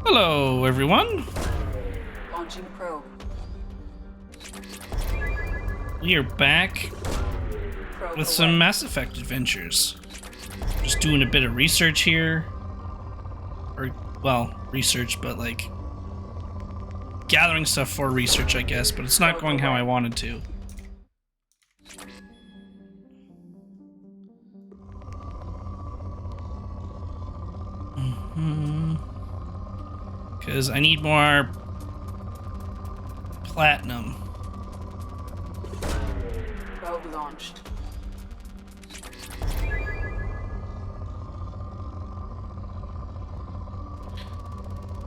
Hello, everyone. Launching probe. We are back Probe with away. some Mass Effect adventures. Just doing a bit of research here. Or, well, research, but like gathering stuff for research, I guess, but it's not going how I wanted to. Because I need more platinum. Probe launched.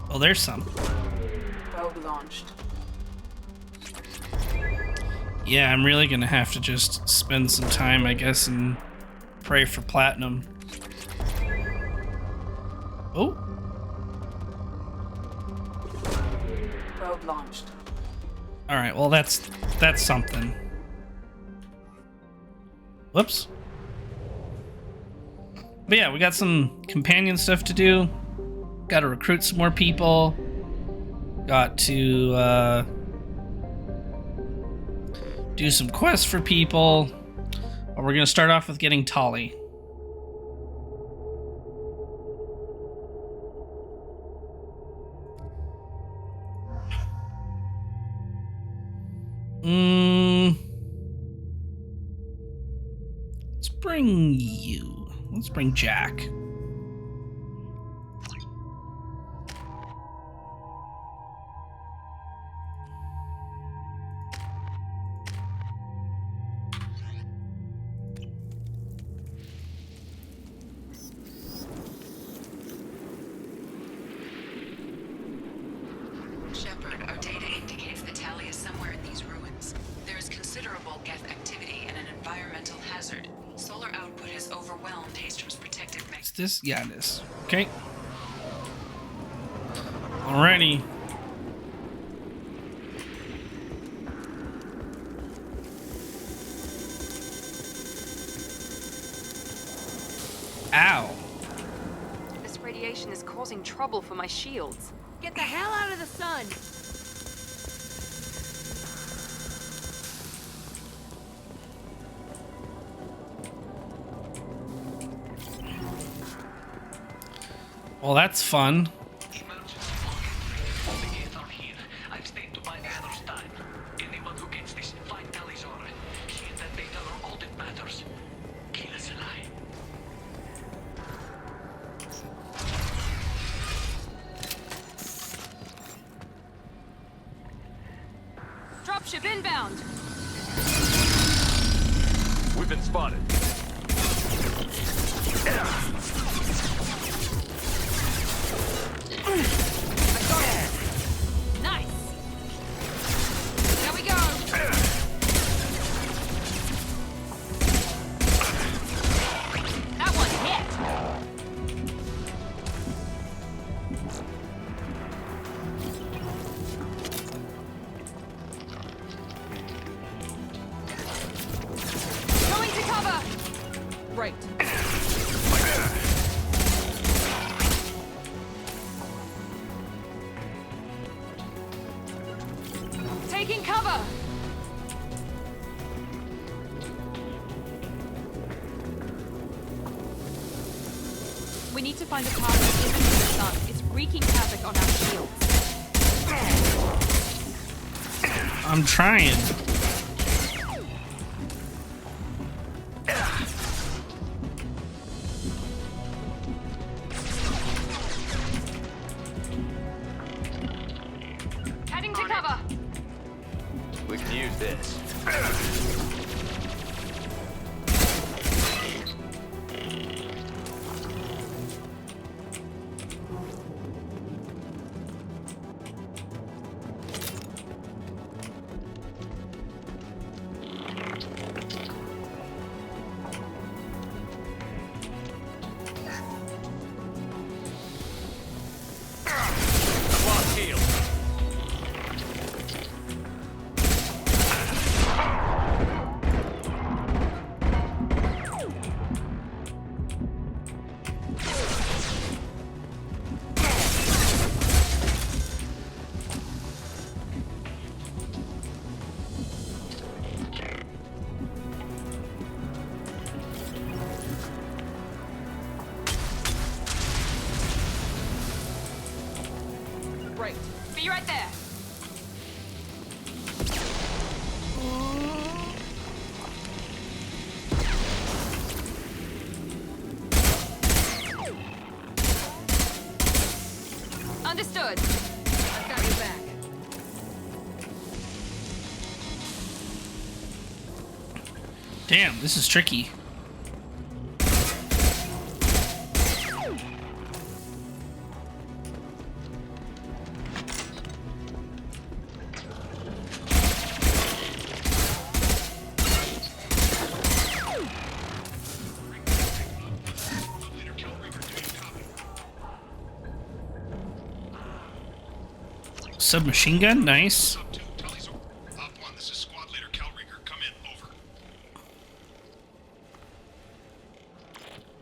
Oh, there's some. Probe launched. Yeah, I'm really gonna have to just spend some time, I guess, and pray for platinum. Oh. Probe launched. Alright, well that's something. Whoops. But yeah, we got some companion stuff to do. Got to recruit some more people. Got to do some quests for people. But we're gonna start off with getting Tali. Let's bring you. Let's bring Jack. Shepard, our data indicates that Tali is somewhere in these ruins. There is considerable Geth activity and an environmental hazard. Solar output has overwhelmed Hastrom's protective Is this? Yeah, it is. Okay. Alrighty. Ow. This radiation is causing trouble for my shields. Get the hell out of the sun! Well, that's fun. Emergency log. The Geth are here. I've stayed to buy the others time. Anyone who gets this, find Talizora. She and that data are all that matters. Kill us alive. Dropship inbound! We've been spotted. Nice! There we go! That one hit! Going to cover! Right. Taking cover! We need to find a path that isn't in the sun. It's wreaking havoc on our shields. I'm trying. Heading to cover! We can use this. Lost shield. Great. Be right there. Understood. I've got your back. Damn, this is tricky. Submachine gun, nice. Sub 2, Tully's Op 1, this is Squad Leader Cal Rieger. Come in, over.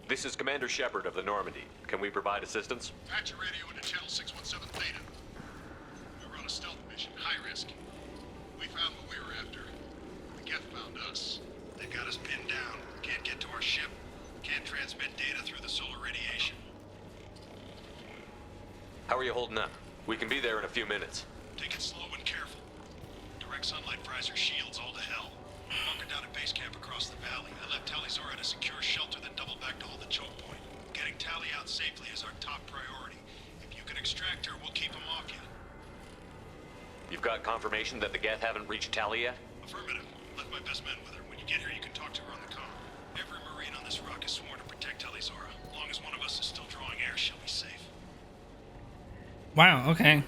This is Commander Shepard of the Normandy. Can we provide assistance? Patch your radio into Channel 617 Theta. We were on a stealth mission, high risk. We found what we were after. The Geth found us. They got us pinned down. Can't get to our ship. Can't transmit data through the solar radiation. How are you holding up? We can be there in a few minutes. Take it slow and careful. Direct sunlight fries our shields all to hell. Bunker down at base camp across the valley. I left Tali'Zorah at a secure shelter, then doubled back to hold the choke point. Getting Tali out safely is our top priority. If you can extract her, we'll keep him off you. You've got confirmation that the Geth haven't reached Tali yet? Affirmative. Left my best men with her. When you get here, you can talk to her on the comm. Every Marine on this rock is sworn to protect Tali'Zorah. As long as one of us is still drawing air, she'll be safe. Wow, okay.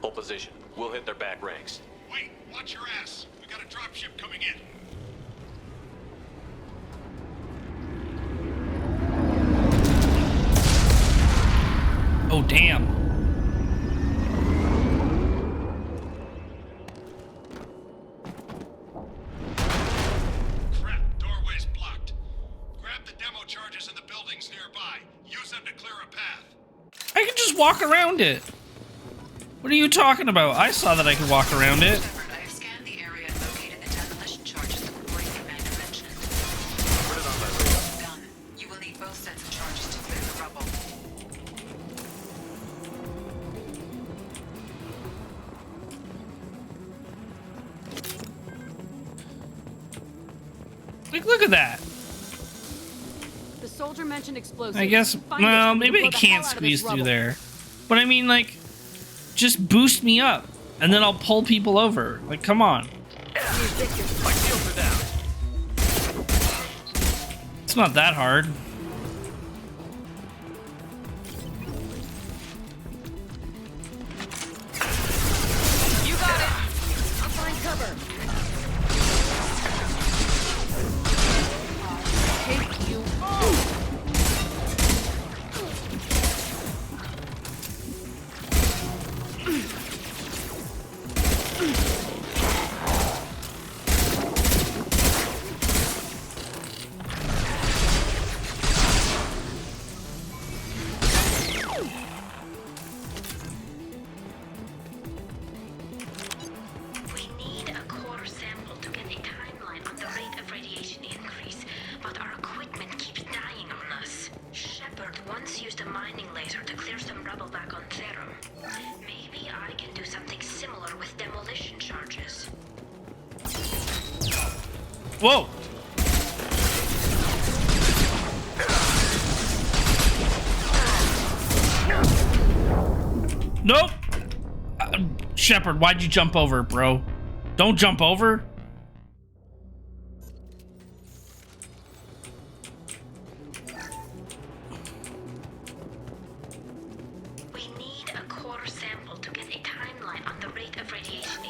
Hold position. We'll hit their back ranks. Wait, watch your ass. We got a dropship coming in. Oh, damn. Crap, doorway's blocked. Grab the demo charges in the buildings nearby. Use them to clear a path. I can just walk around it. What are you talking about? I saw that I could walk around it. Shepard, I have scanned the area and located the demolition charges the quarry commander mentioned. Put it on my radar. Done. You will need both sets of charges to clear the rubble. Like, look at that. The soldier mentioned explosives. I guess, Find well, it and maybe blow I the can't hell out of squeeze this through rubble. there. But I mean, like, just boost me up, and then I'll pull people over. Like, come on. My shields are down. It's not that hard. You got it. I'll find cover. Take you off. We need a core sample to get a timeline on the rate of radiation increase, but our equipment keeps dying on us. Shepard once used a mining laser to clear some rubble back on Therum. Maybe I can do something similar with demolition charges. Whoa. Nope. Shepard, why'd you jump over, bro? Don't jump over. We need a core sample to get a timeline on the rate of radiation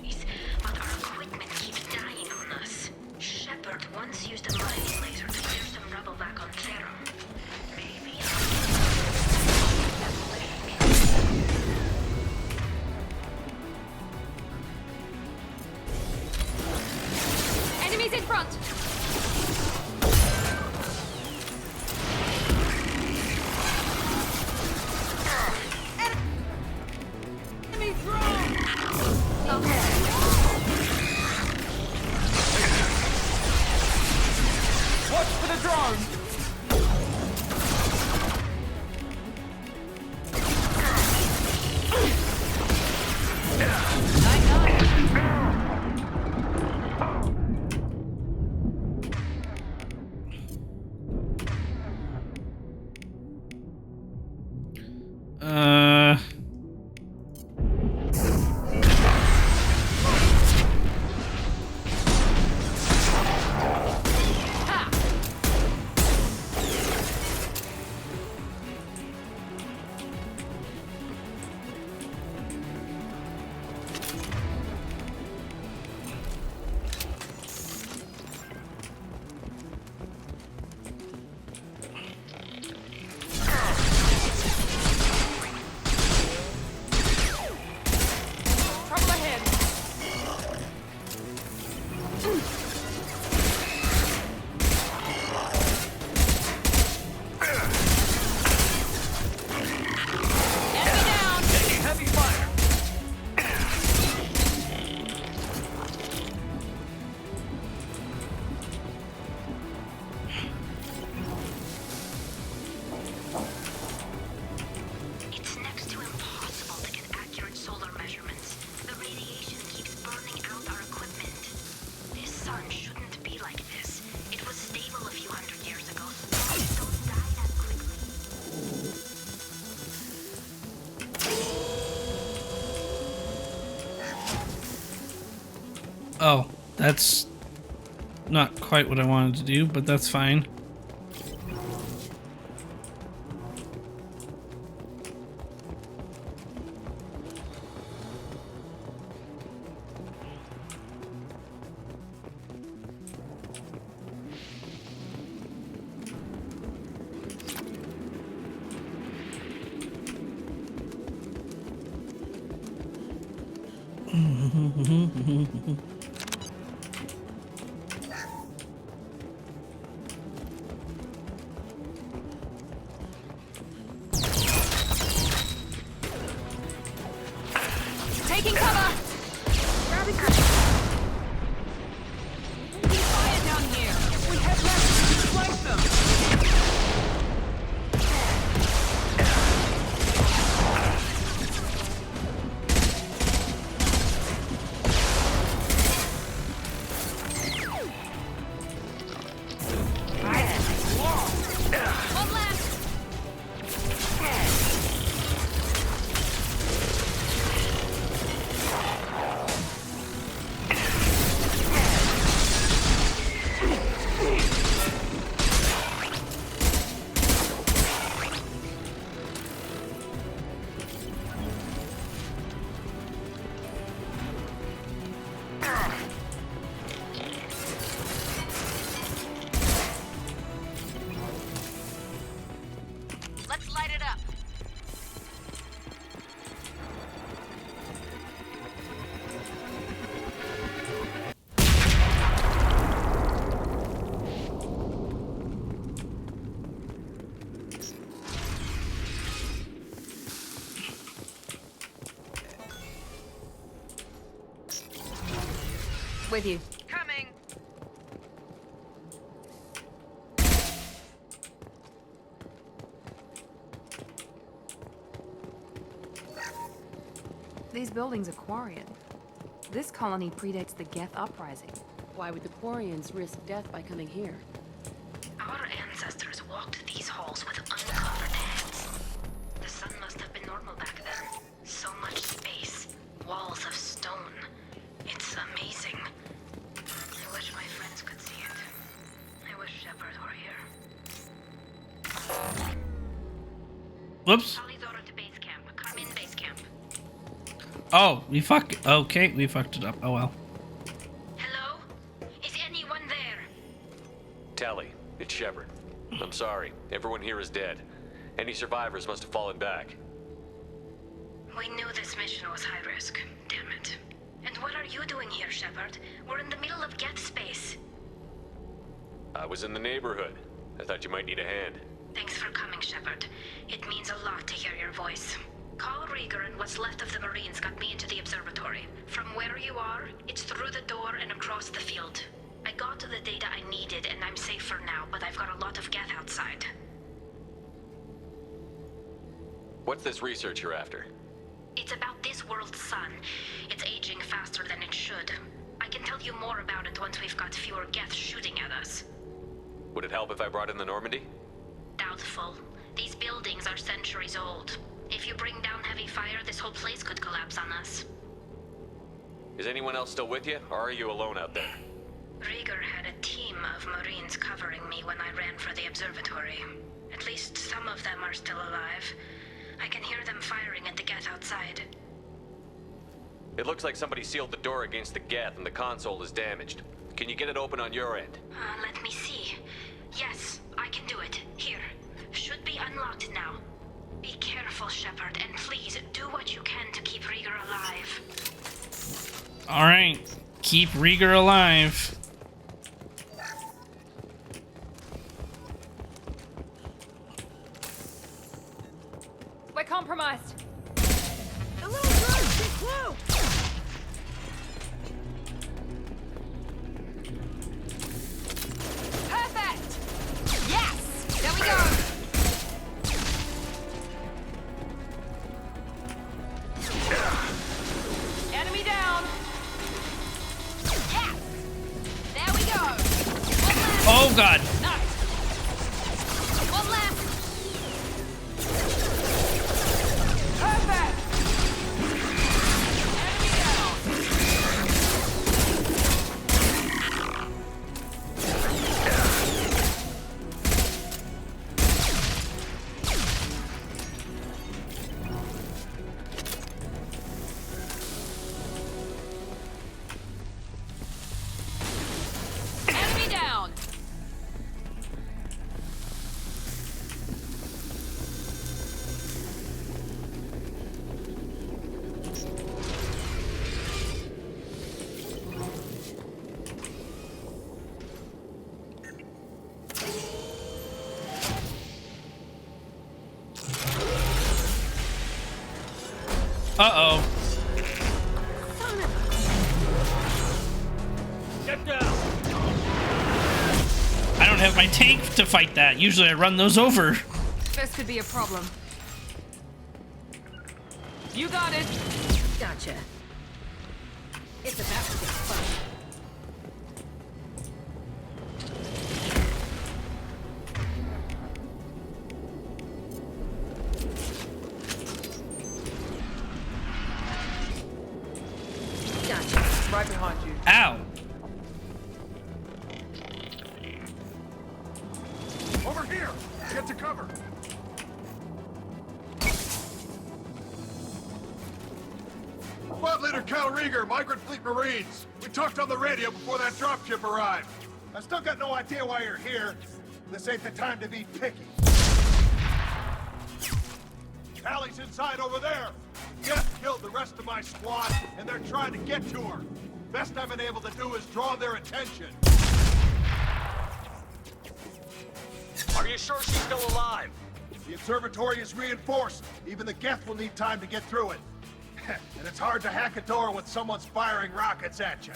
increase, but our equipment keeps dying on us. Shepard once used a mining laser to clear some rubble back on Therum. Maybe Enemies in front. Enemy drone. Okay. Oh, that's not quite what I wanted to do, but that's fine. Taking cover! Grabbing cover! Fire down here! We have left to flank them! One left! Let's light it up. With you. Coming. These buildings are Quarian. This colony predates the Geth uprising. Why would the Quarians risk death by coming here? Our ancestors walked these halls with uncovered heads. The sun must have been normal back then. So much space. Walls of stone. It's amazing. I wish my friends could see it. I wish Shepard were here. Whoops. Talizora to base camp. Come in base camp. Oh, we fucked it up. Oh well. Hello? Is anyone there? Tally, it's Shepard. I'm sorry. Everyone here is dead. Any survivors must have fallen back. We knew this mission was high risk. Damn it. And what are you doing here, Shepard? We're in the middle of Geth space. I was in the neighborhood. I thought you might need a hand. Thanks for coming, Shepard. It means a lot to hear your voice. Carl Rieger and what's left of the Marines got me into the observatory. From where you are, it's through the door and across the field. I got to the data I needed and I'm safe for now, but I've got a lot of Geth outside. What's this research you're after? It's about this world's sun. It's aging faster than it should. I can tell you more about it once we've got fewer Geth shooting at us. Would it help if I brought in the Normandy? Doubtful. These buildings are centuries old. If you bring down heavy fire, this whole place could collapse on us. Is anyone else still with you, or are you alone out there? Rieger had a team of Marines covering me when I ran for the observatory. At least some of them are still alive. I can hear them firing at the Geth outside. It looks like somebody sealed the door against the Geth and the console is damaged. Can you get it open on your end? Let me see. Yes, I can do it. Here. Should be unlocked now. Be careful, Shepard, and please do what you can to keep Rieger alive. Alright. Keep Rieger alive. We're compromised. The little girl's too slow! Perfect! Yes! There we go! Enemy down! Yes! There we go! One left! Oh god. Nice! One left! Perfect! Enemy down! Uh-oh. Get down! I don't have my tank to fight that. Usually I run those over. This could be a problem. You got it. Gotcha. It's about to get fun. Gotcha. Right behind you. Ow. Over here! Get to cover! Squad Leader Cal Rieger, Migrant Fleet Marines. We talked on the radio before that dropship arrived. I still got no idea why you're here. This ain't the time to be picky. Tally's inside over there. Geth killed the rest of my squad, and they're trying to get to her. Best I've been able to do is draw their attention. Are you sure she's still alive? The observatory is reinforced. Even the Geth will need time to get through it. And it's hard to hack a door when someone's firing rockets at you.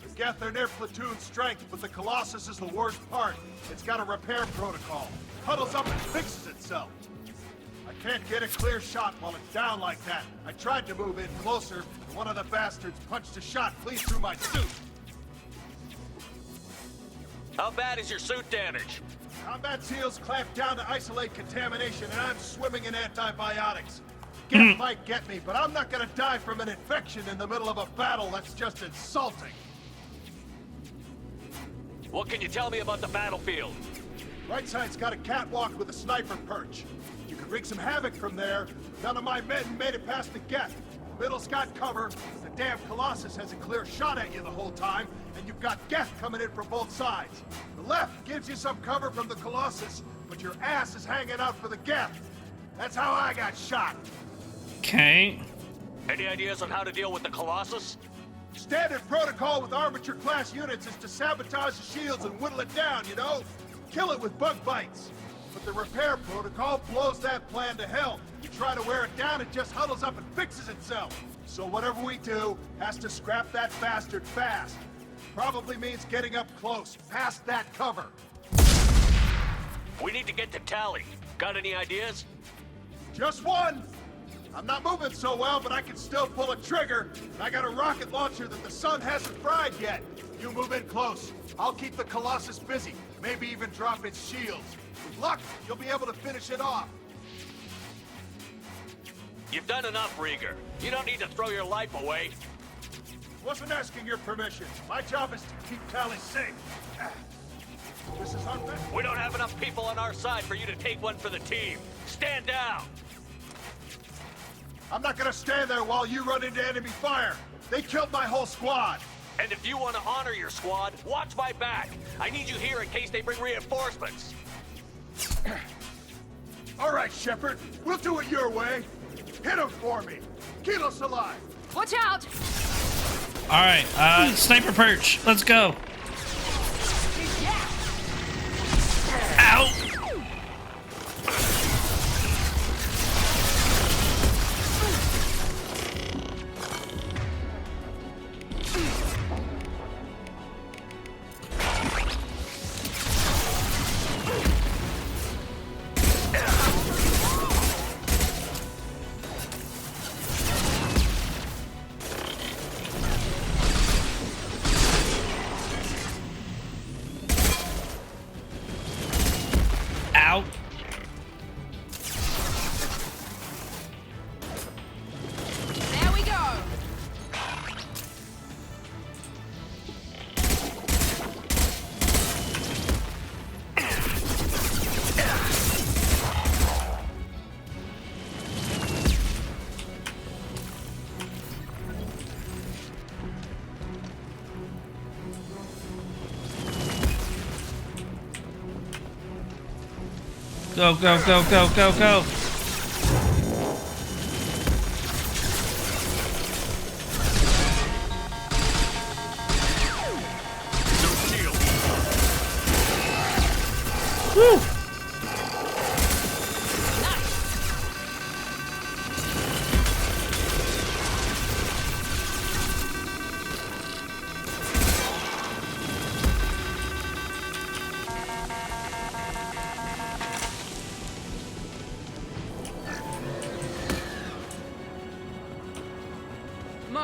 The Geth are near platoon strength, but the Colossus is the worst part. It's got a repair protocol. Huddles up and fixes itself. I can't get a clear shot while it's down like that. I tried to move in closer, and one of the bastards punched a shot clean through my suit. How bad is your suit damaged? Combat SEALs clamp down to isolate contamination, and I'm swimming in antibiotics. Geth might get me, but I'm not gonna die from an infection in the middle of a battle. That's just insulting. What can you tell me about the battlefield? Right side's got a catwalk with a sniper perch. You could wreak some havoc from there. None of my men made it past the Geth. Middle's got cover. The damn Colossus has a clear shot at you the whole time, and you've got Geth coming in from both sides. The left gives you some cover from the Colossus, but your ass is hanging out for the Geth. That's how I got shot. Okay. Any ideas on how to deal with the Colossus? Standard protocol with armature-class units is to sabotage the shields and whittle it down, you know? Kill it with bug bites. But the repair protocol blows that plan to hell. You try to wear it down, it just huddles up and fixes itself. So whatever we do has to scrap that bastard fast. Probably means getting up close, past that cover. We need to get to Tally. Got any ideas? Just one! I'm not moving so well, but I can still pull a trigger. And I got a rocket launcher that the sun hasn't fried yet. You move in close. I'll keep the Colossus busy. Maybe even drop its shields. With luck, you'll be able to finish it off. You've done enough, Rieger. You don't need to throw your life away. Wasn't asking your permission. My job is to keep Tally safe. This is our best. We don't have enough people on our side for you to take one for the team. Stand down! I'm not gonna stand there while you run into enemy fire. They killed my whole squad. And if you want to honor your squad, watch my back. I need you here in case they bring reinforcements. All right, Shepard. We'll do it your way. Hit him for me. Keep us alive. Watch out! All right. Sniper perch. Let's go. Ow. Out. There we go! Go, go, go, go, go, go. Woo!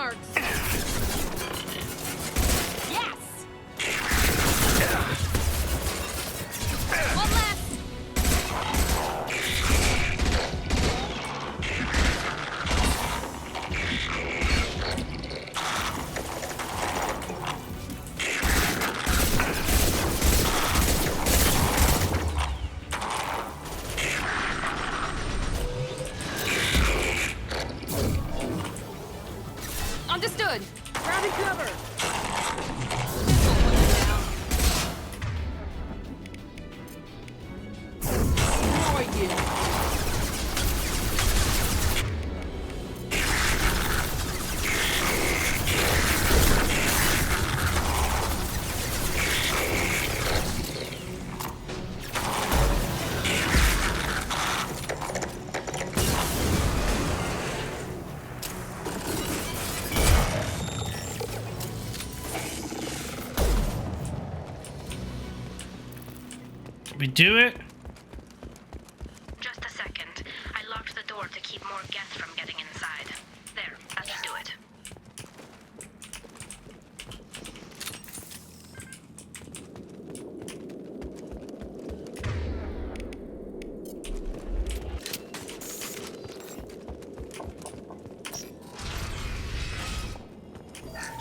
marks. Yes! One less! Understood. Grabbing cover. Destroy you. Did we do it? Just a second. I locked the door to keep more Geth from getting inside. There, that should do it.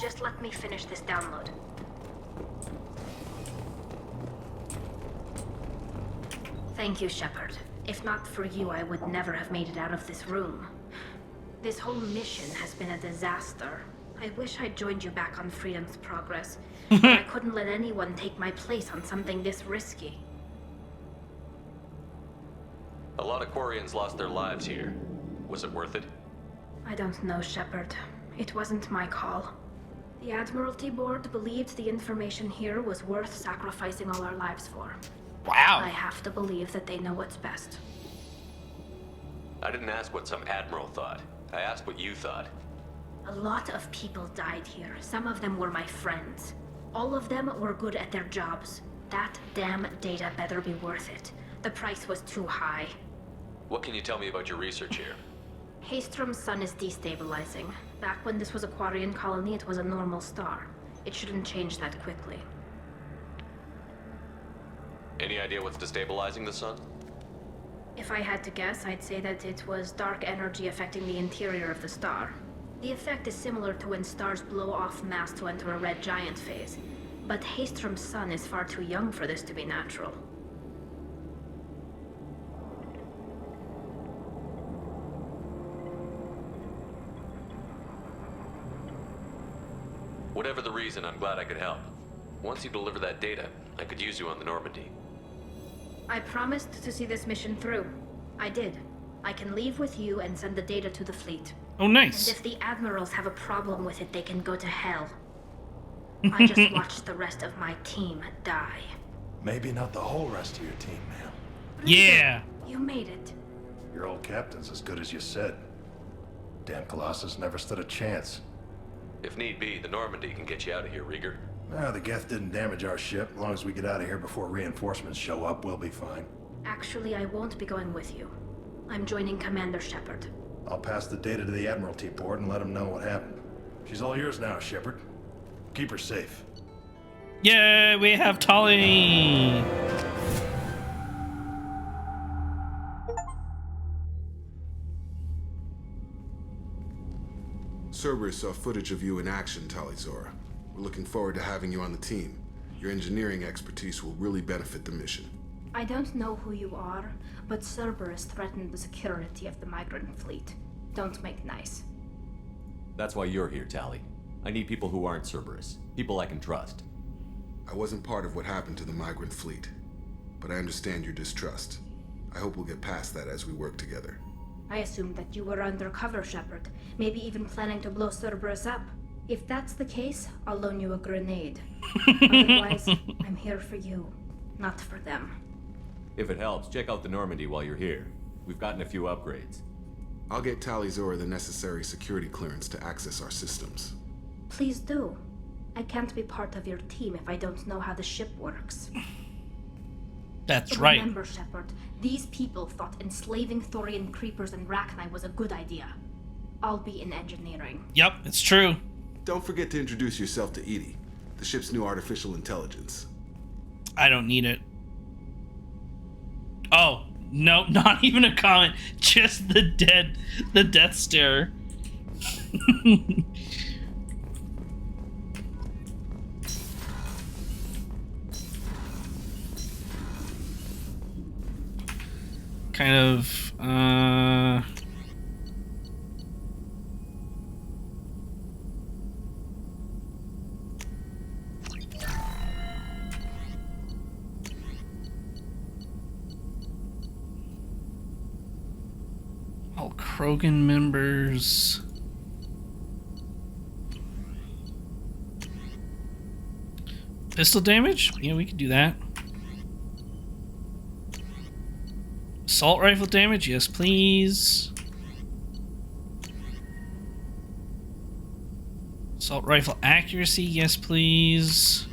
Just let me finish this download. Thank you, Shepard. If not for you, I would never have made it out of this room. This whole mission has been a disaster. I wish I'd joined you back on Freedom's Progress, but I couldn't let anyone take my place on something this risky. A lot of Quarians lost their lives here. Was it worth it? I don't know, Shepard. It wasn't my call. The Admiralty Board believed the information here was worth sacrificing all our lives for. Wow. I have to believe that they know what's best. I didn't ask what some admiral thought. I asked what you thought. A lot of people died here. Some of them were my friends. All of them were good at their jobs. That damn data better be worth it. The price was too high. What can you tell me about your research here? Haystrom's sun is destabilizing. Back when this was a Quarian colony, it was a normal star. It shouldn't change that quickly. Any idea what's destabilizing the sun? If I had to guess, I'd say that it was dark energy affecting the interior of the star. The effect is similar to when stars blow off mass to enter a red giant phase. But Haystrom's sun is far too young for this to be natural. Whatever the reason, I'm glad I could help. Once you deliver that data, I could use you on the Normandy. I promised to see this mission through. I did. I can leave with you and send the data to the fleet. Oh, nice. And if the admirals have a problem with it, they can go to hell. I just watched the rest of my team die. Maybe not the whole rest of your team, man. Yeah. You made it. Your old captain's as good as you said. Damn Colossus never stood a chance. If need be, the Normandy can get you out of here, Rieger. The Geth didn't damage our ship. As long as we get out of here before reinforcements show up, we'll be fine. Actually, I won't be going with you. I'm joining Commander Shepard. I'll pass the data to the Admiralty Board and let them know what happened. She's all yours now, Shepard. Keep her safe. Yay, we have Tali. Cerberus saw footage of you in action, Talizora. We're looking forward to having you on the team. Your engineering expertise will really benefit the mission. I don't know who you are, but Cerberus threatened the security of the migrant fleet. Don't make nice. That's why you're here, Tali. I need people who aren't Cerberus. People I can trust. I wasn't part of what happened to the migrant fleet, but I understand your distrust. I hope we'll get past that as we work together. I assumed that you were undercover, Shepard. Maybe even planning to blow Cerberus up. If that's the case, I'll loan you a grenade. Otherwise, I'm here for you, not for them. If it helps, check out the Normandy while you're here. We've gotten a few upgrades. I'll get Talizora the necessary security clearance to access our systems. Please do. I can't be part of your team if I don't know how the ship works. That's right. Remember, Shepard, these people thought enslaving Thorian creepers and Rachni was a good idea. I'll be in engineering. Yep, it's true. Don't forget to introduce yourself to Edie, the ship's new artificial intelligence. I don't need it. Oh, no, not even a comment. Just the death stare. Kind of, all Krogan members. Pistol damage? Yeah, we could do that. Assault rifle damage? Yes, please. Assault rifle accuracy? Yes, please.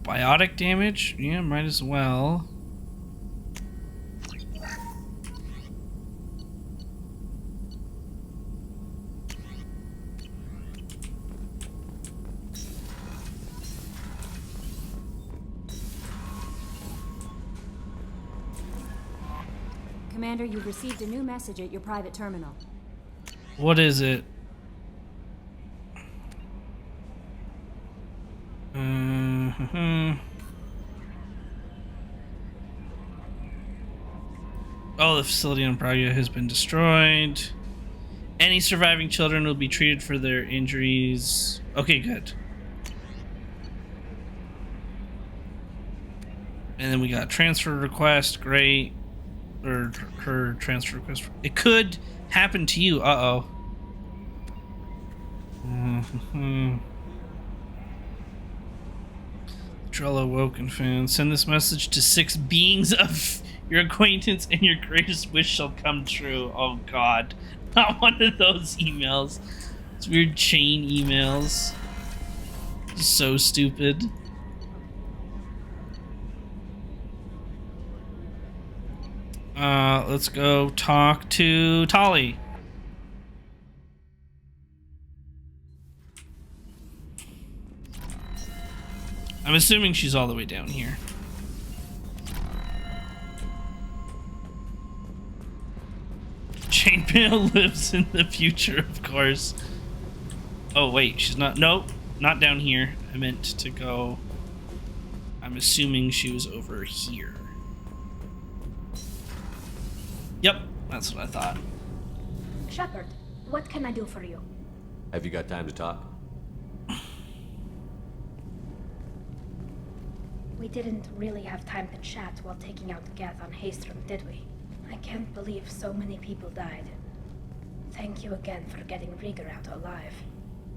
Biotic damage? Yeah, might as well. Commander, you've received a new message at your private terminal. What is it? Oh, the facility on Praga has been destroyed. Any surviving children will be treated for their injuries. Okay, good. And then we got transfer request. Great. Or her transfer request. It could happen to you. Uh-oh. Drella Woken fan. Send this message to 6 beings of your acquaintance and your greatest wish shall come true. Oh god. Not one of those emails. It's weird chain emails. So stupid. Let's go talk to Tali. I'm assuming she's all the way down here. Chainmail lives in the future, of course. Oh, wait, she's not. Nope, not down here. I meant to go. I'm assuming she was over here. Yep, that's what I thought. Shepard, what can I do for you? Have you got time to talk? We didn't really have time to chat while taking out Geth on Haestrom, did we? I can't believe so many people died. Thank you again for getting Rieger out alive.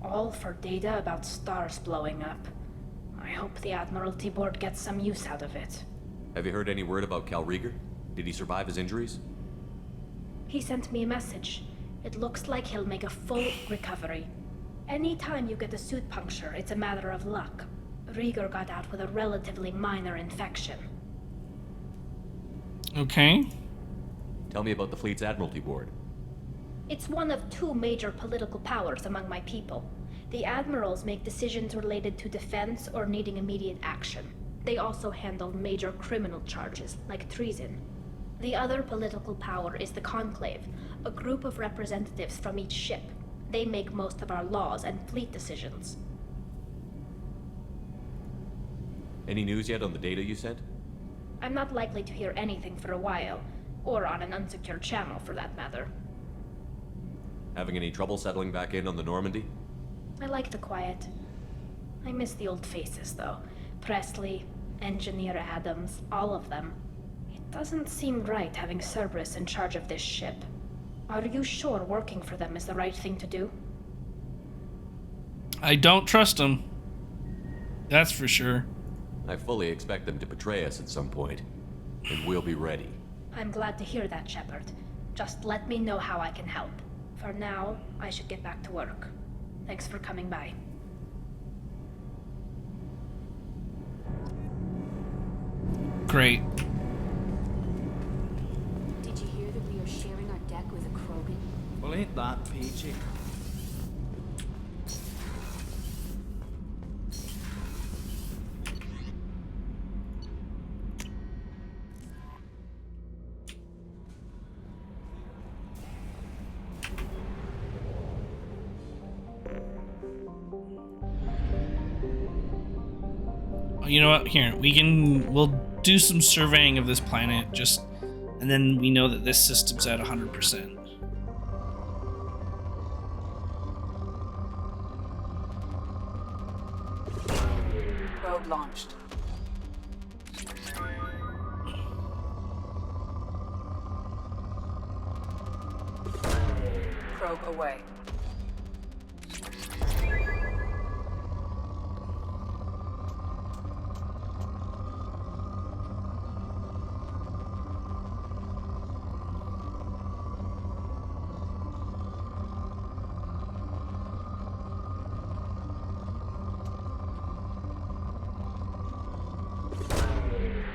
All for data about stars blowing up. I hope the Admiralty Board gets some use out of it. Have you heard any word about Cal Rieger? Did he survive his injuries? He sent me a message. It looks like he'll make a full recovery. Anytime you get a suit puncture, it's a matter of luck. Rieger got out with a relatively minor infection. Okay. Tell me about the fleet's Admiralty Board. It's one of 2 major political powers among my people. The admirals make decisions related to defense or needing immediate action. They also handle major criminal charges, like treason. The other political power is the Conclave, a group of representatives from each ship. They make most of our laws and fleet decisions. Any news yet on the data you sent? I'm not likely to hear anything for a while, or on an unsecured channel for that matter. Having any trouble settling back in on the Normandy? I like the quiet. I miss the old faces, though. Presley, Engineer Adams, all of them. It doesn't seem right having Cerberus in charge of this ship. Are you sure working for them is the right thing to do? I don't trust them. That's for sure. I fully expect them to betray us at some point, and we'll be ready. I'm glad to hear that, Shepard. Just let me know how I can help. For now, I should get back to work. Thanks for coming by. Great. Did you hear that we are sharing our deck with a Krogan? Well, ain't that peachy? You know what? Here, we'll do some surveying of this planet, and then we know that this system's at 100%. Probe launched. Probe away.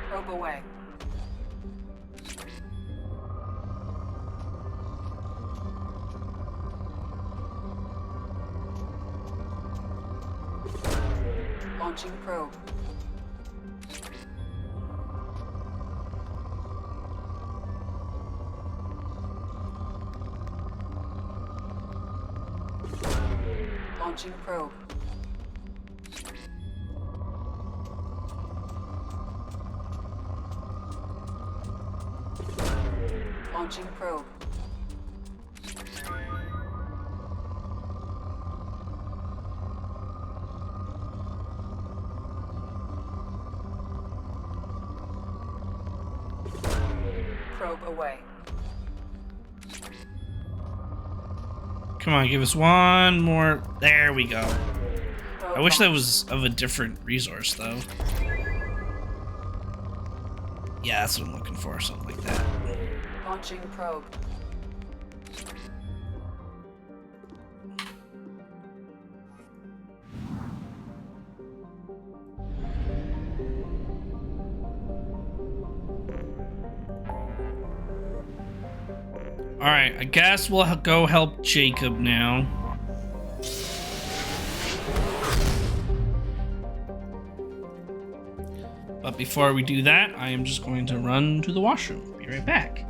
Probe away. Launching probe. Launching probe. Launching probe. Probe away. Come on, give us one more. There we go. Probe I wish that launched. was of a different resource, though. Yeah, that's what I'm looking for, something like that. Launching probe. Alright, I guess we'll go help Jacob now. But before we do that, I am just going to run to the washroom. Be right back.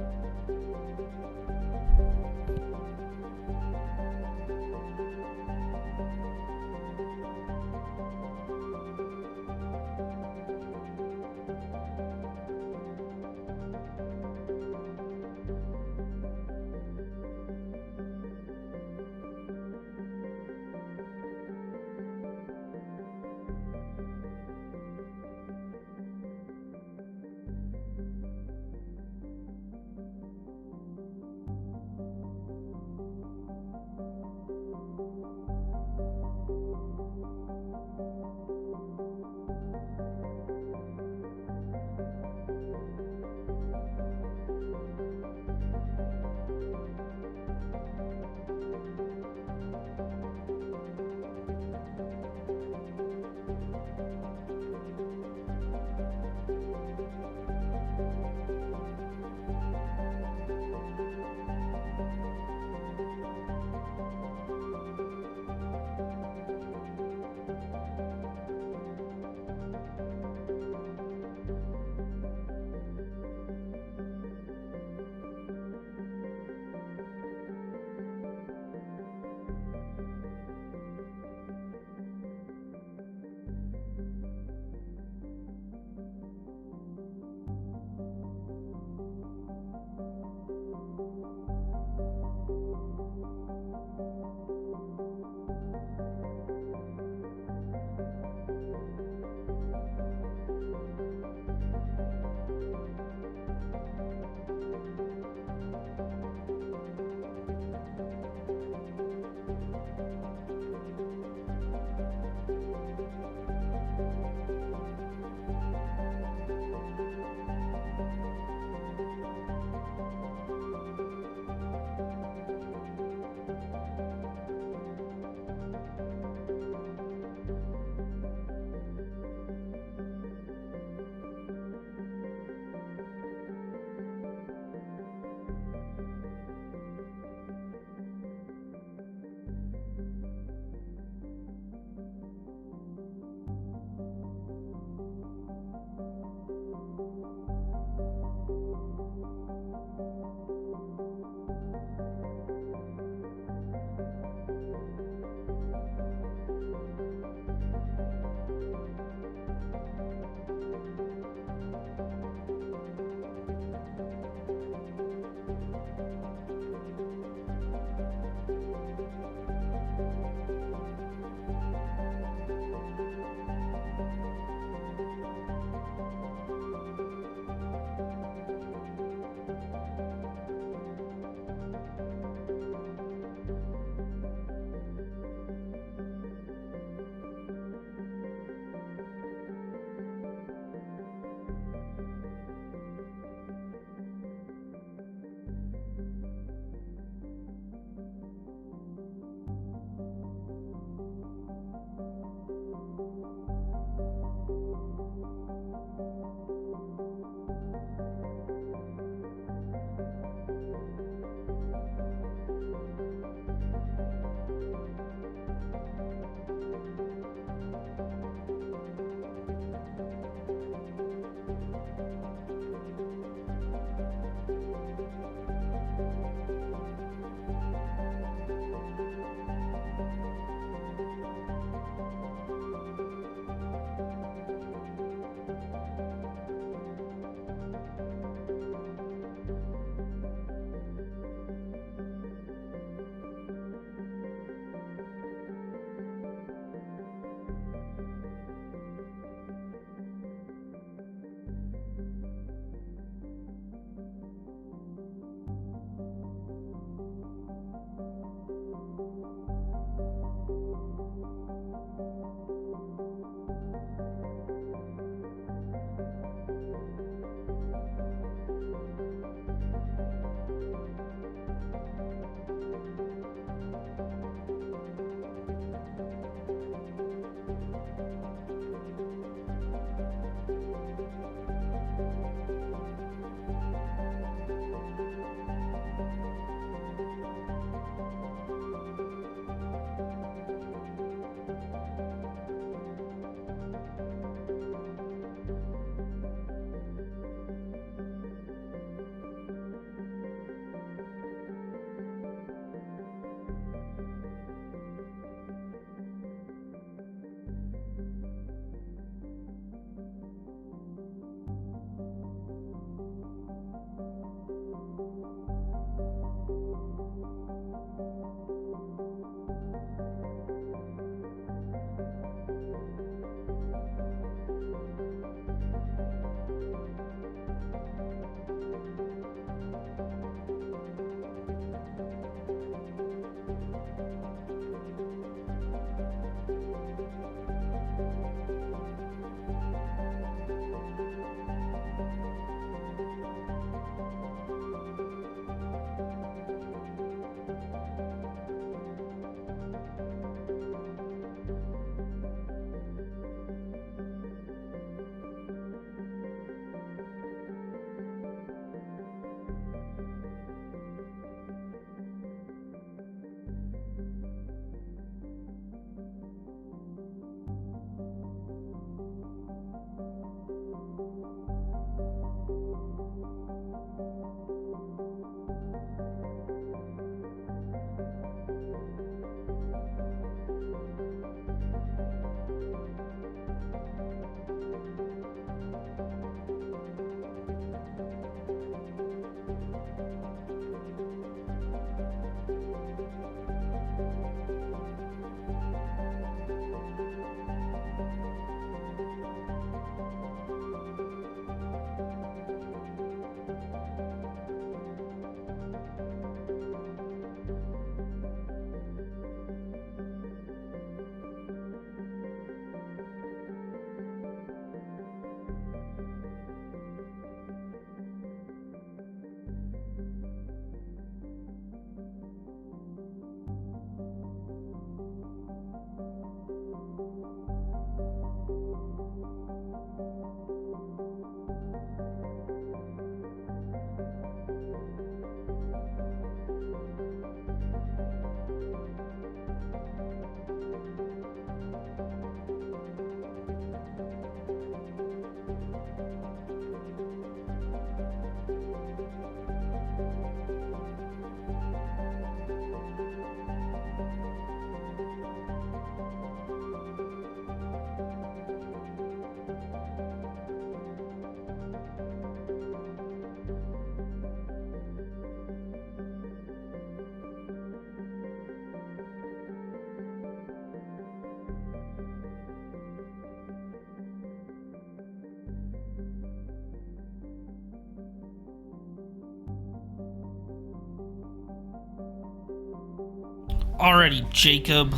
Alrighty, Jacob.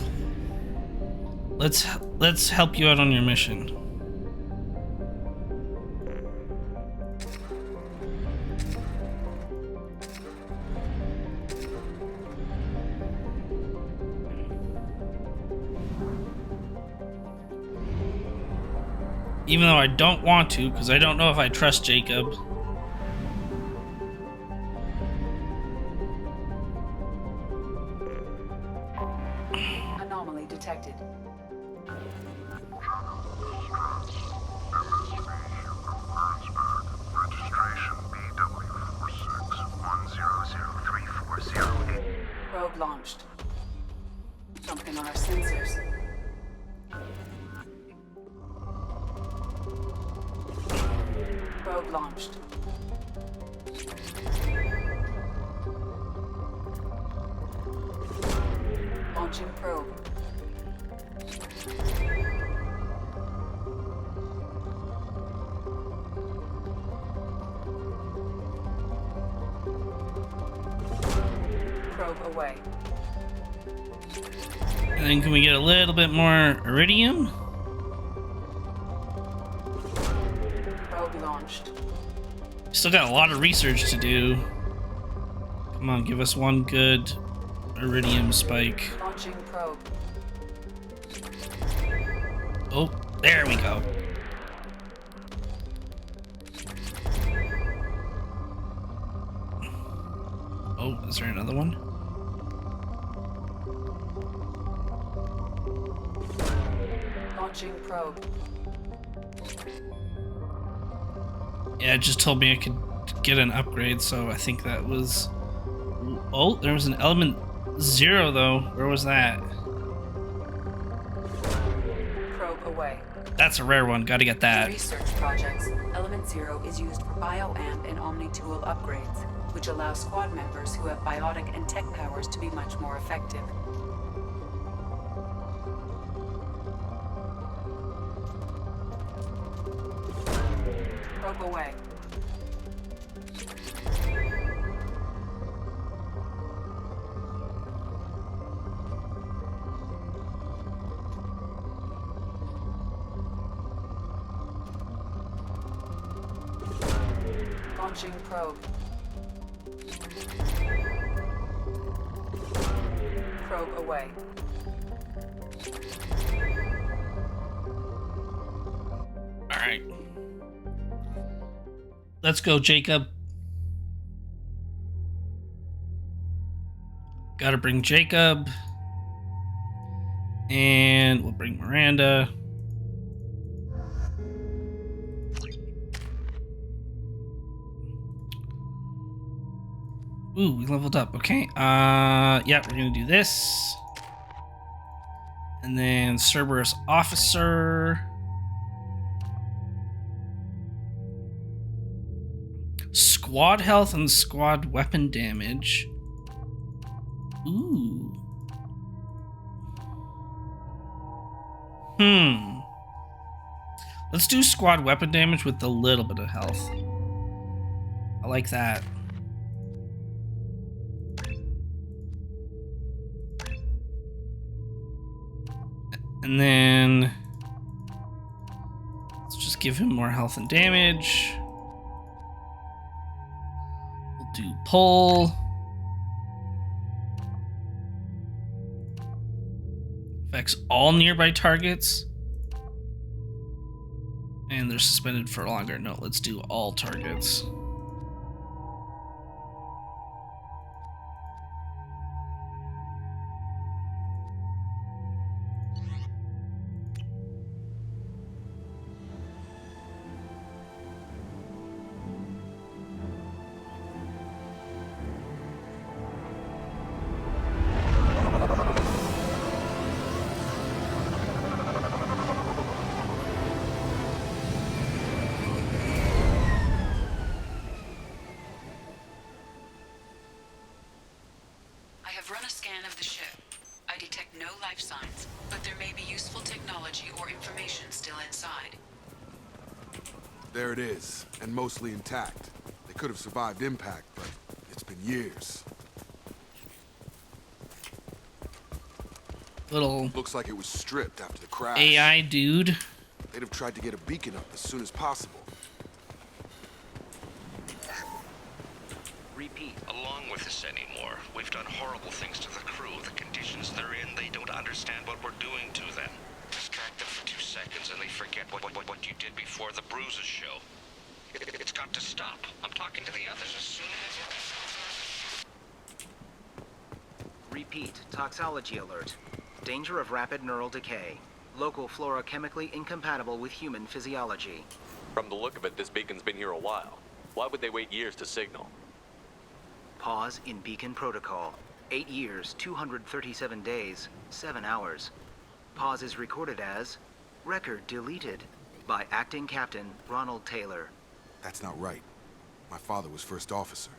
Let's help you out on your mission. Even though I don't want to, because I don't know if I trust Jacob. Anomaly detected. Registration BW46100340. Probe launched. Something on our sensors. Probe launched. Launching probe. Probe away. And then can we get a little bit more iridium? Probe launched. Still got a lot of research to do. Come on, give us one good iridium spike. Launching probe. Oh, there we go. Oh, is there another one? Launching probe. Yeah, it just told me I could get an upgrade, so I think that was... Oh, there was an element 0 though. Where was that? Probe away. That's a rare one. Gotta get that. Research projects. Element 0 is used for BioAmp and Omni-Tool upgrades. which allows squad members who have biotic and tech powers to be much more effective. Probe away. Launching probe. Probe away. All right. Let's go, Jacob. Gotta bring Jacob. And we'll bring Miranda. Ooh, we leveled up. Okay. Yeah, we're gonna do this. And then Cerberus Officer. Squad health and squad weapon damage. Ooh. Let's do squad weapon damage with a little bit of health. I like that. And then let's just give him more health and damage. We'll do pull. Affects all nearby targets. And they're suspended for longer. No, let's do all targets. There it is, and mostly intact. They could have survived impact, but it's been years. Little looks like it was stripped after the crash. AI dude. They'd have tried to get a beacon up as soon as possible. Repeat. Along with this anymore. We've done horrible things to the crew. The conditions they're in, they don't understand what we're doing to them. Distract them for 2 seconds and they forget what you did before the bruises show. It's got to stop. I'm talking to the others as soon as... Repeat. Toxology alert. Danger of rapid neural decay. Local flora chemically incompatible with human physiology. From the look of it, this beacon's been here a while. Why would they wait years to signal? Pause in beacon protocol. 8 years, 237 days, 7 hours. Pause is recorded as record deleted by Acting Captain Ronald Taylor. That's not right. My father was first officer.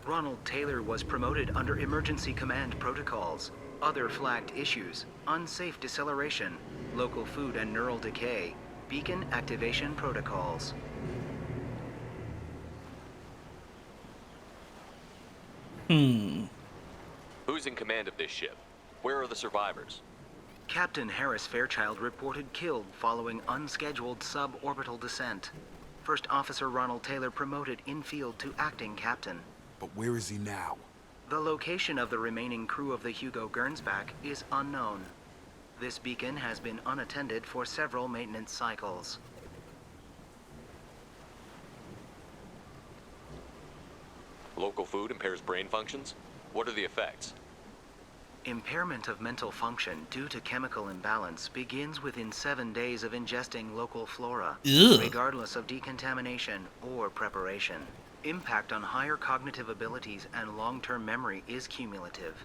Ronald Taylor was promoted under emergency command protocols. Other flagged issues: unsafe deceleration, local food and neural decay, beacon activation protocols. Who's in command of this ship? Where are the survivors? Captain Harris Fairchild reported killed following unscheduled suborbital descent. First Officer Ronald Taylor promoted in-field to acting captain. But where is he now? The location of the remaining crew of the Hugo Gernsback is unknown. This beacon has been unattended for several maintenance cycles. Local food impairs brain functions? What are the effects? Impairment of mental function due to chemical imbalance begins within 7 days of ingesting local flora, regardless of decontamination or preparation. Impact on higher cognitive abilities and long-term memory is cumulative,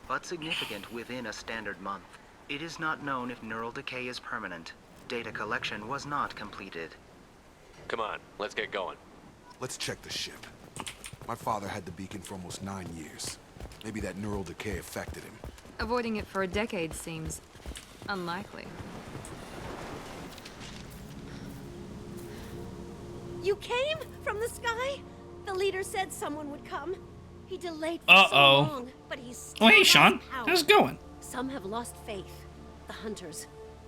but significant within a standard month. It is not known if neural decay is permanent. Data collection was not completed. Come on, let's get going. Let's check the ship. My father had the beacon for almost 9 years. Maybe that neural decay affected him. Avoiding it for a decade seems unlikely. You came from the sky? The leader said someone would come. He delayed for so Uh-oh. long, but he's still Oh, hey, has Sean. power. How's it going? Some have lost faith. The hunters.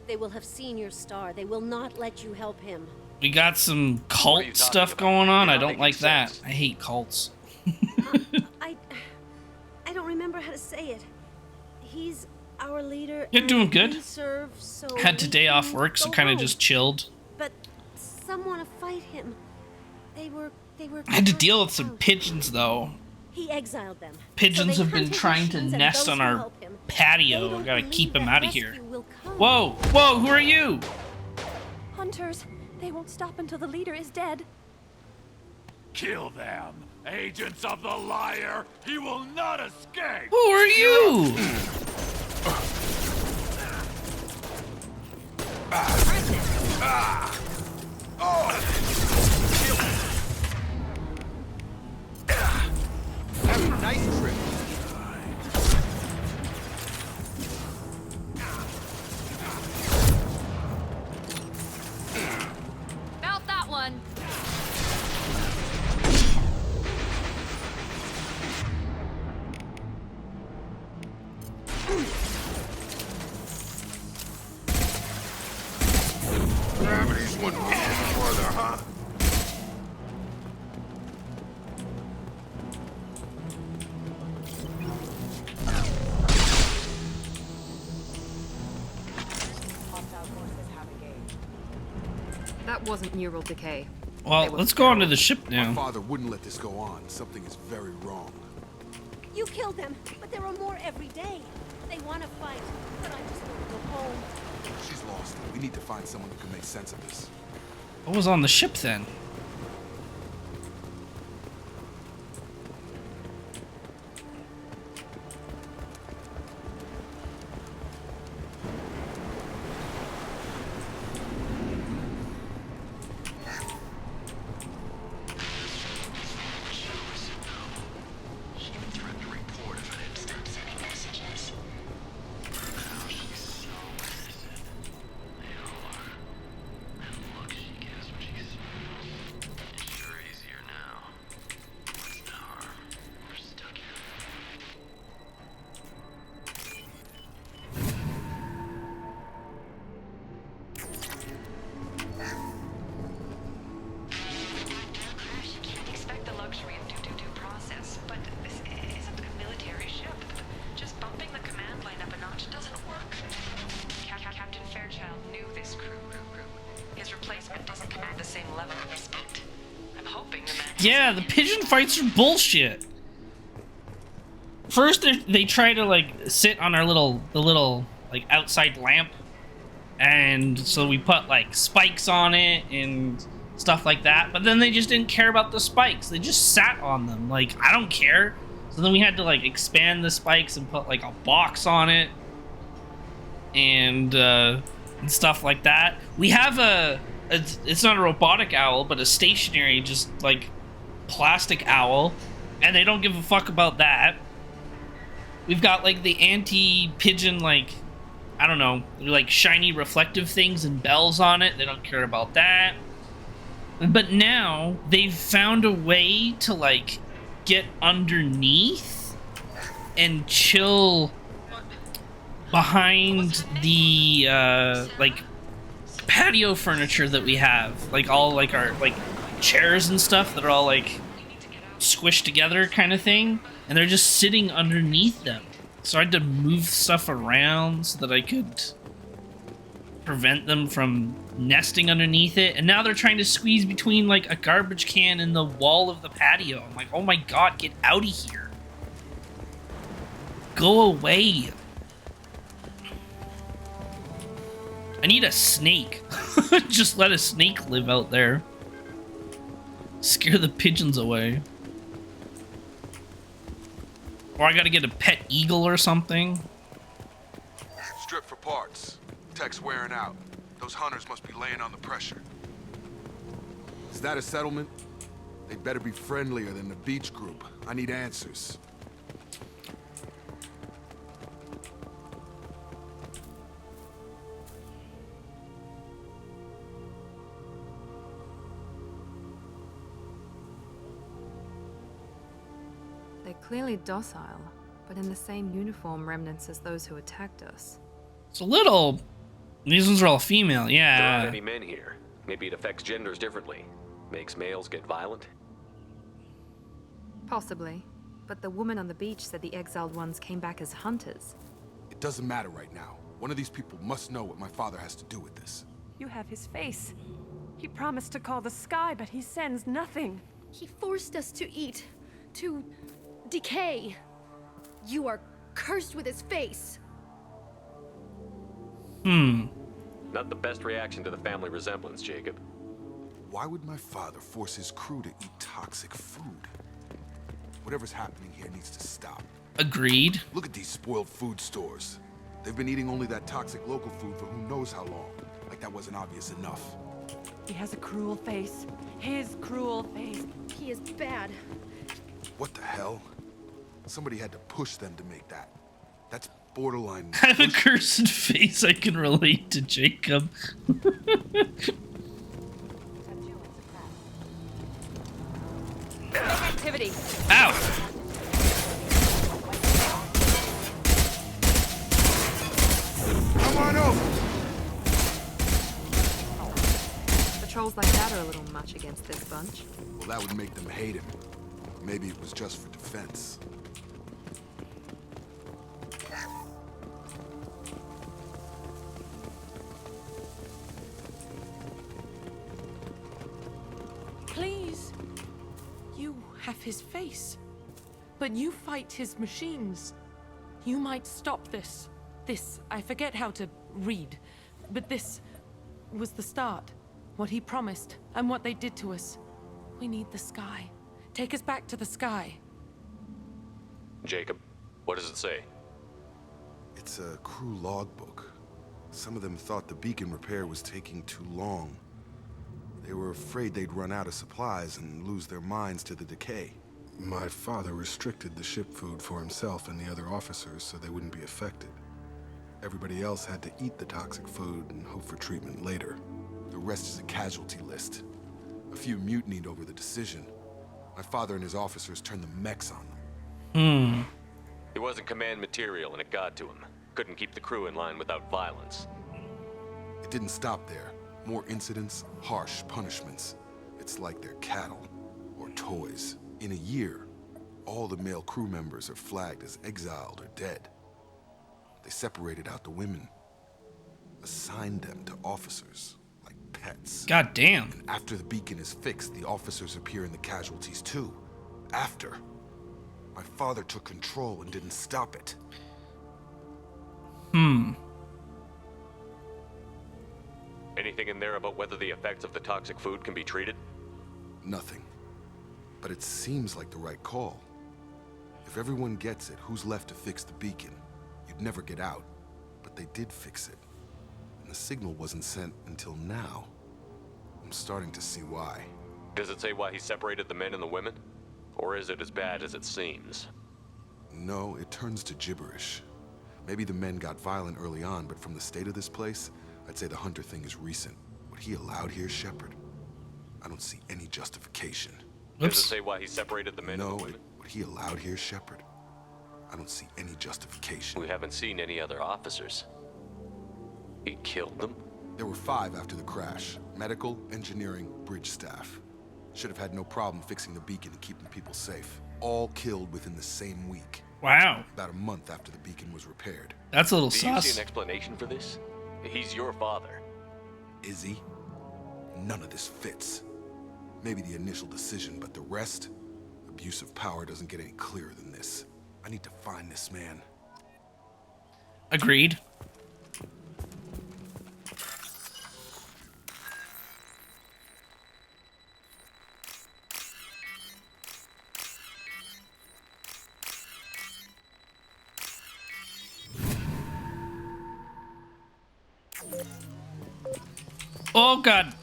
They will have seen your star. They will not let you help him. We got some What are cult you stuff talking about? going on. You're I not don't making like that. sense. I hate cults. I don't remember how to say it. He's our leader. You're and doing good. we serve, so Had we today off can work, so go kind of home. just chilled. But some want to fight him. They were. I had to deal with some pigeons, though. He exiled them. Pigeons So they have been hunt his trying to machines and nest those on who our help him. They patio. don't Gotta believe keep them that out of rescue here. will come. Whoa, whoa, who are you? Hunters, they won't stop until the leader is dead. Kill them! Agents of the liar! He will not escape! Who are you? Have a nice trip. About that one. Gravity's one move further, huh? That wasn't neural decay. Well, let's go onto the ship My now. father wouldn't let this go on. Something is very wrong. You killed them, but there are more every day. They want to fight, but I just want to go home. She's lost it. We need to find someone who can make sense of this. What was on the ship then? Expect the luxury of due process, but this isn't a military ship. Just bumping the command line up a notch doesn't work. Captain Fairchild knew this crew. His replacement doesn't command the same level of respect. I'm hoping the man. Yeah, the pigeon fights are bullshit. First, they try to like sit on our the little like outside lamp, and so we put like spikes on it and stuff like that. But then they just didn't care about the spikes. They just sat on them. Like, I don't care. So then we had to like expand the spikes and put like a box on it and stuff like that. We have it's not a robotic owl, but a stationary, just like plastic owl, and they don't give a fuck about that. We've got like the anti-pigeon, like, I don't know, like shiny reflective things and bells on it. They don't care about that. But now they've found a way to like get underneath and chill behind the like patio furniture that we have, like all like our like chairs and stuff that are all like squished together kind of thing, and they're just sitting underneath them. So I had to move stuff around so that I could prevent them from nesting underneath it. And now they're trying to squeeze between like a garbage can and the wall of the patio. I'm like, oh my god, get out of here. Go away. I need a snake. Just let a snake live out there. Scare the pigeons away. Or I gotta get a pet eagle or something. Strip for parts. Tech's wearing out. Those hunters must be laying on the pressure. Is that a settlement? They'd better be friendlier than the beach group. I need answers. They're clearly docile, but in the same uniform remnants as those who attacked us. It's a little... These ones are all female, There yeah. aren't any men here. Maybe it affects genders differently. Makes males get violent? Possibly. But the woman on the beach said the exiled ones came back as hunters. It doesn't matter right now. One of these people must know what my father has to do with this. You have his face. He promised to call the sky, but he sends nothing. He forced us to eat, to decay. You are cursed with his face. Not the best reaction to the family resemblance, Jacob. Why would my father force his crew to eat toxic food? Whatever's happening here needs to stop. Agreed. Look at these spoiled food stores. They've been eating only that toxic local food for who knows how long. Like that wasn't obvious enough. He has a cruel face. His cruel face. He is bad. What the hell? Somebody had to push them to make that. That's borderline. I have a cursed face. I can relate to Jacob. Activity. Ow! Come on over. Patrols like that are a little much against this bunch. Well, that would make them hate him. Maybe it was just for defense. Please. You have his face. But you fight his machines. You might stop this. This, I forget how to read. But this was the start. What he promised, and what they did to us. We need the sky. Take us back to the sky. Jacob, what does it say? It's a crew logbook. Some of them thought the beacon repair was taking too long. They were afraid they'd run out of supplies and lose their minds to the decay. My father restricted the ship food for himself and the other officers so they wouldn't be affected. Everybody else had to eat the toxic food and hope for treatment later. The rest is a casualty list. A few mutinied over the decision. My father and his officers turned the mechs on them. He wasn't command material and it got to him. Couldn't keep the crew in line without violence. It didn't stop there. More incidents, harsh punishments. It's like they're cattle or toys. In a year, all the male crew members are flagged as exiled or dead. They separated out the women, assigned them to officers like pets. God damn. And after the beacon is fixed, the officers appear in the casualties too. After. My father took control and didn't stop it. Anything in there about whether the effects of the toxic food can be treated? Nothing. But it seems like the right call. If everyone gets it, who's left to fix the beacon? You'd never get out. But they did fix it. And the signal wasn't sent until now. I'm starting to see why. Does it say why he separated the men and the women? Or is it as bad as it seems? No, it turns to gibberish. Maybe the men got violent early on, but from the state of this place, I'd say the Hunter thing is recent. What he allowed here, Shepard, I don't see any justification. Does it say why he separated the men and the women? What he allowed here, Shepard, I don't see any justification. We haven't seen any other officers. He killed them? There were 5 after the crash. Medical, engineering, bridge staff. Should have had no problem fixing the beacon and keeping people safe. All killed within the same week. Wow. About a month after the beacon was repaired. That's a little Do you sus. see an explanation for this? He's your father. Is he? None of this fits. Maybe the initial decision, but the rest? Abuse of power doesn't get any clearer than this. I need to find this man. Agreed. Oh god.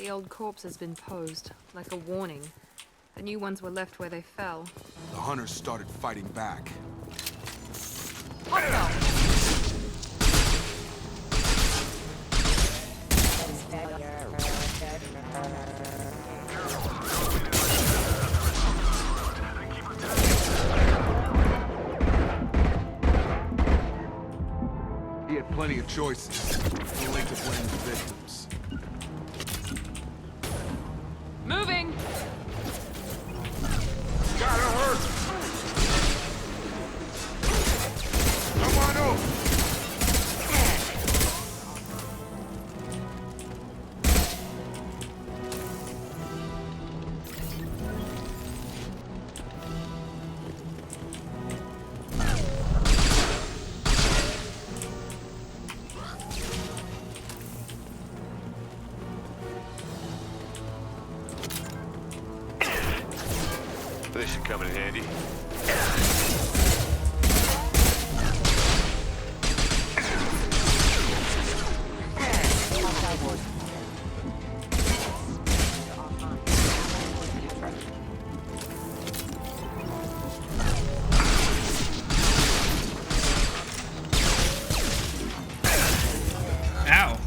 The old corpse has been posed, like a warning. The new ones were left where they fell. The hunters started fighting back. He had plenty of choices. Only to blame the victims. Moving! Gotta hurt! Come on over! This should come in handy. Ow.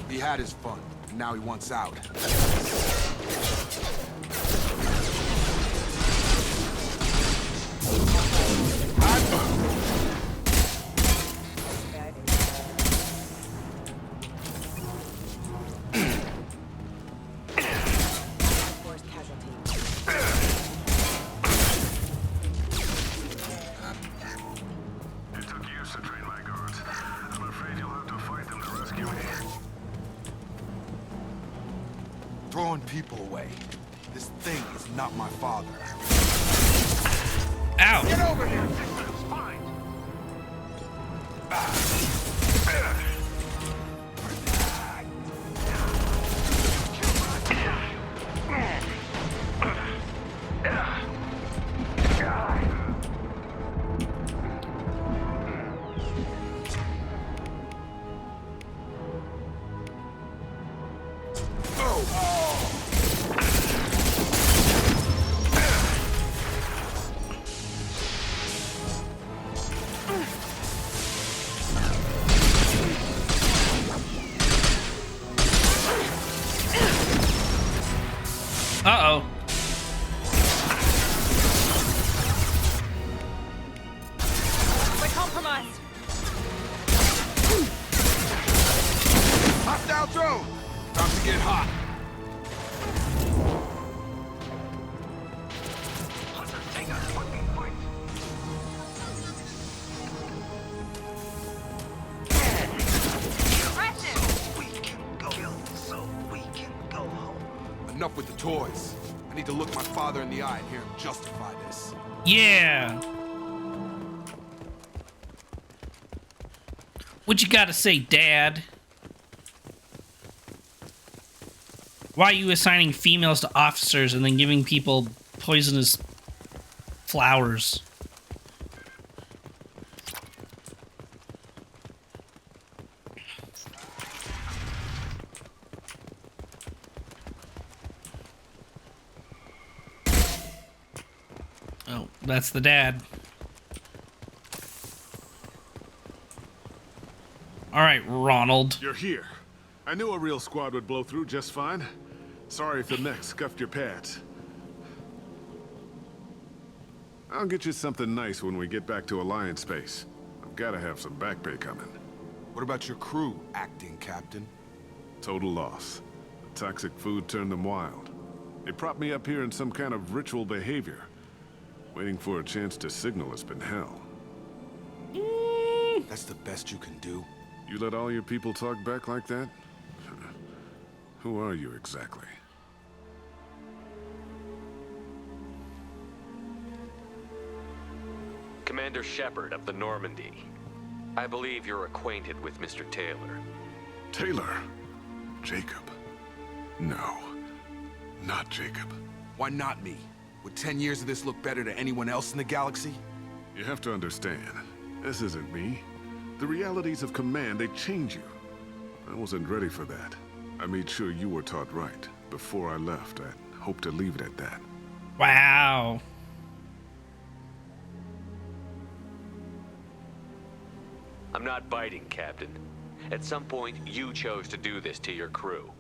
He had his fun, and now he wants out. It took years to train my guards. I'm afraid you'll have to fight them to rescue me. Throwing people away. This thing is not my father. Ow. Get over here! It's fine. Uh-oh. We're compromised. Hostile drone! About to get hot. Enough with the toys. I need to look my father in the eye and hear him justify this. Yeah. What you gotta say, Dad? Why are you assigning females to officers and then giving people poisonous flowers? Oh, that's the dad. All right, Ronald. You're here. I knew a real squad would blow through just fine. Sorry if the mech scuffed your pads. I'll get you something nice when we get back to Alliance Base. I've got to have some back pay coming. What about your crew, acting captain? Total loss. The toxic food turned them wild. They propped me up here in some kind of ritual behavior. Waiting for a chance to signal has been hell. That's the best you can do? You let all your people talk back like that? Who are you exactly? Commander Shepard of the Normandy. I believe you're acquainted with Mr. Taylor. Taylor? Jacob? No. Not Jacob. Why not me? Would 10 years of this look better to anyone else in the galaxy? You have to understand, This isn't me. The realities of command, they change you. I wasn't ready for that. I made sure you were taught right. Before I left, I hope to leave it at that. Wow. I'm not biting, Captain. At some point, you chose to do this to your crew.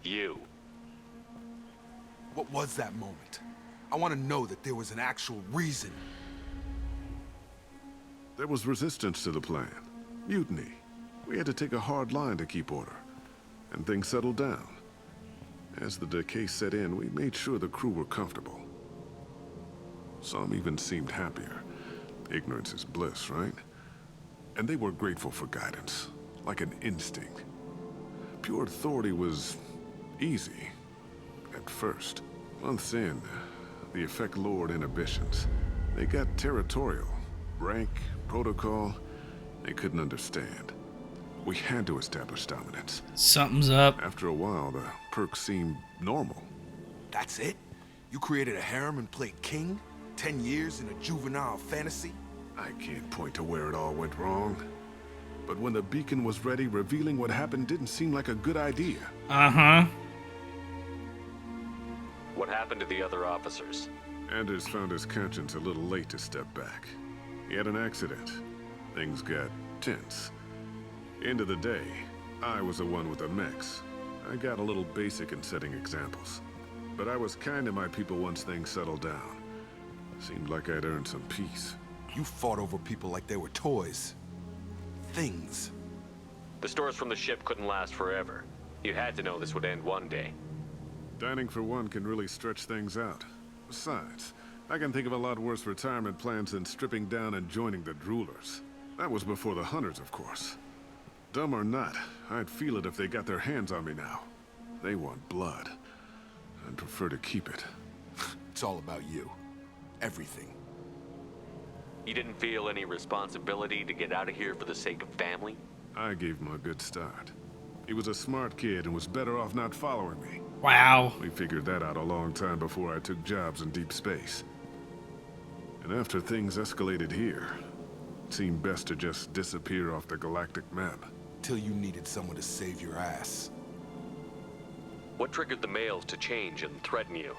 You. What was that moment? I want to know that there was an actual reason. There was resistance to the plan. Mutiny. We had to take a hard line to keep order. And things settled down. As the decay set in, we made sure the crew were comfortable. Some even seemed happier. Ignorance is bliss, right? And they were grateful for guidance, like an instinct. Pure authority was easy, at first. Months in, the effect lowered inhibitions. They got territorial. Rank, protocol, they couldn't understand. We had to establish dominance. Something's up. After a while, the perks seemed normal. That's it? You created a harem and played king? 10 years in a juvenile fantasy? I can't point to where it all went wrong. But when the beacon was ready, revealing what happened didn't seem like a good idea. Uh-huh. What happened to the other officers? Anders found his conscience a little late to step back. He had an accident. Things got tense. End of the day, I was the one with the mechs. I got a little basic in setting examples. But I was kind to my people once things settled down. Seemed like I'd earned some peace. You fought over people like they were toys. Things. The stores from the ship couldn't last forever. You had to know this would end one day. Dining for one can really stretch things out. Besides, I can think of a lot worse retirement plans than stripping down and joining the Droolers. That was before the Hunters, of course. Dumb or not, I'd feel it if they got their hands on me now. They want blood. I'd prefer to keep it. It's all about you. Everything. You didn't feel any responsibility to get out of here for the sake of family? I gave him a good start. He was a smart kid and was better off not following me. Wow. We figured that out a long time before I took jobs in deep space. And after things escalated here, it seemed best to just disappear off the galactic map. Till you needed someone to save your ass. What triggered the males to change and threaten you?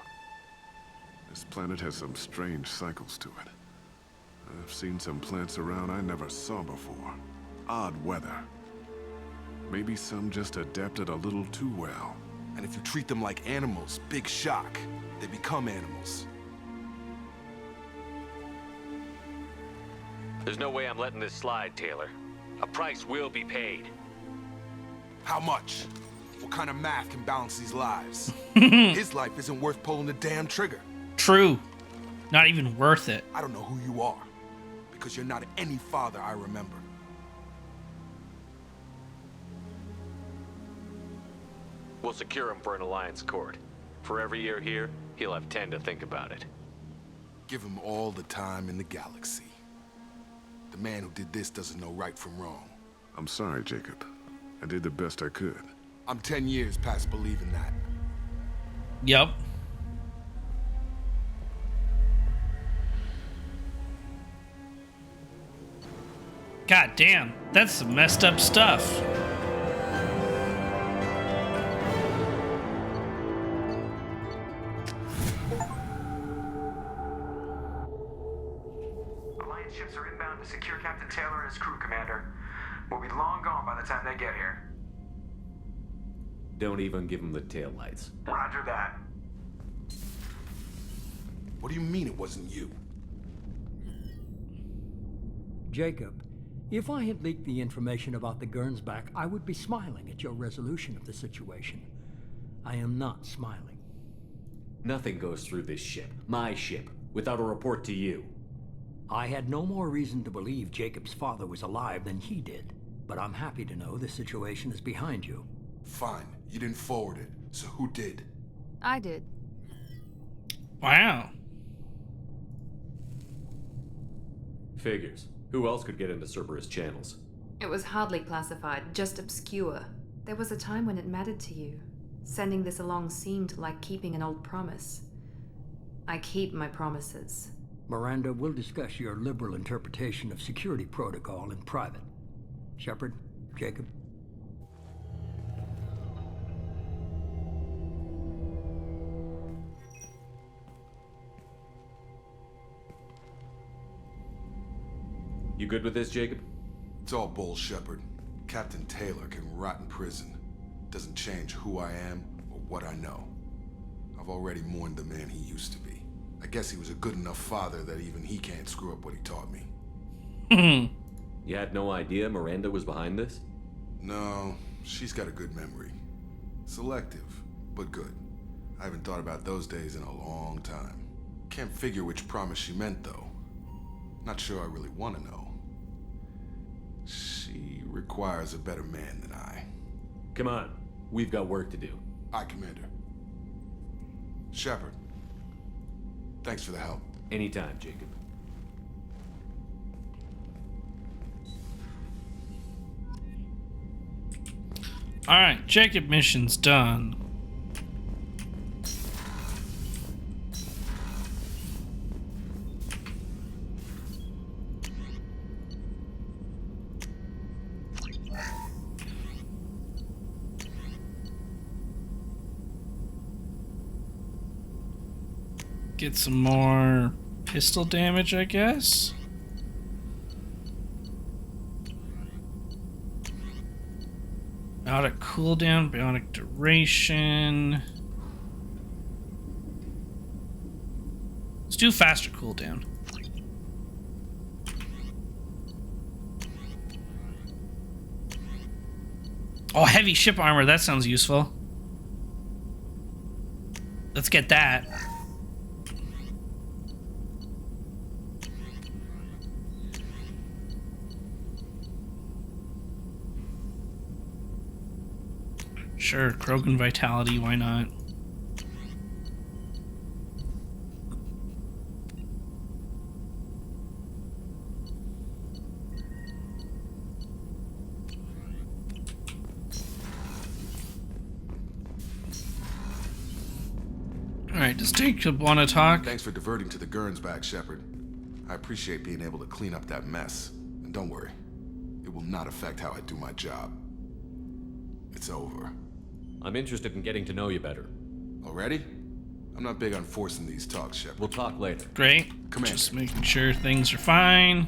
This planet has some strange cycles to it. I've seen some plants around I never saw before. Odd weather. Maybe some just adapted a little too well. And if you treat them like animals, big shock. They become animals. There's no way I'm letting this slide, Taylor. A price will be paid. How much? What kind of math can balance these lives? His life isn't worth pulling the damn trigger. True. Not even worth it. I don't know who you are, because you're not any father I remember. We'll secure him for an alliance court. For every year here, he'll have 10 to think about it. Give him all the time in the galaxy. The man who did this doesn't know right from wrong. I'm sorry, Jacob. I did the best I could. I'm 10 years past believing that. Yep. God damn, that's some messed up stuff. Alliance ships are inbound to secure Captain Taylor and his crew, Commander. We'll be long gone by the time they get here. Don't even give him the taillights. Roger that. What do you mean it wasn't you? Jacob, if I had leaked the information about the Gernsback, I would be smiling at your resolution of the situation. I am not smiling. Nothing goes through this ship, my ship, without a report to you. I had no more reason to believe Jacob's father was alive than he did, but I'm happy to know the situation is behind you. Fine, you didn't forward it, so who did? I did. Wow. Figures. Who else could get into Cerberus channels? It was hardly classified, just obscure. There was a time when it mattered to you. Sending this along seemed like keeping an old promise. I keep my promises. Miranda, we'll discuss your liberal interpretation of security protocol in private. Shepard, Jacob. You good with this, Jacob? It's all bull, Shepard. Captain Taylor can rot in prison. Doesn't change who I am or what I know. I've already mourned the man he used to be. I guess he was a good enough father that even he can't screw up what he taught me. You had no idea Miranda was behind this? No, she's got a good memory. Selective, but good. I haven't thought about those days in a long time. Can't figure which promise she meant, though. Not sure I really want to know. She requires a better man than I. Come on, we've got work to do. Aye, Commander. Shepard, thanks for the help. Anytime, Jacob. Alright, Jacob mission's done. Get some more pistol damage, I guess. Biotic cooldown, biotic duration. Let's do faster cooldown. Oh, heavy ship armor, that sounds useful. Let's get that. Sure, Krogan Vitality, why not? Alright, does Jacob want to talk? Thanks for diverting to the Gurns back, Shepard. I appreciate being able to clean up that mess. And don't worry, it will not affect how I do my job. It's over. I'm interested in getting to know you better. Already? I'm not big on forcing these talks, Shepard. We'll talk later. Great. Commander. Just making sure things are fine.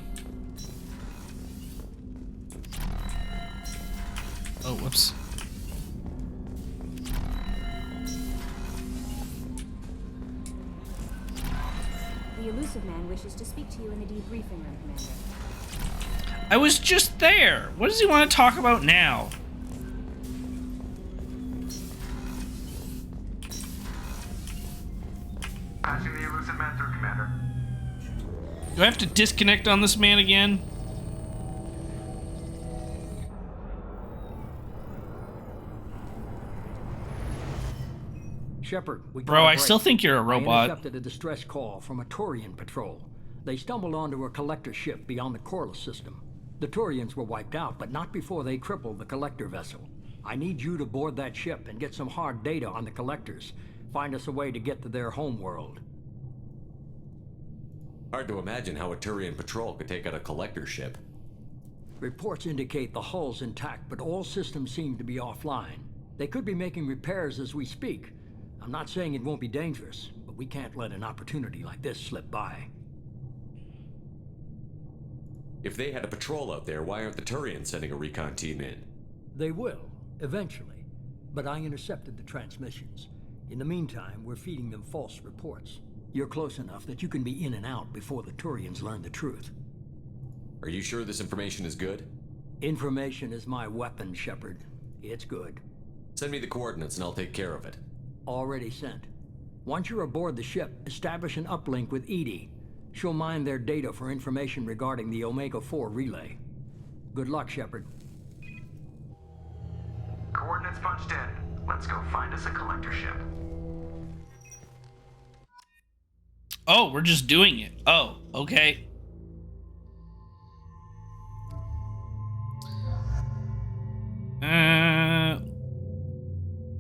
Oh, whoops. The elusive man wishes to speak to you in the debriefing room, Commander. I was just there. What does he want to talk about now? Patching the elusive man through, Commander. Do I have to disconnect on this man again? Shepard, we got Bro, a I break. still think you're a I robot. intercepted a distress call from a Turian patrol. They stumbled onto a collector ship beyond the Corliss system. The Turians were wiped out, but not before they crippled the collector vessel. I need you to board that ship and get some hard data on the collectors. Find us a way to get to their homeworld. Hard to imagine how a Turian patrol could take out a collector ship. Reports indicate the hull's intact, but all systems seem to be offline. They could be making repairs as we speak. I'm not saying it won't be dangerous, but we can't let an opportunity like this slip by. If they had a patrol out there, why aren't the Turians sending a recon team in? They will, eventually. But I intercepted the transmissions. In the meantime, we're feeding them false reports. You're close enough that you can be in and out before the Turians learn the truth. Are you sure this information is good? Information is my weapon, Shepard. It's good. Send me the coordinates and I'll take care of it. Already sent. Once you're aboard the ship, establish an uplink with EDI. She'll mine their data for information regarding the Omega-4 relay. Good luck, Shepard. Coordinates punched in. Let's go find us a collector ship. Oh, we're just doing it. Oh, okay.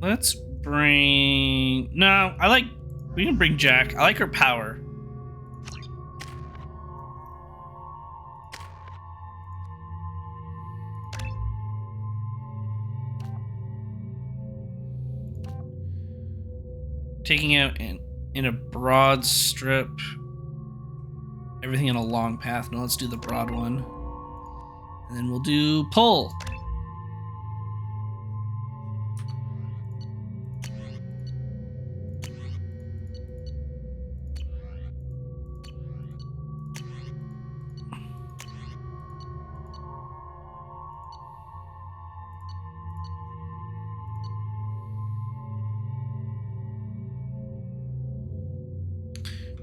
Let's bring... No, we can bring Jack. I like her power. taking out in a broad strip. Everything in a long path. No, let's do the broad one. And then we'll do pull.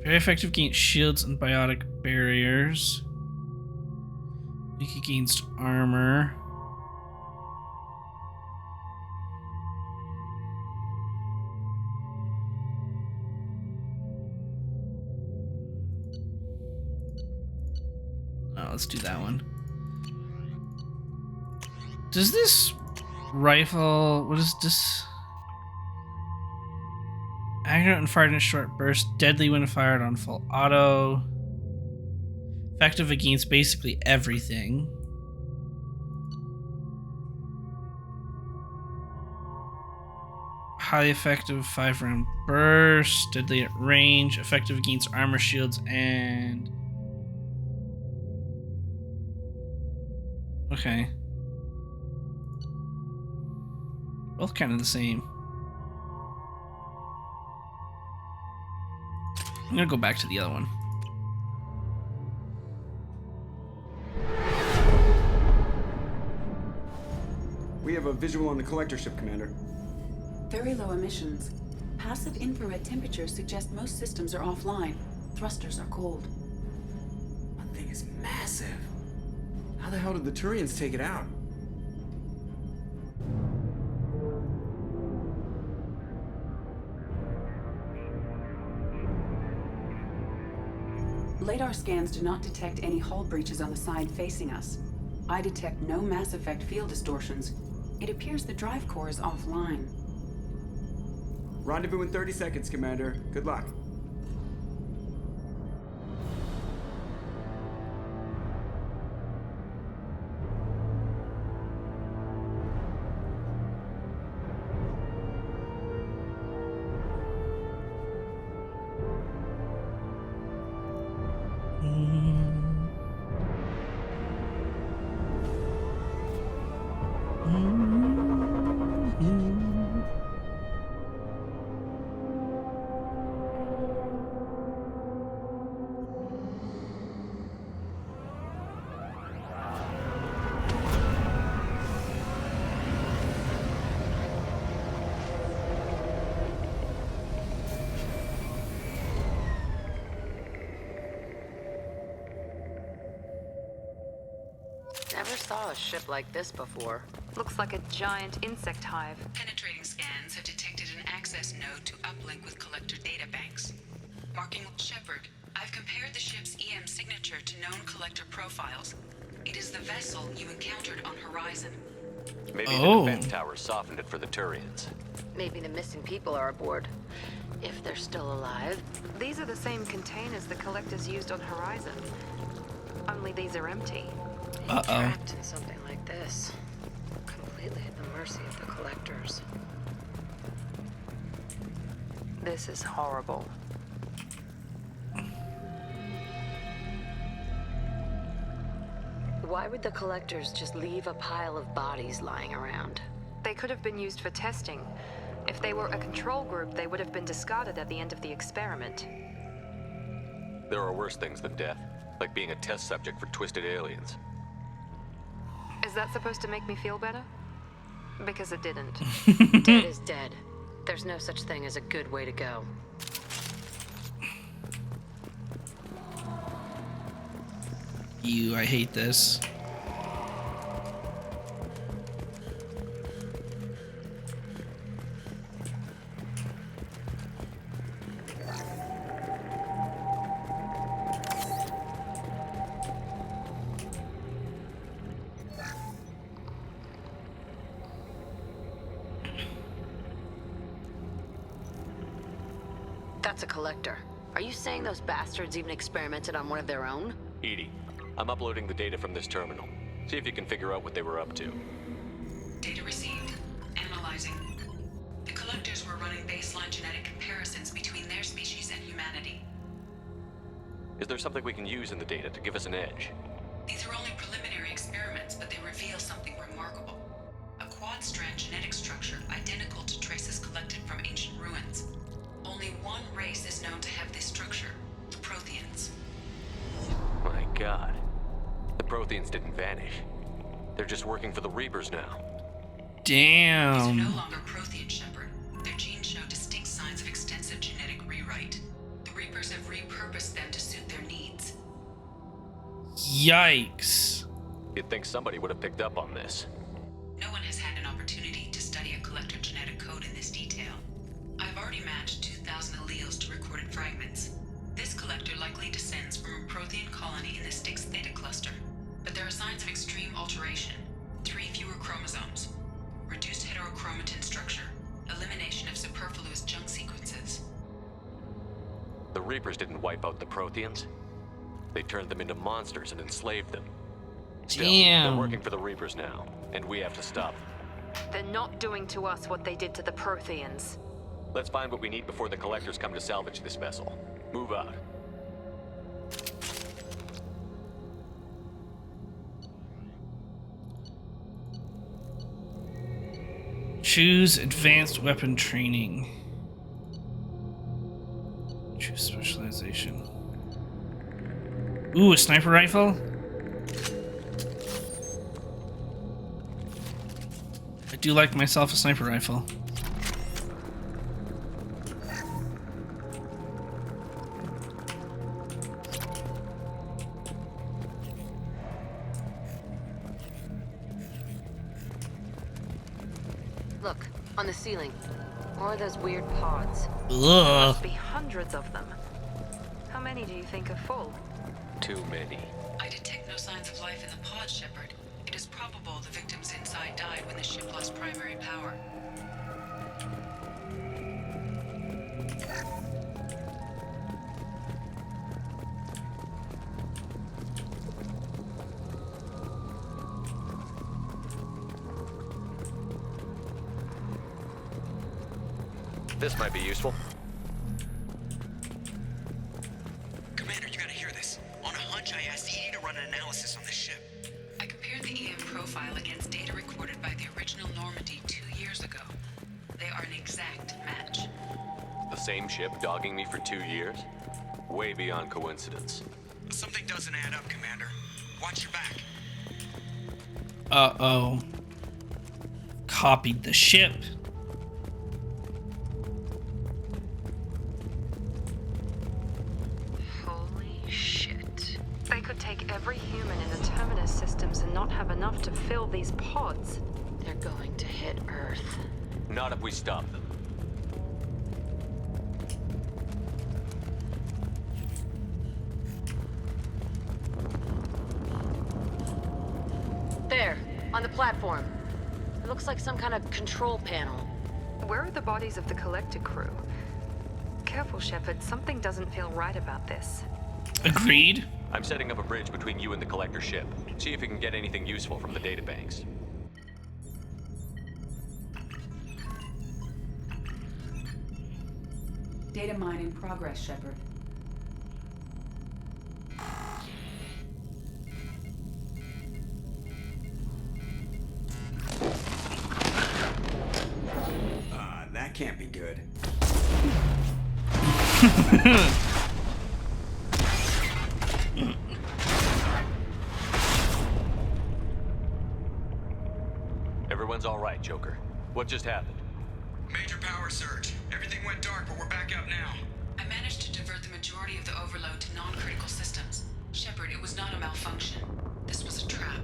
Very effective against shields and biotic barriers. Weak against armor. Oh, let's do that one. Does this rifle... What is this? Accurate when fired in a short burst, deadly when fired on full auto. Effective against basically everything. Highly effective 5-round burst, deadly at range, effective against armor, shields, and... Okay. Both kind of the same. I'm gonna go back to the other one. We have a visual on the collector ship, Commander. Very low emissions. Passive infrared temperatures suggest most systems are offline. Thrusters are cold. That thing is massive. How the hell did the Turians take it out? Radar scans do not detect any hull breaches on the side facing us. I detect no Mass Effect field distortions. It appears the drive core is offline. Rendezvous in 30 seconds, Commander. Good luck. Never saw a ship like this before. Looks like a giant insect hive. Penetrating scans have detected an access node to uplink with collector data banks. Marking Shepard, I've compared the ship's EM signature to known collector profiles. It is the vessel you encountered on Horizon. Maybe the defense tower softened it for the Turians. Maybe the missing people are aboard. If they're still alive. These are the same containers the collectors used on Horizon. Only these are empty. Trapped in something like this. Completely at the mercy of the collectors. This is horrible. Why would the collectors just leave a pile of bodies lying around? They could have been used for testing. If they were a control group, they would have been discarded at the end of the experiment. There are worse things than death, like being a test subject for twisted aliens. Is that supposed to make me feel better? Because it didn't. Dead is dead. There's no such thing as a good way to go. I hate this. That's a collector. Are you saying those bastards even experimented on one of their own? EDI, I'm uploading the data from this terminal. See if you can figure out what they were up to. Data received. Analyzing. The collector collectors were running baseline genetic comparisons between their species and humanity. Is there something we can use in the data to give us an edge? These are only preliminary experiments, but they reveal something remarkable. A quad-strand genetic structure identical to traces collected from ancient ruins. Only one race is known to have this structure, the Protheans. My God. The Protheans didn't vanish. They're just working for the Reapers now. Damn. These are no longer Prothean, Shepard. Their genes show distinct signs of extensive genetic rewrite. The Reapers have repurposed them to suit their needs. Yikes. You'd think somebody would have picked up on this. No one has had an opportunity to study a collector genetic code in this detail. I've already matched 2,000 alleles to recorded fragments. This collector likely descends from a Prothean colony in the Styx Theta cluster. But there are signs of extreme alteration. 3 fewer chromosomes. Reduced heterochromatin structure. Elimination of superfluous junk sequences. The Reapers didn't wipe out the Protheans. They turned them into monsters and enslaved them. Still, Damn. they're working for the Reapers now, and we have to stop them. They're not doing to us what they did to the Protheans. Let's find what we need before the Collectors come to salvage this vessel. Move out. Choose advanced weapon training. Choose specialization. Ooh, a sniper rifle? I do like myself a sniper rifle. Look, on the ceiling. More of those weird pods. Ugh. Must be hundreds of them. How many do you think are full? Too many. I detect no signs of life in the pod, Shepard. It is probable the victims inside died when the ship lost primary power. This might be useful. Commander, you gotta hear this. On a hunch, I asked EDI to run an analysis on this ship. I compared the EM profile against data recorded by the original Normandy 2 years ago. They are an exact match. The same ship dogging me for 2 years? Way beyond coincidence. Something doesn't add up, Commander. Watch your back. Uh-oh. Copied the ship. Holy shit. They could take every human in the Terminus systems and not have enough to fill these pods. They're going to hit Earth. Not if we stop them. There, on the platform. It looks like some kind of control panel. Where are the bodies of the Collector crew? Careful, Shepard. Something doesn't feel right about this. Agreed. I'm setting up a bridge between you and the Collector ship. See if you can get anything useful from the databanks. Data mine in progress, Shepard. That can't be good. Everyone's all right, Joker. What just happened? Major power surge. Everything went dark, but we're back up now. I managed to divert the majority of the overload to non-critical systems. Shepard, it was not a malfunction. This was a trap.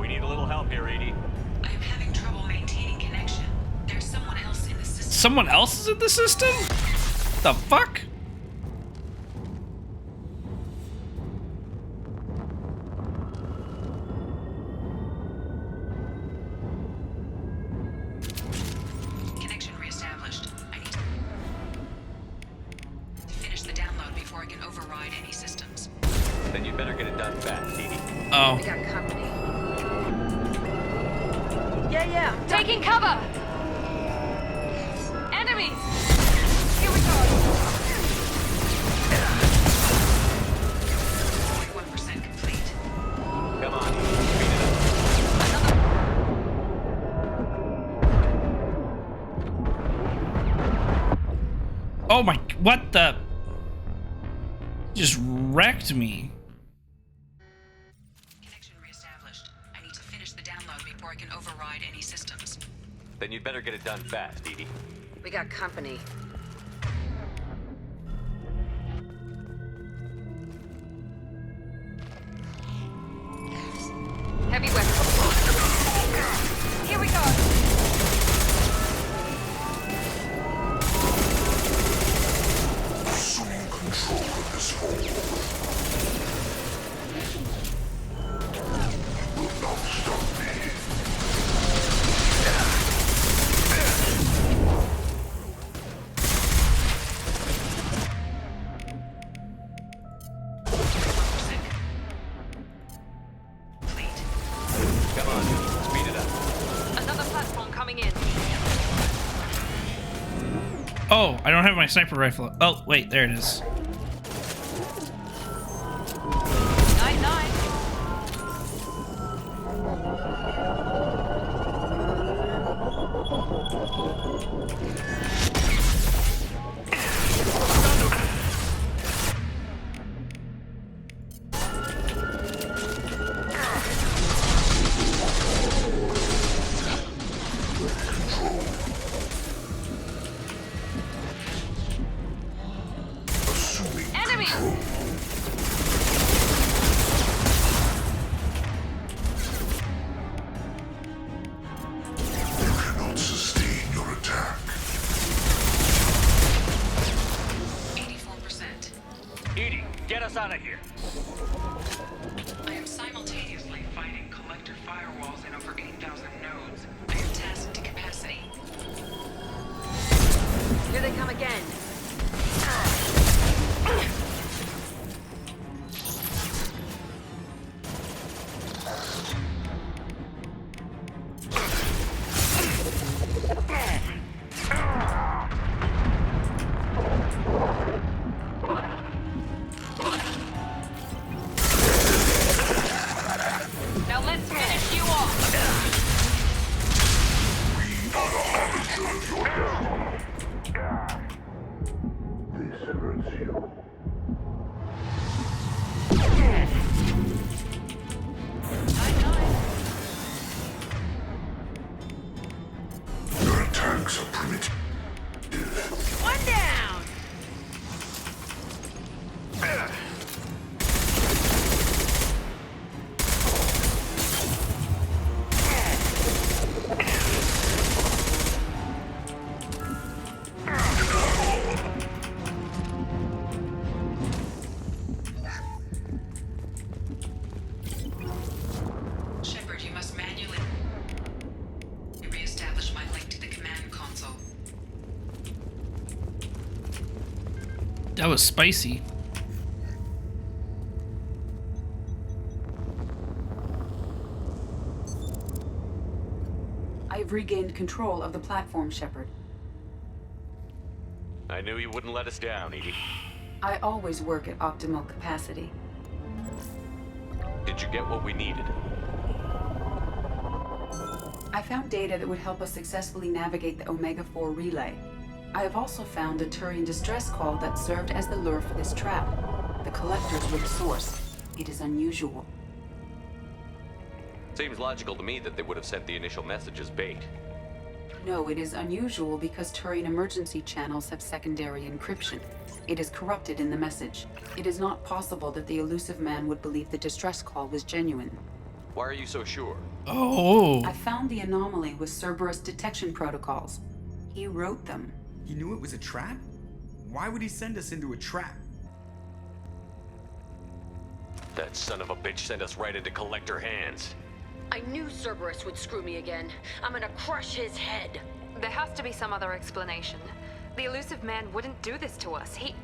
We need a little help here, EDI. I am having trouble maintaining connection. There's someone else in the system. Someone else is in the system? The fuck? Connection reestablished. I need to finish the download before I done fast, Edie. Oh. We got company. Yeah. Taking cover! Enemies! Here we go. 41% complete. Come on, Edie. Speed it up. Oh my, what the? Just wrecked me. Connection reestablished. I need to finish the download before I can override any systems. Then you'd better get it done fast, Edie. We got company. Heavy weapons. Here we go. Assuming control of this hole. Will not stop me. Come on, Edie. Speed it up. Another platform coming in. Oh, I don't have my sniper rifle. Oh, wait, there it is. 9-9. Enemy! You cannot sustain your attack. 84%. Edie, get us out of here. I am simultaneously fighting collector firewalls in over 8,000 nodes. I am tasked to capacity. Here they come again. Now let's finish you off. This hurts you. Your attacks are primitive. One down. Shepard, you must manually reestablish my link to the command console. That was spicy. I've regained control of the platform, Shepard. I knew you wouldn't let us down, Edie. I always work at optimal capacity. Did you get what we needed? I found data that would help us successfully navigate the Omega-4 relay. I have also found a Turian distress call that served as the lure for this trap. The collectors were the source. It is unusual. Seems logical to me that they would have sent the initial message as bait. No, it is unusual because Turian emergency channels have secondary encryption. It is corrupted in the message. It is not possible that the elusive man would believe the distress call was genuine. Why are you so sure? Oh. I found the anomaly with Cerberus detection protocols. He wrote them. He knew it was a trap? Why would he send us into a trap? That son of a bitch sent us right into collector hands. I knew Cerberus would screw me again. I'm gonna crush his head. There has to be some other explanation. The elusive man wouldn't do this to us. He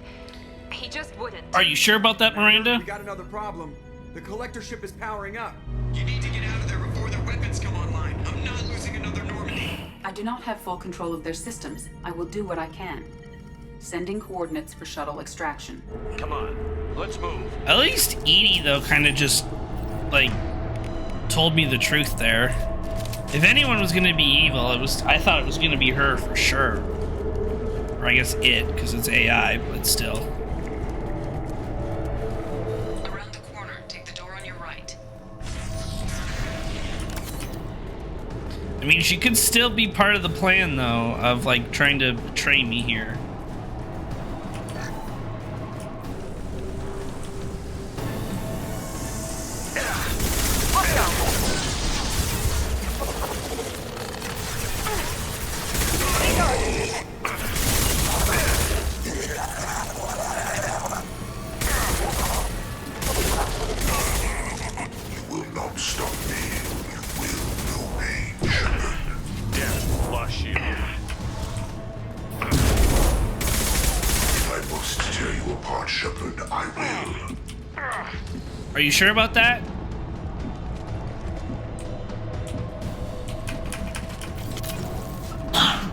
just wouldn't. Are you sure about that, Miranda? We got another problem. The collector ship is powering up. You need to get out of there before their weapons come online. I'm not losing another Normandy. I do not have full control of their systems. I will do what I can. Sending coordinates for shuttle extraction. Come on, let's move. At least Edie, though, kind of just, like, told me the truth there. If anyone was gonna be evil, I thought it was gonna be her for sure. Or I guess it, because it's AI, but still. Around the corner, take the door on your right. I mean, she could still be part of the plan, though, of, like, trying to betray me here. Are you sure about that?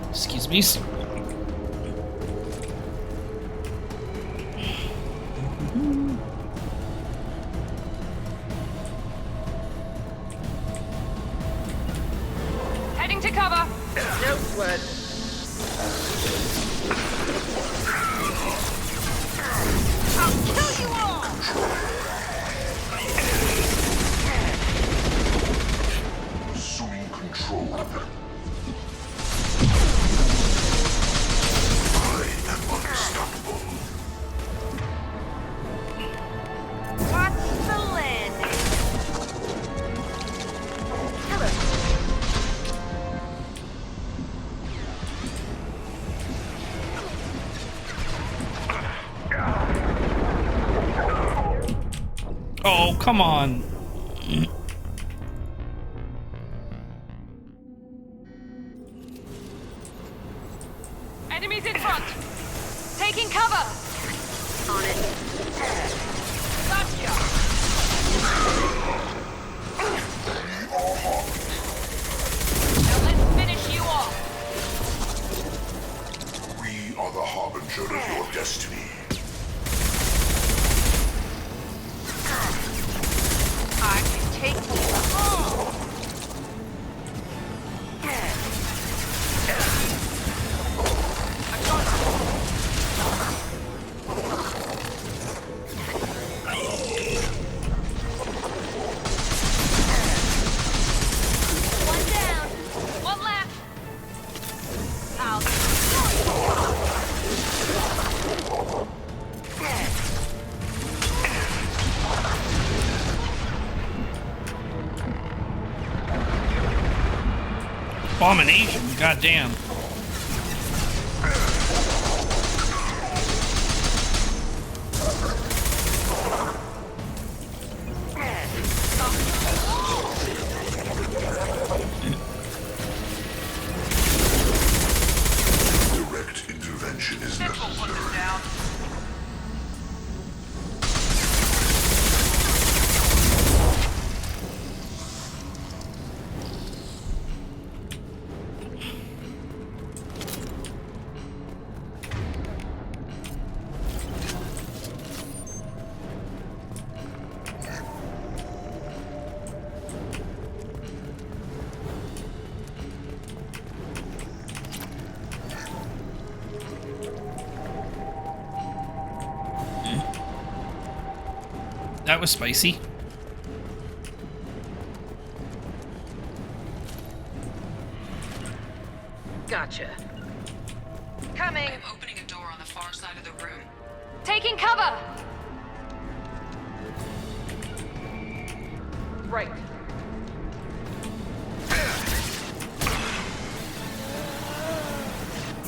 Excuse me. Heading to cover. No sweat. I'll kill you all. Assuming control. I am unstoppable. Watch the landing. Hello. Oh, come on. Enemies in front. Taking cover. On it. Gotcha. Now let's finish you off. We are the harbinger of your destiny. I can take you all. One down. One left. I'll Abomination, goddamn. Direct intervention is necessary. That was spicy. Gotcha. coming. I'm opening a door on the far side of the room. Taking cover. Right.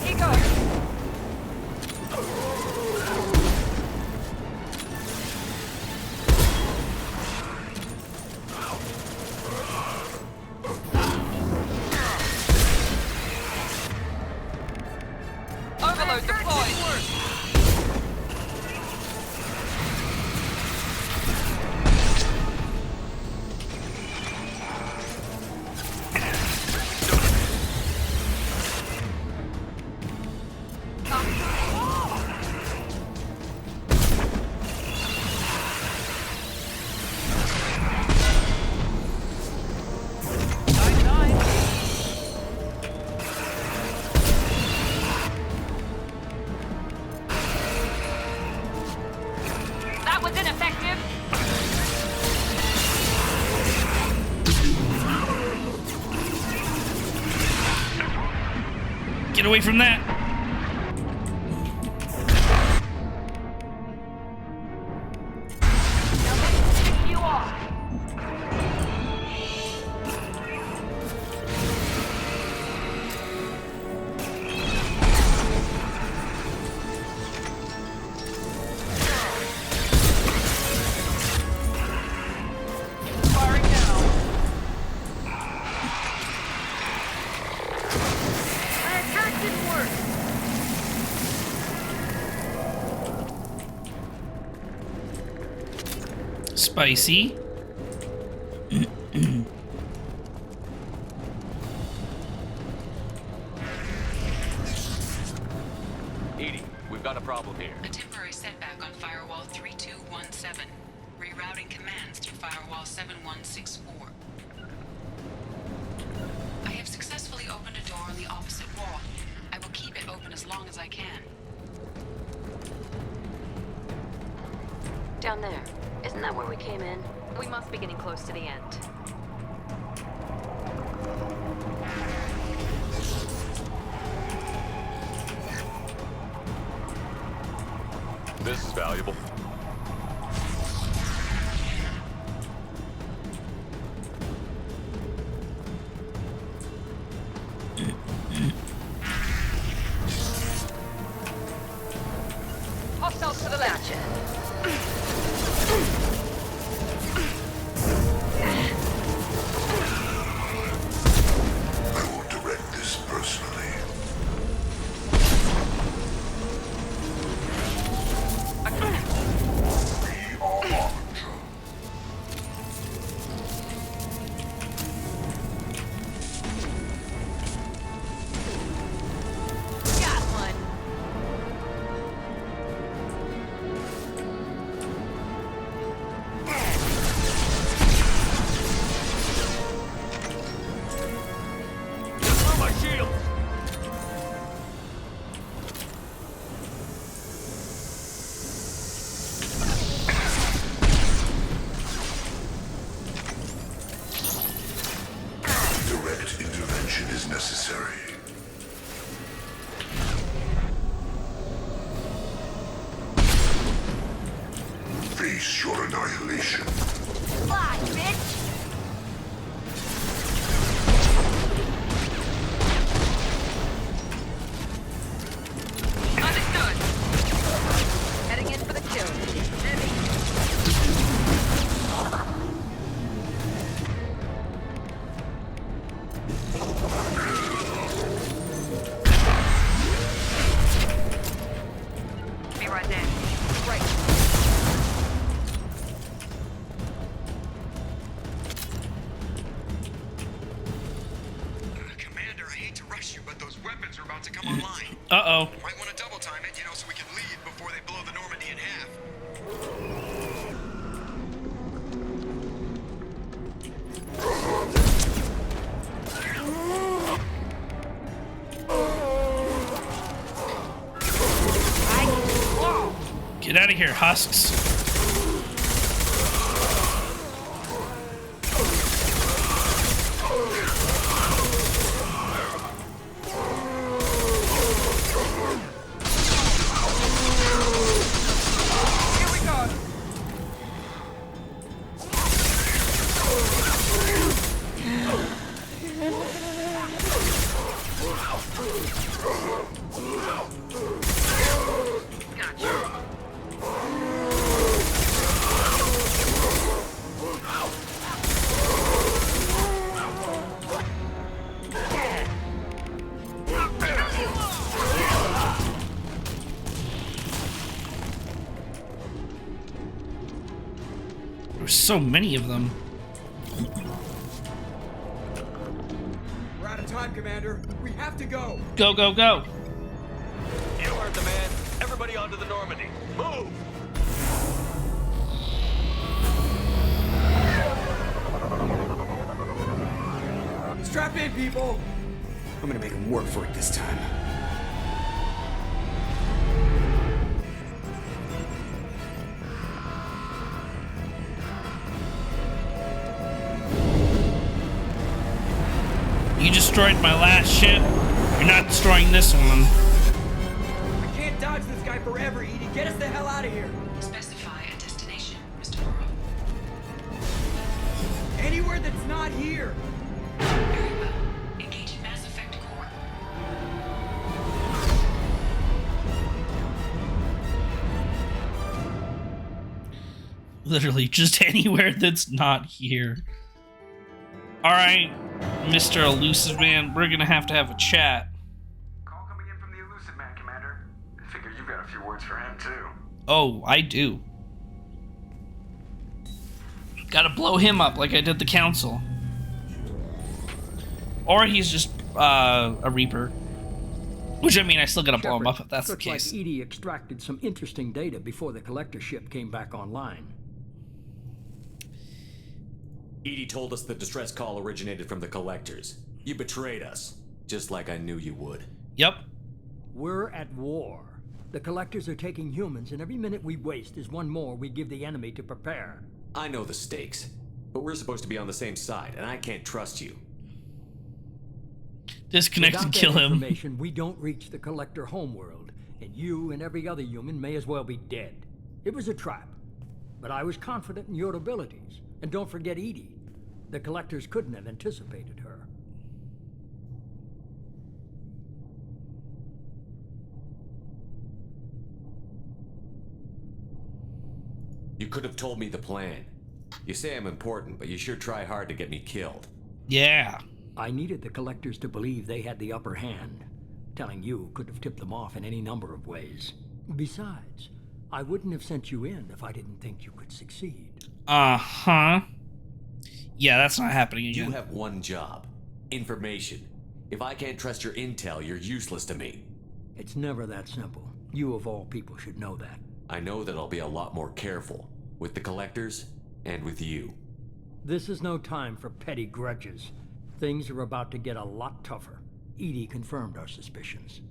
He goes. Overload deployed. Get away from that. You are. Firing now. My attack didn't work. Spicy. Edie, we've got a problem here. A temporary setback on Firewall 3217. Rerouting commands through Firewall 7164. I have successfully opened a door on the opposite wall. I will keep it open as long as I can. Down there. Isn't that where we came in? We must be getting close to the end. This is valuable. Hostiles to the left. I will direct this personally. We are Harbinger. Got one. Through my shield! Direct intervention is necessary. Face your annihilation. Fly, bitch! Understood. Heading in for the kill. Enemy. Be right there. Right. Commander, I hate to rush you, but those weapons are about to come online. Uh-oh. Might want to double time it, so we can leave before they blow the Normandy in half. Get out of here, husks. Here we go. There's so many of them. We're out of time, Commander. We have to go. Go, go, go. You heard the man. Everybody onto the Normandy. Move! Strap in, people. I'm gonna make him work for it this time. You destroyed my last ship. You're not destroying this one. I can't dodge this guy forever, Edie. Get us the hell out of here. Specify a destination, Mr. Morrow. Anywhere that's not here. Very well. Engaging Mass Effect core. Literally, just anywhere that's not here. Alright, Mr. Elusive Man, we're gonna have to have a chat. Call coming in from the Elusive Man, Commander. I figure you've got a few words for him, too. Oh, I do. Gotta blow him up like I did the Council. Or he's just a Reaper. Which, I mean, I still gotta blow him up if that's the looks case. like EDI extracted some interesting data before the collector ship came back online. EDI told us the distress call originated from the collectors. You betrayed us, just like I knew you would. Yep. We're at war. The collectors are taking humans, and every minute we waste is one more we give the enemy to prepare. I know the stakes, but we're supposed to be on the same side, and I can't trust you. Disconnect and kill him. Information, we don't reach the collector homeworld, and you and every other human may as well be dead. It was a trap, but I was confident in your abilities. And don't forget EDI. The collectors couldn't have anticipated her. You could have told me the plan. You say I'm important, but you sure try hard to get me killed. Yeah. I needed the collectors to believe they had the upper hand. Telling you could have tipped them off in any number of ways. Besides, I wouldn't have sent you in if I didn't think you could succeed. Uh-huh. Yeah, that's not happening again. You have one job. Information. If I can't trust your intel, you're useless to me. It's never that simple. You of all people should know that. I know that I'll be a lot more careful. With the collectors, and with you. This is no time for petty grudges. Things are about to get a lot tougher. EDI confirmed our suspicions.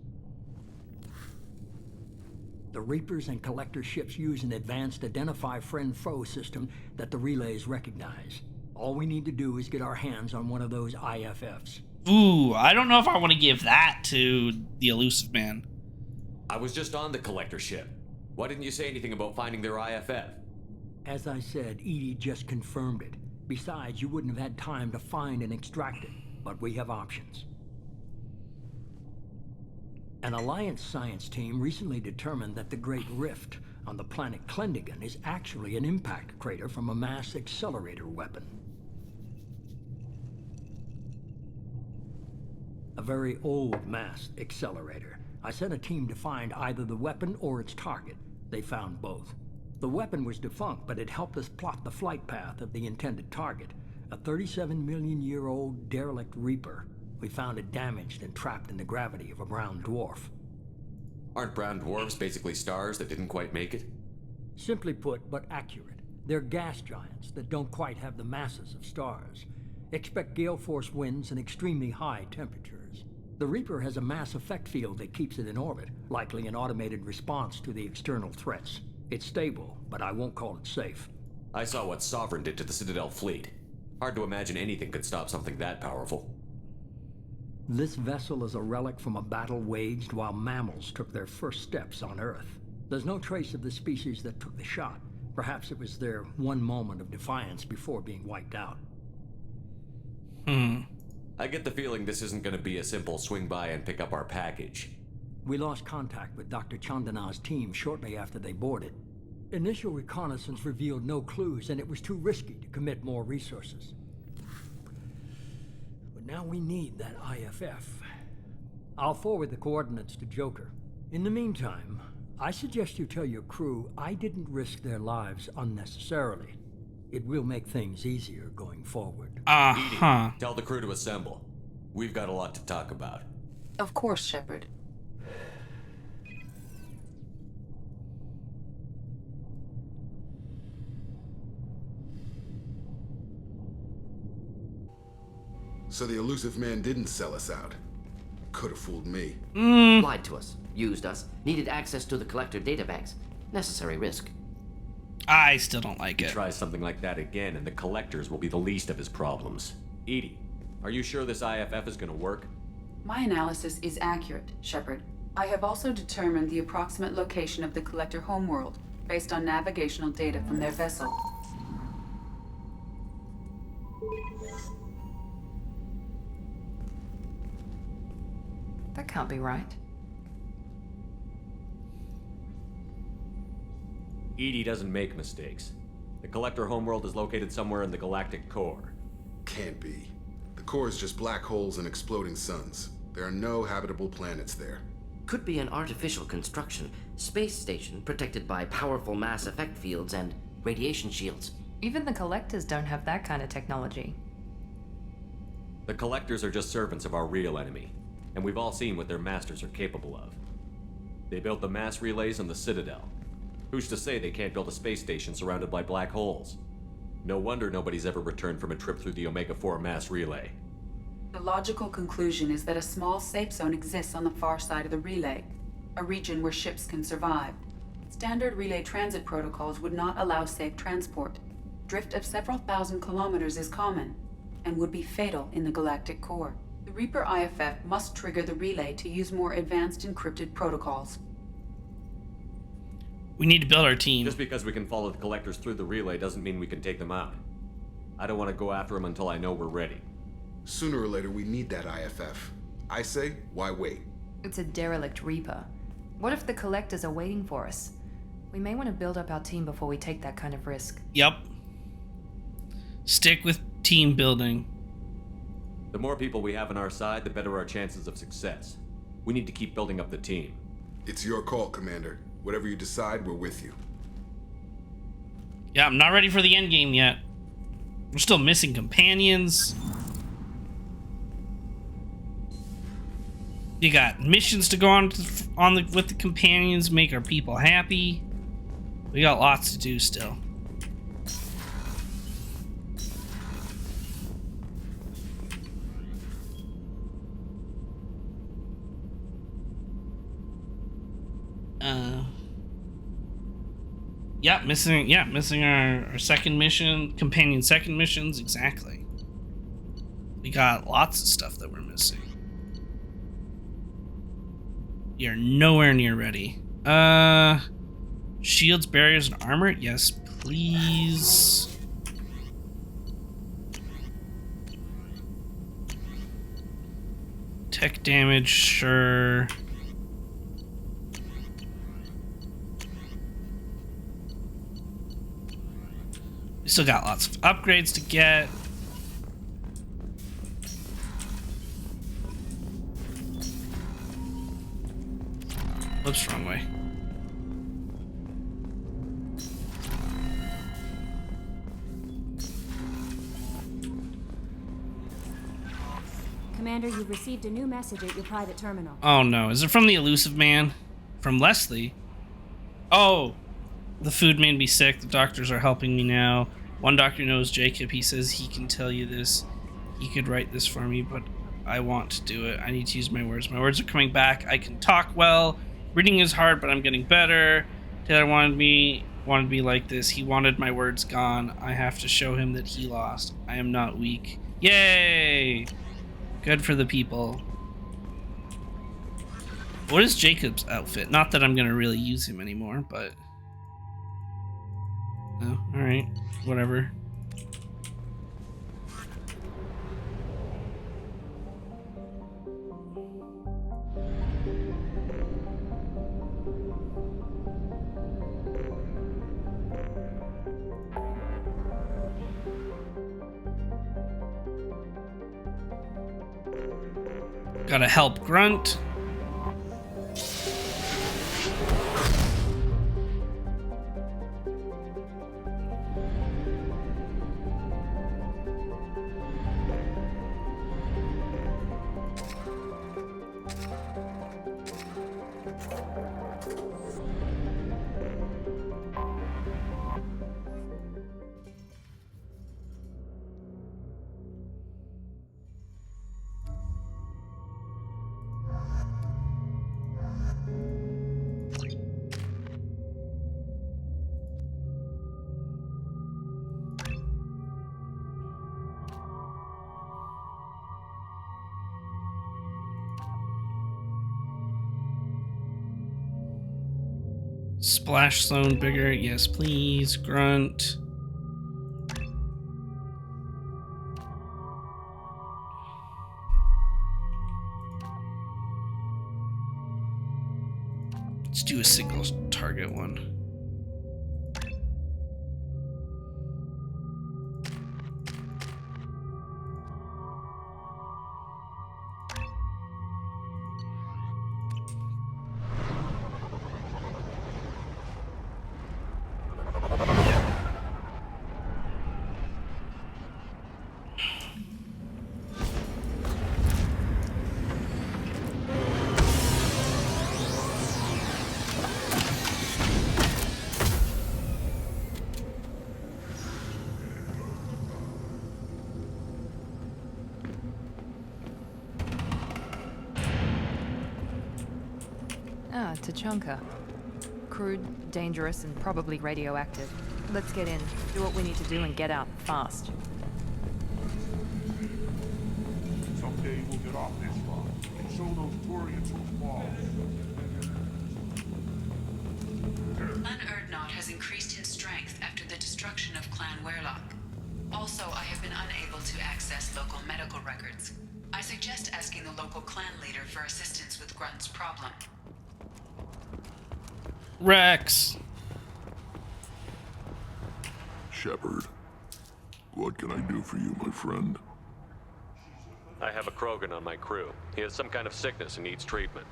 The Reapers and Collector ships use an advanced Identify Friend-Foe system that the relays recognize. All we need to do is get our hands on one of those IFFs. Ooh, I don't know if I want to give that to the Elusive Man. I was just on the Collector ship. Why didn't you say anything about finding their IFF? As I said, EDI just confirmed it. Besides, you wouldn't have had time to find and extract it. But we have options. An Alliance science team recently determined that the Great Rift on the planet Klendagon is actually an impact crater from a mass accelerator weapon. A very old mass accelerator. I sent a team to find either the weapon or its target. They found both. The weapon was defunct, but it helped us plot the flight path of the intended target, a 37-million-year-old derelict Reaper. We found it damaged and trapped in the gravity of a brown dwarf. Aren't brown dwarfs basically stars that didn't quite make it? Simply put, but accurate. They're gas giants that don't quite have the masses of stars. Expect gale force winds and extremely high temperatures. The Reaper has a mass effect field that keeps it in orbit, likely an automated response to the external threats. It's stable, but I won't call it safe. I saw what Sovereign did to the Citadel fleet. Hard to imagine anything could stop something that powerful. This vessel is a relic from a battle waged while mammals took their first steps on Earth. There's no trace of the species that took the shot. Perhaps it was their one moment of defiance before being wiped out. I get the feeling this isn't going to be a simple swing by and pick up our package. We lost contact with Dr. Chandana's team shortly after they boarded. Initial reconnaissance revealed no clues, and it was too risky to commit more resources. But now we need that IFF. I'll forward the coordinates to Joker. In the meantime, I suggest you tell your crew I didn't risk their lives unnecessarily. It will make things easier going forward. Uh-huh. Edie, tell the crew to assemble. We've got a lot to talk about. Of course, Shepard. So the Elusive Man didn't sell us out. Could have fooled me. Lied to us, used us, needed access to the Collector databanks. Necessary risk. I still don't like it. Try something like that again, and the Collectors will be the least of his problems. Edie, are you sure this IFF is gonna work? My analysis is accurate, Shepard. I have also determined the approximate location of the Collector homeworld based on navigational data from their vessel. That can't be right. EDI doesn't make mistakes. The Collector homeworld is located somewhere in the galactic core. Can't be. The core is just black holes and exploding suns. There are no habitable planets there. Could be an artificial construction, space station protected by powerful mass effect fields and radiation shields. Even the Collectors don't have that kind of technology. The Collectors are just servants of our real enemy, and we've all seen what their masters are capable of. They built the mass relays on the Citadel. Who's to say they can't build a space station surrounded by black holes? No wonder nobody's ever returned from a trip through the Omega-4 mass relay. The logical conclusion is that a small safe zone exists on the far side of the relay, a region where ships can survive. Standard relay transit protocols would not allow safe transport. Drift of several thousand kilometers is common, and would be fatal in the galactic core. The Reaper IFF must trigger the relay to use more advanced encrypted protocols. We need to build our team. Just because we can follow the Collectors through the relay doesn't mean we can take them out. I don't want to go after them until I know we're ready. Sooner or later, we need that IFF. I say, why wait? It's a derelict Reaper. What if the Collectors are waiting for us? We may want to build up our team before we take that kind of risk. Yep. Stick with team building. The more people we have on our side, the better our chances of success. We need to keep building up the team. It's your call, Commander. Whatever you decide, we're with you. Yeah, I'm not ready for the end game yet. We're still missing companions. You got missions to go on with the companions, make our people happy. We got lots to do still. Missing our second mission, companion second missions, exactly. We got lots of stuff that we're missing. You're nowhere near ready. Shields, barriers, and armor? Yes, please. Tech damage, sure. We still got lots of upgrades to get. Oops, wrong way. Commander, you've received a new message at your private terminal. Oh no, is it from the Elusive Man? From Leslie? Oh, the food made me sick. The doctors are helping me now. One doctor knows Jacob. He says he can tell you this. He could write this for me, but I want to do it. I need to use my words. My words are coming back. I can talk well. Reading is hard, but I'm getting better. Taylor wanted me like this. He wanted my words gone. I have to show him that he lost. I am not weak. Yay! Good for the people. What is Jacob's outfit? Not that I'm gonna really use him anymore, but... Oh, alright. Whatever. Gotta help Grunt. Splash zone bigger. Yes, please. Grunt. Let's do a single target one. Ah, Tachanka. Crude, dangerous, and probably radioactive. Let's get in, do what we need to do, and get out fast. Someday we'll get off this rock and show those Turians who fall. Clan Erdnot has increased in strength after the destruction of Clan Werlock. Also, I have been unable to access local medical records. I suggest asking the local clan leader for assistance with Grunt's problem. Rex. Shepard, what can I do for you, my friend? I have a Krogan on my crew. He has some kind of sickness and needs treatment.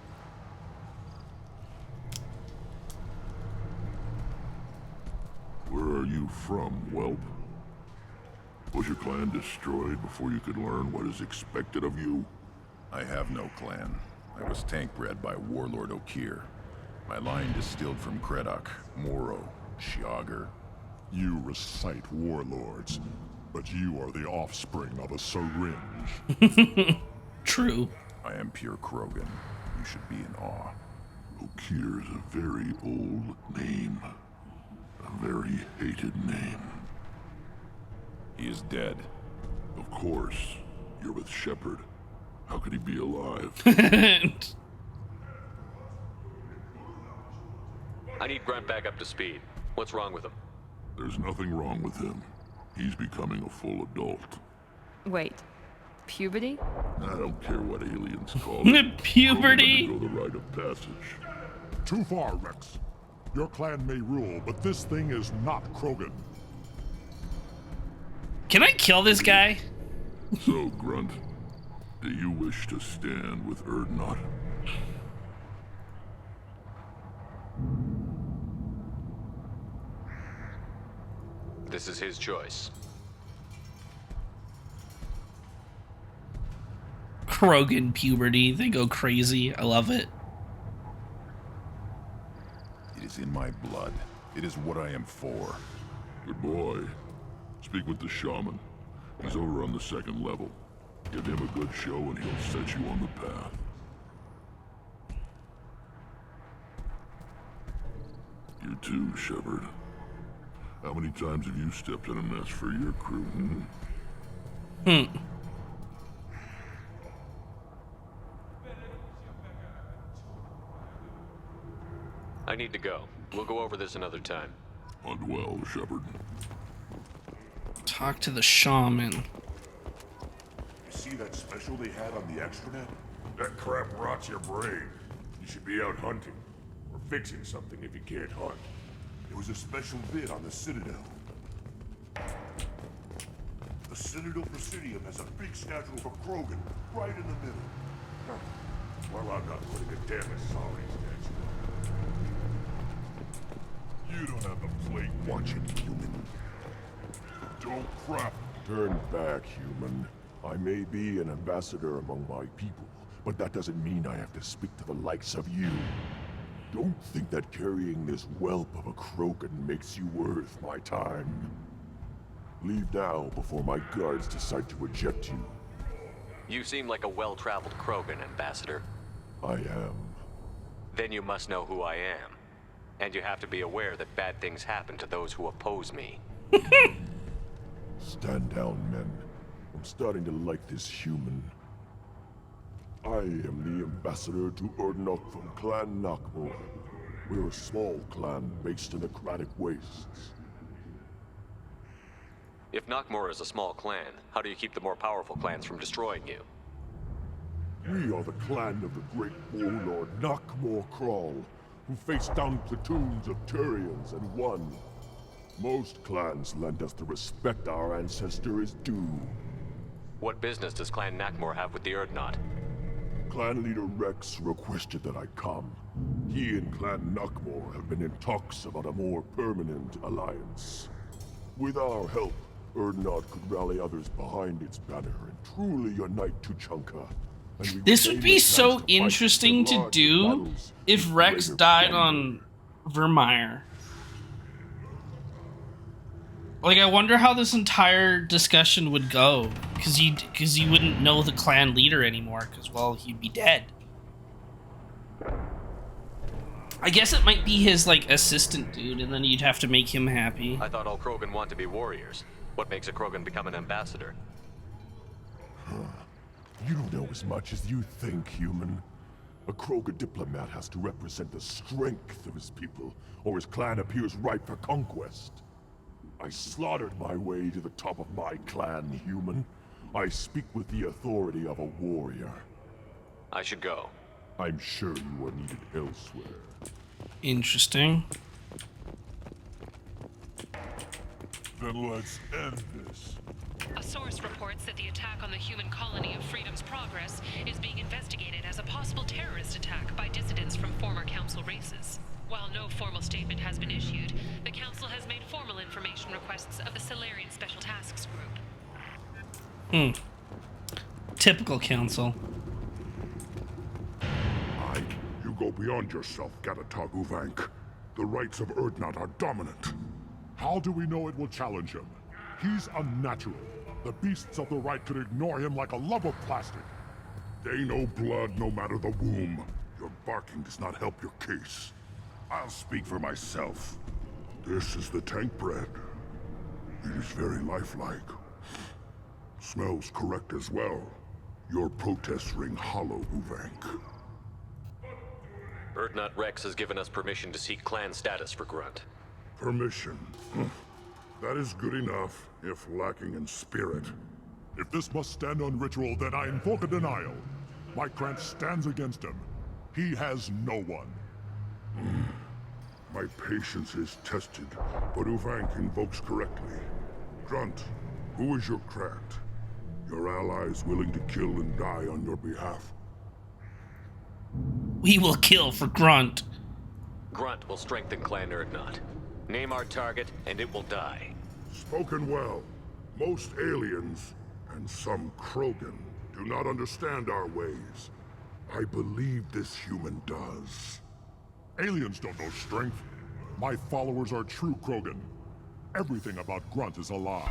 Where are you from, whelp? Was your clan destroyed before you could learn what is expected of you? I have no clan. I was tank bred by Warlord Okeer. My line distilled from Kredok, Moro, Shiagar. You recite warlords, but you are the offspring of a syringe. True. I am pure Krogan. You should be in awe. Okeer is a very old name. A very hated name. He is dead. Of course. You're with Shepard. How could he be alive? I need Grunt back up to speed. What's wrong with him? There's nothing wrong with him. He's becoming a full adult. Wait, puberty? I don't care what aliens call it. Puberty? Go the rite of passage. Too far, Rex. Your clan may rule, but this thing is not Krogan. Can I kill this guy? So, Grunt, do you wish to stand with Erdnot? This is his choice. Krogan puberty. They go crazy. I love it. It is in my blood. It is what I am for. Good boy. Speak with the shaman. He's over on the second level. Give him a good show and he'll set you on the path. You too, Shepard. How many times have you stepped in a mess for your crew, I need to go. We'll go over this another time. Hunt well, Shepard. Talk to the shaman. You see that special they had on the extranet? That crap rots your brain. You should be out hunting. Or fixing something if you can't hunt. There was a special vid on the Citadel. The Citadel Presidium has a big statue of a Krogan right in the middle. Well, I'm not putting a damn sorry statue. You don't have the plate watching, human. Don't crap. Turn back, human. I may be an ambassador among my people, but that doesn't mean I have to speak to the likes of you. Don't think that carrying this whelp of a Krogan makes you worth my time. Leave now before my guards decide to eject you. You seem like a well-traveled Krogan, Ambassador. I am. Then you must know who I am. And you have to be aware that bad things happen to those who oppose me. Stand down, men. I'm starting to like this human. I am the ambassador to Erdnot from Clan Nakmor. We're a small clan based in the Kratic Wastes. If Knockmore is a small clan, how do you keep the more powerful clans from destroying you? We are the clan of the great warlord Knockmore Crawl, who faced down platoons of Turians and won. Most clans lend us the respect our ancestor is due. What business does Clan Knockmore have with the Urdnot? Clan leader Rex requested that I come. He and Clan Knockmore have been in talks about a more permanent alliance. With our help, Urdnot could rally others behind its banner and truly unite Tuchanka. This would be so interesting to do if Rex died on Vermeer. Like, I wonder how this entire discussion would go, because you wouldn't know the clan leader anymore, because, well, he'd be dead. I guess it might be his, like, assistant dude, and then you'd have to make him happy. I thought all Krogan want to be warriors. What makes a Krogan become an ambassador? You don't know as much as you think, human. A Krogan diplomat has to represent the strength of his people, or his clan appears ripe for conquest. I slaughtered my way to the top of my clan, human. I speak with the authority of a warrior. I should go. I'm sure you are needed elsewhere. Interesting. Then let's end this. A source reports that the attack on the human colony of Freedom's Progress is being investigated as a possible terrorist attack by dissidents from former Council races. While no formal statement has been issued, the Council has made formal information requests of the Salarian Special Tasks Group. Typical Council. You go beyond yourself, Gatatog Uvank. The rights of Urdnot are dominant. How do we know it will challenge him? He's unnatural. The beasts of the right could ignore him like a lump of plastic. They know blood no matter the womb. Your barking does not help your case. I'll speak for myself. This is the tank bread. It is very lifelike. Smells correct as well. Your protests ring hollow, Uvank. Urdnot Rex has given us permission to seek clan status for Grunt. Permission. That is good enough, if lacking in spirit. If this must stand on ritual, then I invoke a denial. My clan stands against him. He has no one. My patience is tested, but Uvank invokes correctly. Grunt, who is your Krat? Your allies willing to kill and die on your behalf? We will kill for Grunt. Grunt will strengthen Clan Urdnot. Name our target, and it will die. Spoken well. Most aliens, and some Krogan, do not understand our ways. I believe this human does. Aliens don't know strength. My followers are true Krogan. Everything about Grunt is a lie.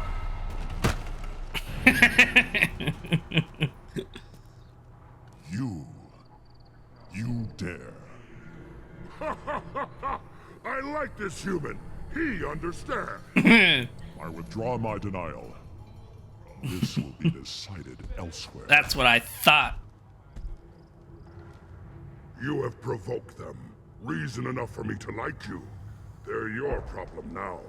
You dare. I like this human. He understands. I withdraw my denial. This will be decided elsewhere. That's what I thought. You have provoked them. Reason enough for me to like you. They're your problem now.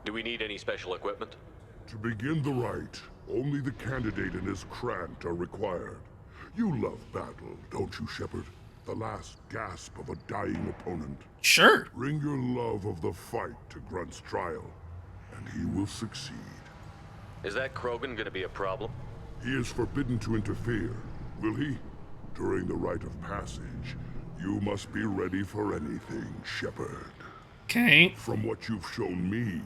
Do we need any special equipment? To begin the rite, only the candidate and his Krant are required. You love battle, don't you, Shepard? The last gasp of a dying opponent. Sure. Bring your love of the fight to Grunt's trial, and he will succeed. Is that Krogan gonna be a problem? He is forbidden to interfere, will he? During the rite of passage, you must be ready for anything, Shepard. Okay. From what you've shown me,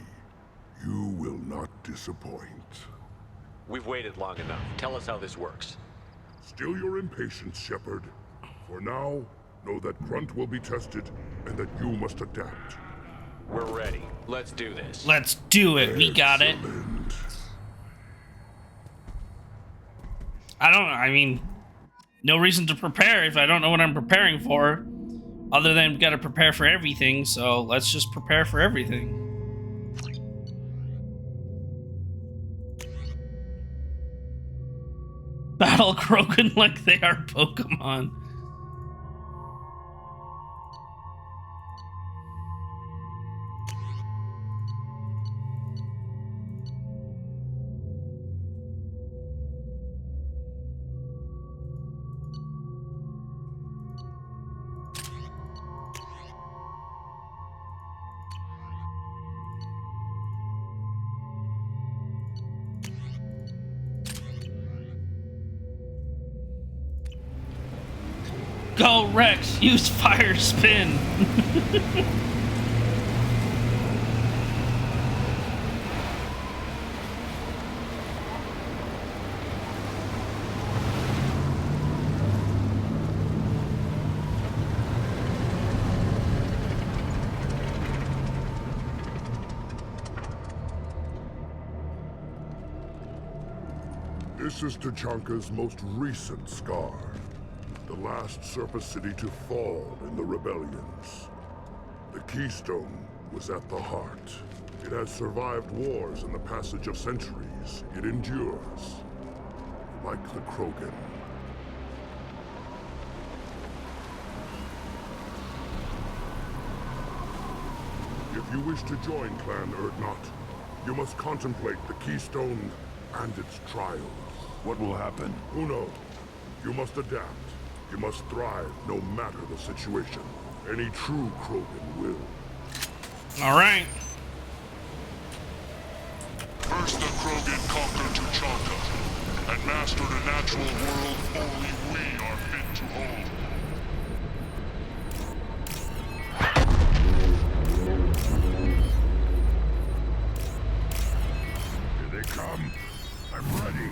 you will not disappoint. We've waited long enough. Tell us how this works. Still your impatience, Shepard. For now, know that Grunt will be tested, and that you must adapt. We're ready. Let's do this. Let's do it. We got it. I don't know. I mean, no reason to prepare if I don't know what I'm preparing for. Other than we gotta prepare for everything, so let's just prepare for everything. Battle Krogan like they are Pokemon. Go, Rex! Use fire spin! This is Tachanka's most recent scar. The last surface city to fall in the rebellions. The Keystone was at the heart. It has survived wars and the passage of centuries. It endures. Like the Krogan. If you wish to join Clan Urdnot, you must contemplate the Keystone and its trials. What will happen? Who knows? You must adapt. You must thrive no matter the situation. Any true Krogan will. Alright. First the Krogan conquered Tuchanka and mastered a natural world only we are fit to hold. Here they come. I'm ready.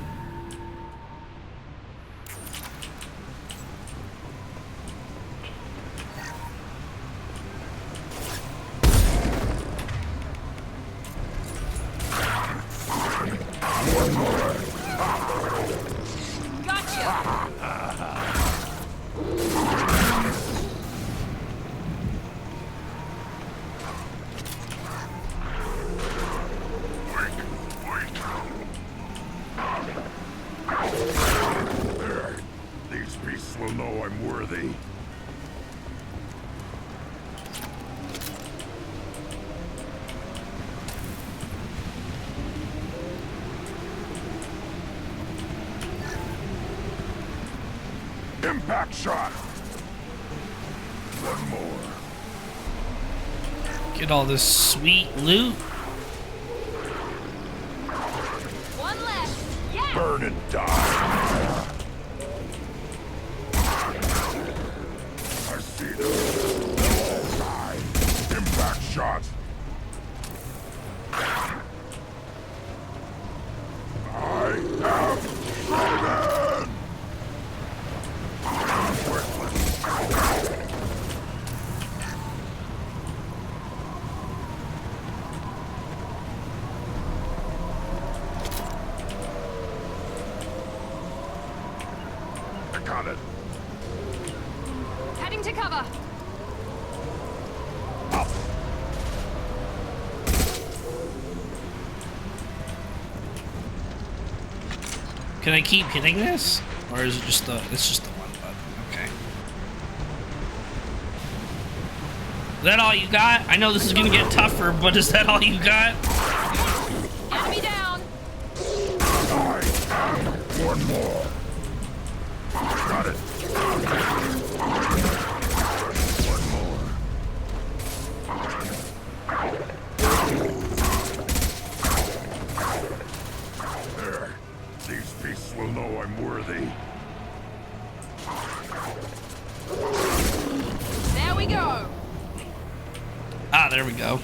Impact shot! One more. Get all this sweet loot. One left. Yeah. Burn and die. I see them. All die. Impact shot. I have Ronan! I got it. Heading to cover. Can I keep hitting this? Or is it just the, it's just the one button? Okay. Is that all you got? I know this is gonna get tougher, but is that all you got? Enemy down. One more. Got it. One more. There. These beasts will know I'm worthy. There we go. Ah, there we go.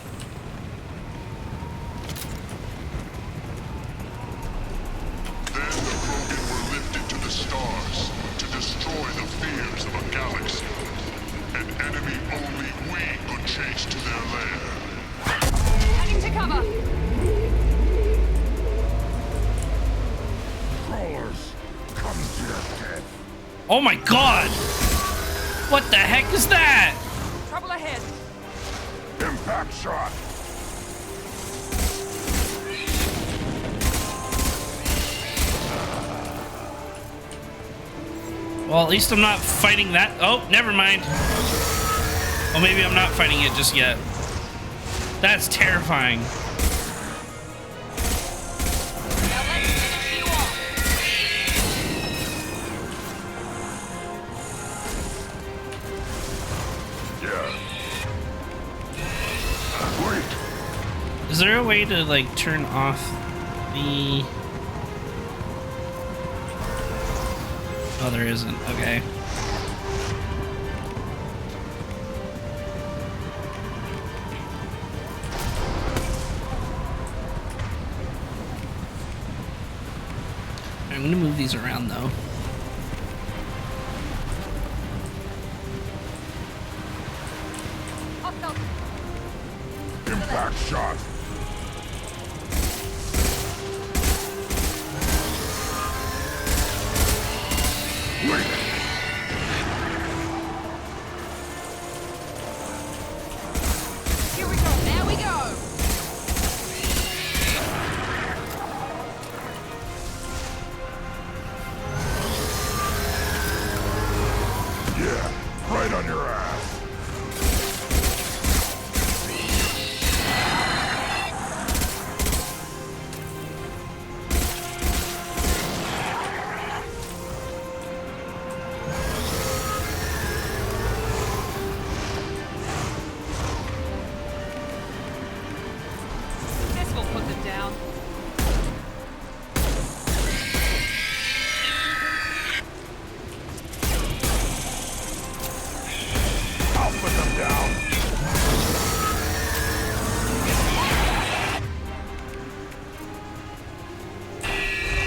Then the Krogan were lifted to the stars to destroy the fears of a galaxy. An enemy only we could chase to their lair. Heading to cover. Crawlers, come to your death. Oh my god! What the heck is that? Trouble ahead. Impact shot. Well, at least I'm not fighting that. Oh, never mind. Well, maybe I'm not fighting it just yet. That's terrifying. Is there a way to like turn off the... Oh, there isn't. Okay. I'm gonna move these around though. Impact shot. Wait. Here we go. There we go. Yeah, right on your ass. This will put them down. I'll put them down.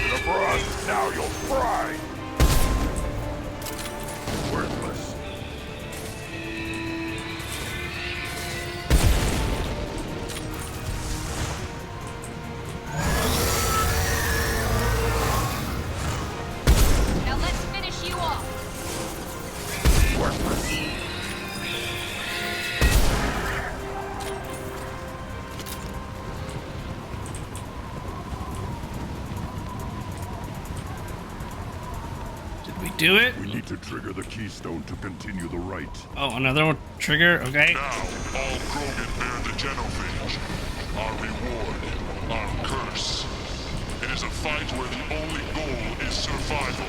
The brush, now you'll fry. Worthless. Now let's finish you off. Worthless. Did we do it? We need to trigger the keystone to continue the rite. Oh, another one trigger. Okay. Now, all Krogan bear the genophage. Our reward, our curse. It is a fight where the only goal is survival.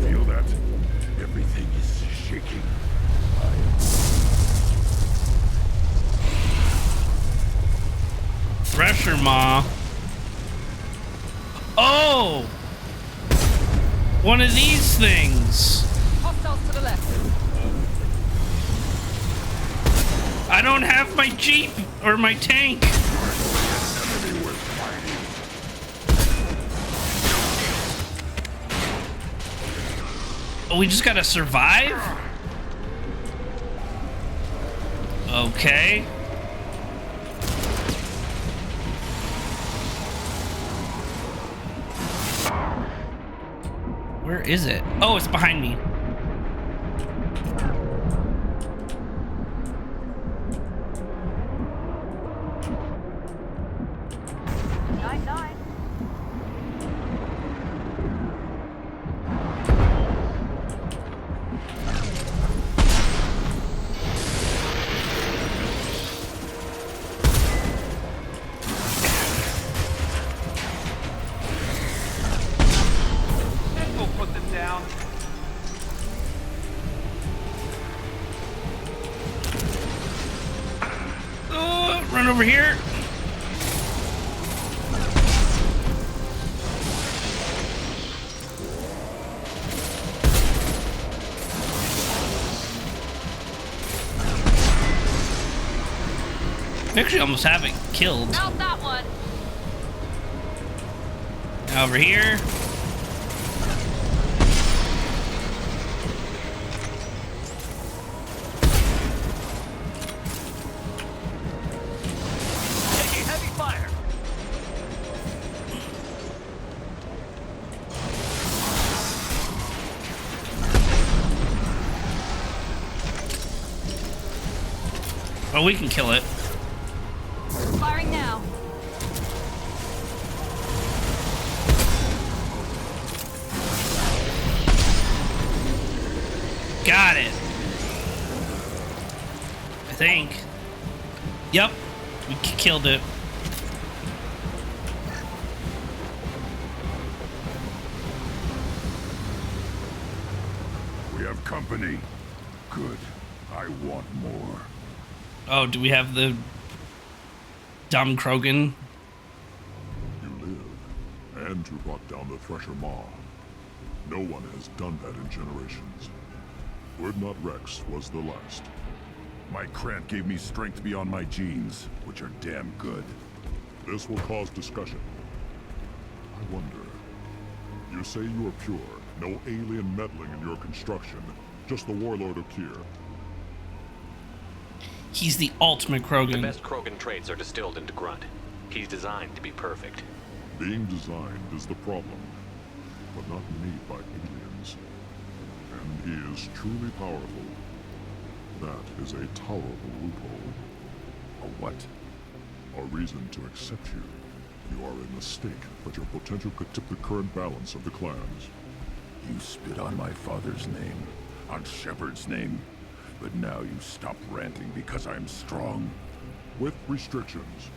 Feel that? Everything is shaking. Thresher Maw. Oh! One of these things. Hostiles to the left. I don't have my Jeep or my tank. Oh, we just gotta survive? Okay. Where is it? Oh, it's behind me. This will put them down. Run over here. Actually, almost have it killed. Not that one. Now over here. Taking heavy fire. Oh, we can kill it. Firing now. Got it. I think. Yep. We killed it. We have company. Good. I want more. Oh, do we have the dumb Krogan? You live, and you brought down the Thresher Maw. No one has done that in generations. Urdnot Rex was the last. My Krant gave me strength beyond my genes, which are damn good. This will cause discussion. I wonder. You say you are pure, no alien meddling in your construction, just the Warlord Okeer. He's the ultimate Krogan. The best Krogan traits are distilled into Grunt. He's designed to be perfect. Being designed is the problem, but not made by aliens. And he is truly powerful. That is a tolerable loophole. A what? A reason to accept you. You are a mistake, but your potential could tip the current balance of the clans. You spit on my father's name, on Shepard's name, but now you stop ranting because I'm strong. With restrictions.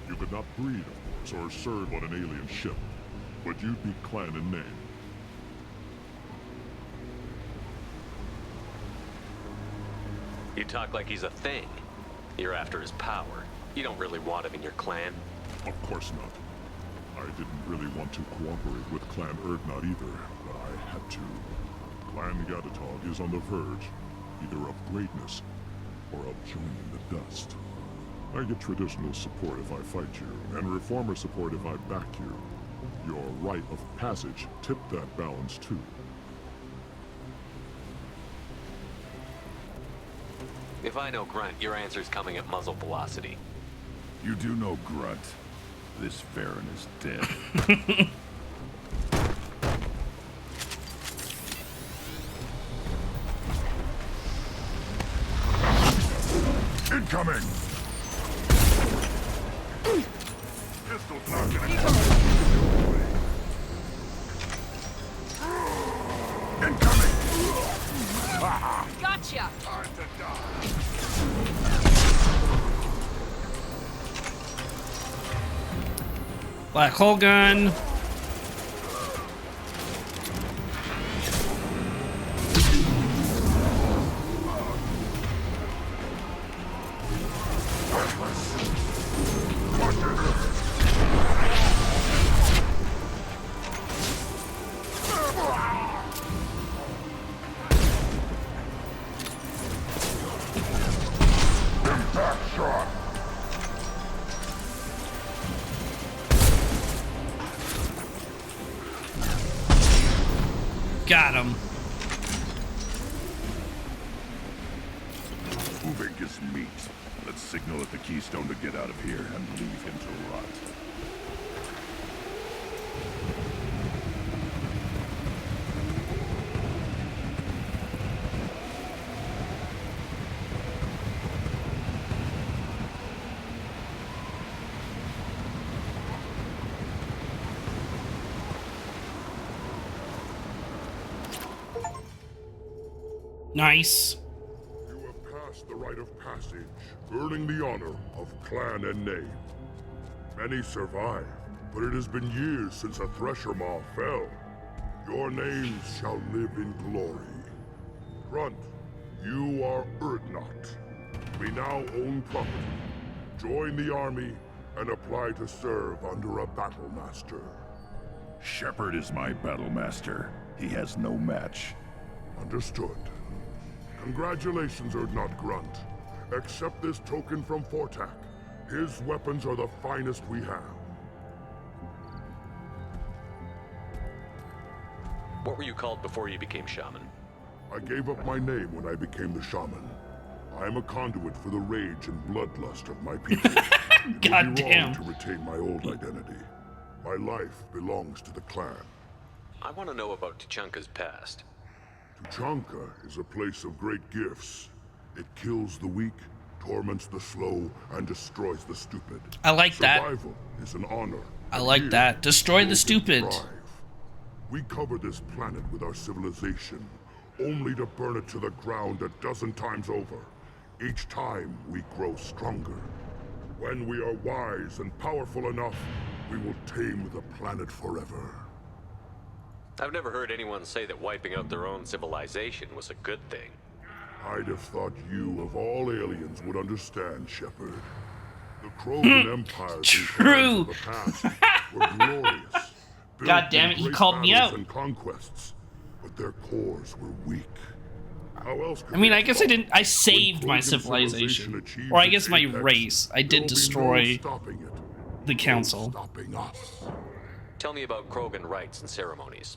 You could not breed, of course, or serve on an alien ship, but you'd be clan in name. You talk like he's a thing. You're after his power. You don't really want him in your clan. Of course not. I didn't really want to cooperate with Clan Urdnot either, but I had to. Clan Gatatog is on the verge, either of greatness or of joining the dust. I get traditional support if I fight you, and reformer support if I back you. Your rite of passage tipped that balance too. If I know Grunt, your answer's coming at muzzle velocity. You do know Grunt. This Varen is dead. Incoming! Pistol's not gonna Incoming! Gotcha! Time to die. Black hole gun. Impact shot! Got him. Ubik is meat. Let's signal at the Keystone to get out of here and leave him to rot. Nice. You have passed the rite of passage, earning the honor of clan and name. Many survive, but it has been years since a Thresher Maw fell. Your names shall live in glory. Grunt, you are Urdnot. We now own property. Join the army and apply to serve under a battle master. Shepard is my battle master. He has no match. Understood. Congratulations, Urdnot Grunt. Accept this token from Fortak. His weapons are the finest we have. What were you called before you became shaman? I gave up my name when I became the shaman. I am a conduit for the rage and bloodlust of my people. It would be wrong to retain my old identity. My life belongs to the clan. I want to know about Tuchanka's past. Tuchanka is a place of great gifts. It kills the weak, torments the slow, and destroys the stupid. I like that. Survival is an honor. I like that. Destroy the stupid. We cover this planet with our civilization, only to burn it to the ground a dozen times over. Each time, we grow stronger. When we are wise and powerful enough, we will tame the planet forever. I've never heard anyone say that wiping out their own civilization was a good thing. I'd have thought you, of all aliens, would understand, Shepard. The Krogan empires True. of the past were glorious. God damn it, he called me out. And conquests, but their cores were weak. How else could I mean, they I guess I fight didn't. I when saved my Krogan civilization, achieved or I its guess my apex? race. I did There'll be no destroy stopping it. the council. Stopping us. Tell me about Krogan rites and ceremonies.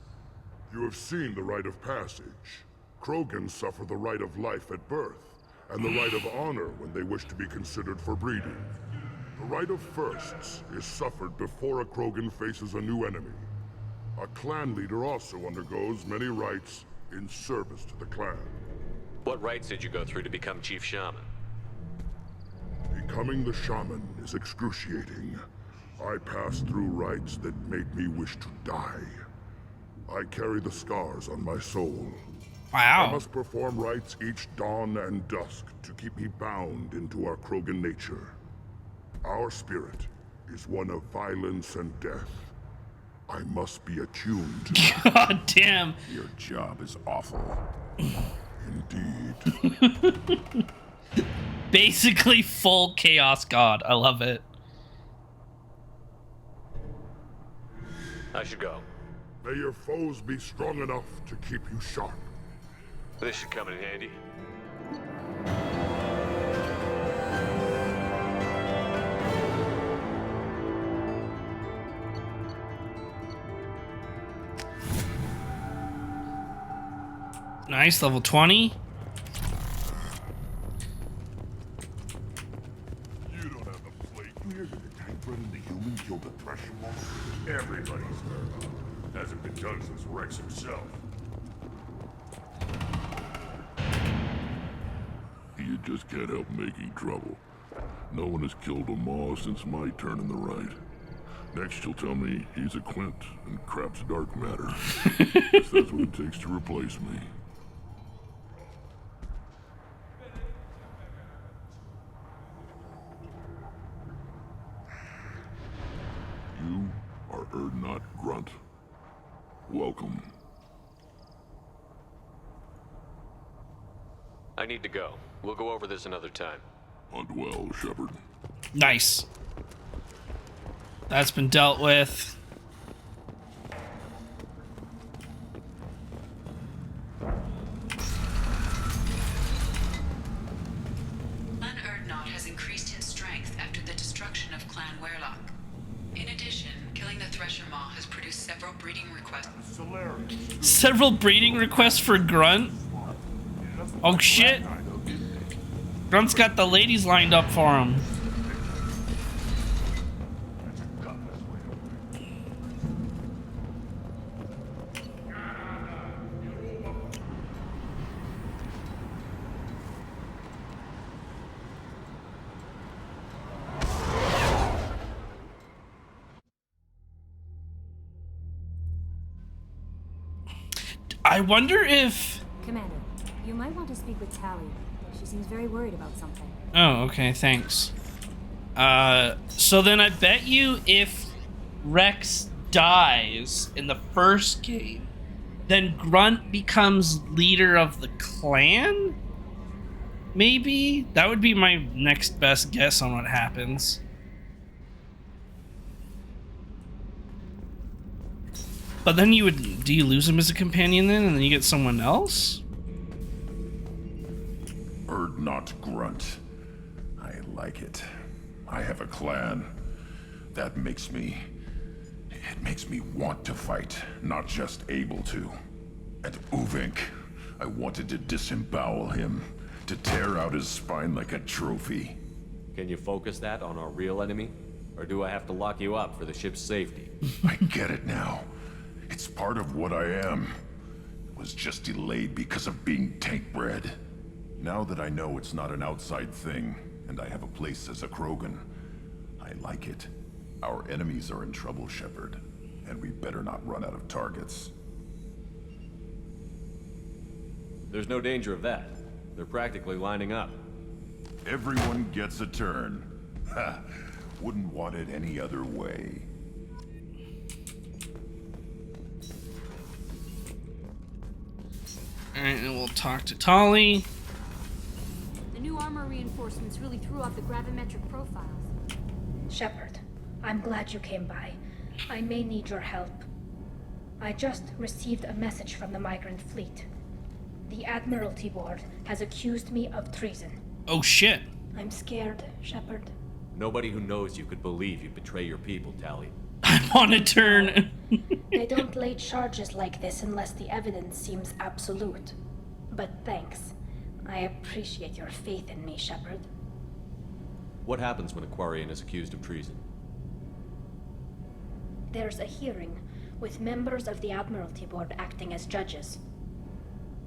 You have seen the rite of passage. Krogans suffer the rite of life at birth, and the rite of honor when they wish to be considered for breeding. The rite of firsts is suffered before a Krogan faces a new enemy. A clan leader also undergoes many rites in service to the clan. What rites did you go through to become Chief Shaman? Becoming the shaman is excruciating. I passed through rites that made me wish to die. I carry the scars on my soul. Wow. I must perform rites each dawn and dusk to keep me bound into our Krogan nature. Our spirit is one of violence and death. I must be attuned to God damn. Your job is awful. Indeed. Basically full Chaos God. I love it. I should go. May your foes be strong enough to keep you sharp. This should come in handy. Nice, level 20. You don't have the plate. You hear that the tank bred and the human killed the Thresher Maw? Everybody's heard of it. Hasn't been done since Rex himself. You just can't help making trouble. No one has killed a Maw since my turn in the right. Next you'll tell me he's a Quint and crap's dark matter. Guess that's what it takes to replace me. You are Urdnot Grunt. Welcome. I need to go. We'll go over this another time. Hunt well, Shepard. Nice. That's been dealt with. Clan Urdnot has increased in strength after the destruction of Clan Werlock. In addition, killing the Thresher Maw has produced several breeding requests. Several breeding requests for Grunt? Oh shit! Grunt's got the ladies lined up for him. I wonder if... Commander, you might want to speak with Tali. She seems very worried about something. Oh, okay, thanks. So then I bet you if Rex dies in the first game, then Grunt becomes leader of the clan? Maybe? That would be my next best guess on what happens. But then you would... Do you lose him as a companion then, and then you get someone else? Urdnot Grunt. I like it. I have a clan. That makes me... It makes me want to fight, not just able to. And Uvink, I wanted to disembowel him, to tear out his spine like a trophy. Can you focus that on our real enemy? Or do I have to lock you up for the ship's safety? I get it now. It's part of what I am. It was just delayed because of being tank-bred. Now that I know it's not an outside thing, and I have a place as a Krogan, I like it. Our enemies are in trouble, Shepard, and we better not run out of targets. There's no danger of that. They're practically lining up. Everyone gets a turn. Ha! Wouldn't want it any other way. Alright, and we'll talk to Tali. The new armor reinforcements really threw off the gravimetric profiles. Shepard, I'm glad you came by. I may need your help. I just received a message from the migrant fleet. The Admiralty Board has accused me of treason. Oh shit. I'm scared, Shepard. Nobody who knows you could believe you betray your people, Tali. I'm on a turn. They don't lay charges like this unless the evidence seems absolute. But thanks. I appreciate your faith in me, Shepard. What happens when a Quarian is accused of treason? There's a hearing, with members of the Admiralty Board acting as judges.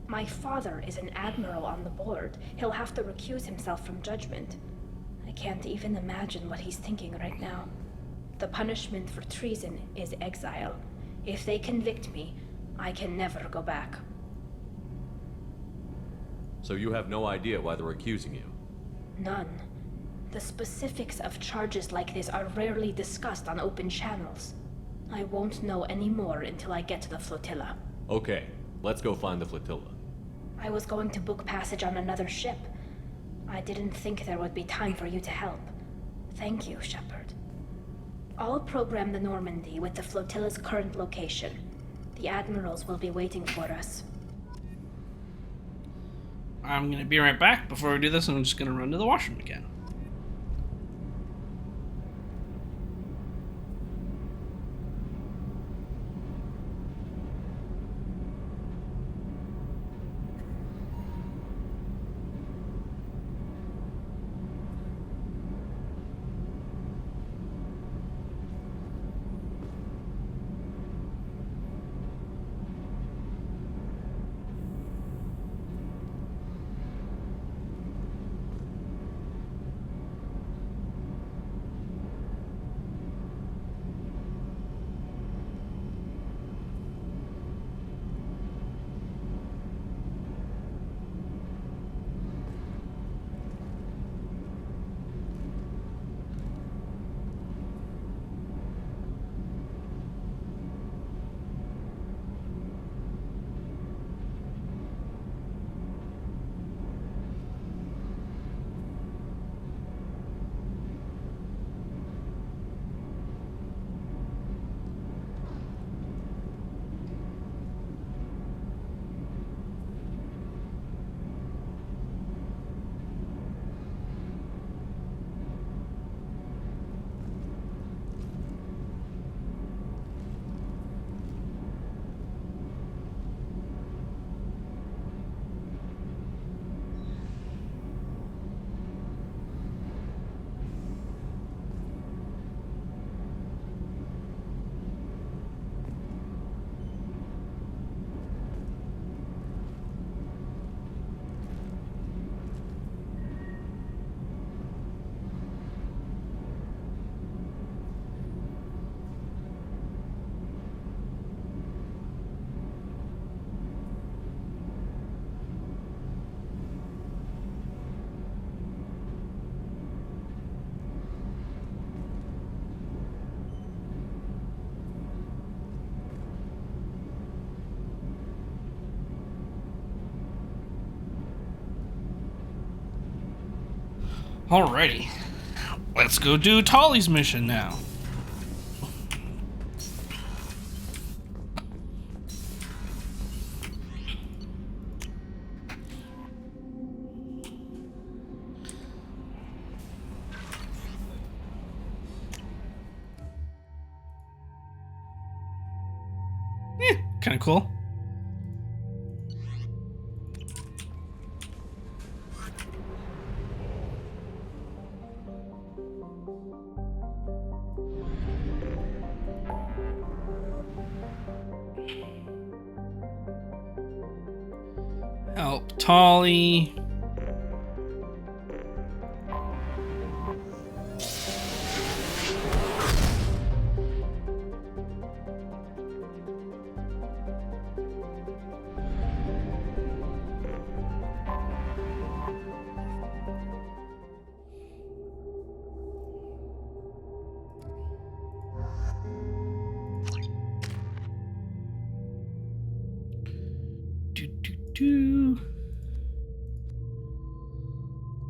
My father is an admiral on the board. He'll have to recuse himself from judgment. I can't even imagine what he's thinking right now. The punishment for treason is exile. If they convict me, I can never go back. So you have no idea why they're accusing you? None. The specifics of charges like this are rarely discussed on open channels. I won't know any more until I get to the flotilla. Okay, let's go find the flotilla. I was going to book passage on another ship. I didn't think there would be time for you to help. Thank you, Shepard. I'll program the Normandy with the flotilla's current location. The admirals will be waiting for us. I'm gonna be right back. Before we do this, I'm just gonna run to the washroom again. Alrighty. Let's go do Tali's mission now. Kind of cool. Help Tali.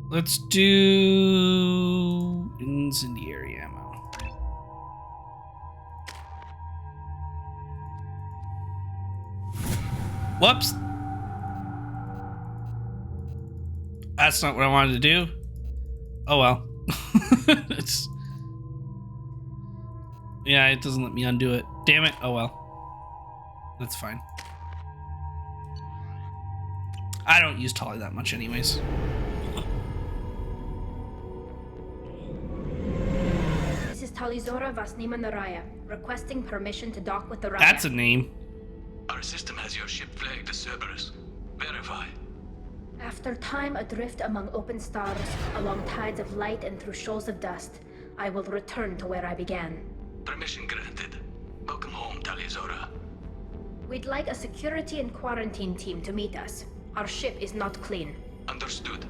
Let's do incendiary ammo. Whoops. That's not what I wanted to do. Oh well. It's Yeah, it doesn't let me undo it. Damn it. Oh well. That's fine. I don't use Tali that much anyways. This is Talizora Vasnima Naraya, requesting permission to dock with the Raya. That's a name. Our system has your ship flagged as Cerberus. Verify. After time adrift among open stars, along tides of light and through shoals of dust, I will return to where I began. Permission granted. Welcome home, Talizora. We'd like a security and quarantine team to meet us. Our ship is not clean. Understood.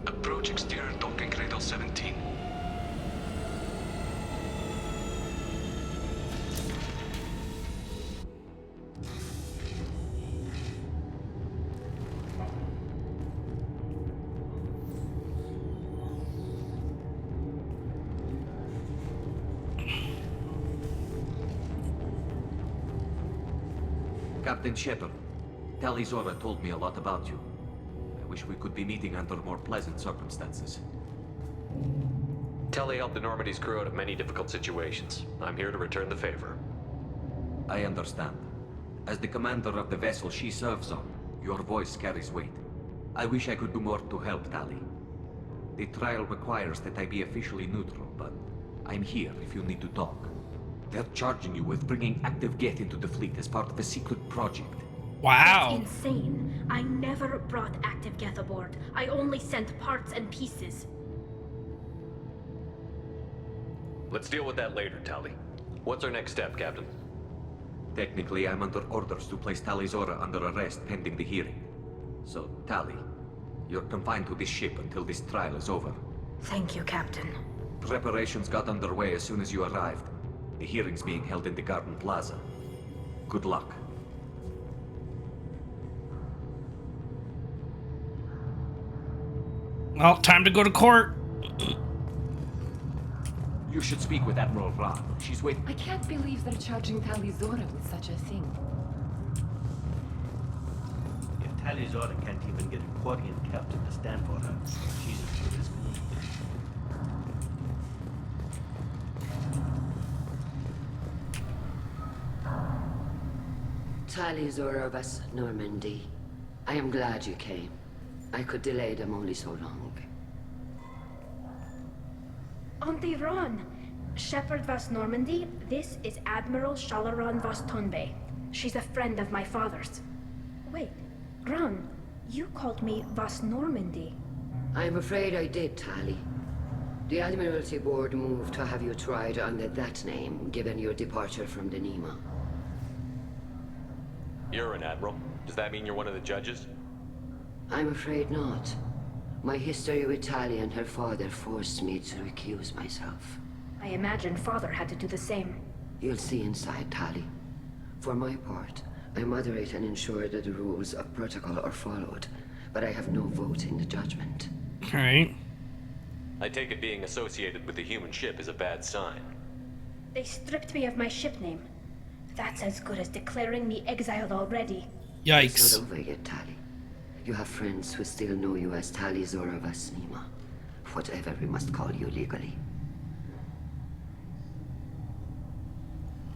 Approach exterior docking cradle 17. Captain Shepard, Talizora told me a lot about you. I wish we could be meeting under more pleasant circumstances. Tali helped the Normandy's crew out of many difficult situations. I'm here to return the favor. I understand. As the commander of the vessel she serves on, your voice carries weight. I wish I could do more to help Tali. The trial requires that I be officially neutral, but I'm here if you need to talk. They're charging you with bringing active Geth into the fleet as part of a secret project. Wow. That's insane. I never brought active Geth aboard. I only sent parts and pieces. Let's deal with that later, Tali. What's our next step, Captain? Technically, I'm under orders to place Talizora under arrest pending the hearing. So, Tali, you're confined to this ship until this trial is over. Thank you, Captain. Preparations got underway as soon as you arrived. The hearing's being held in the Garden Plaza. Good luck. Well, time to go to court. You should speak with Admiral Ra. She's waiting. I can't believe they're charging Talizora with such a thing. If Talizora can't even get a Quarian captain to stand for her, she's as good as gold. Talizora Vas Normandy. I am glad you came. I could delay them only so long. Auntie Ron! Shepard Vas Normandy, this is Admiral Shalaran Vas Tonbe. She's a friend of my father's. Wait, Ron, you called me Vas Normandy. I'm afraid I did, Tali. The Admiralty Board moved to have you tried under that name, given your departure from the Nima. You're an admiral. Does that mean you're one of the judges? I'm afraid not. My history with Tali and her father forced me to recuse myself. I imagine father had to do the same. You'll see inside, Tali. For my part, I moderate and ensure that the rules of protocol are followed, but I have no vote in the judgment. Alright. I take it being associated with the human ship is a bad sign. They stripped me of my ship name. That's as good as declaring me exiled already. Yikes. It's not over yet, Tali. You have friends who still know you as Talizora Vas Nima. Whatever we must call you legally.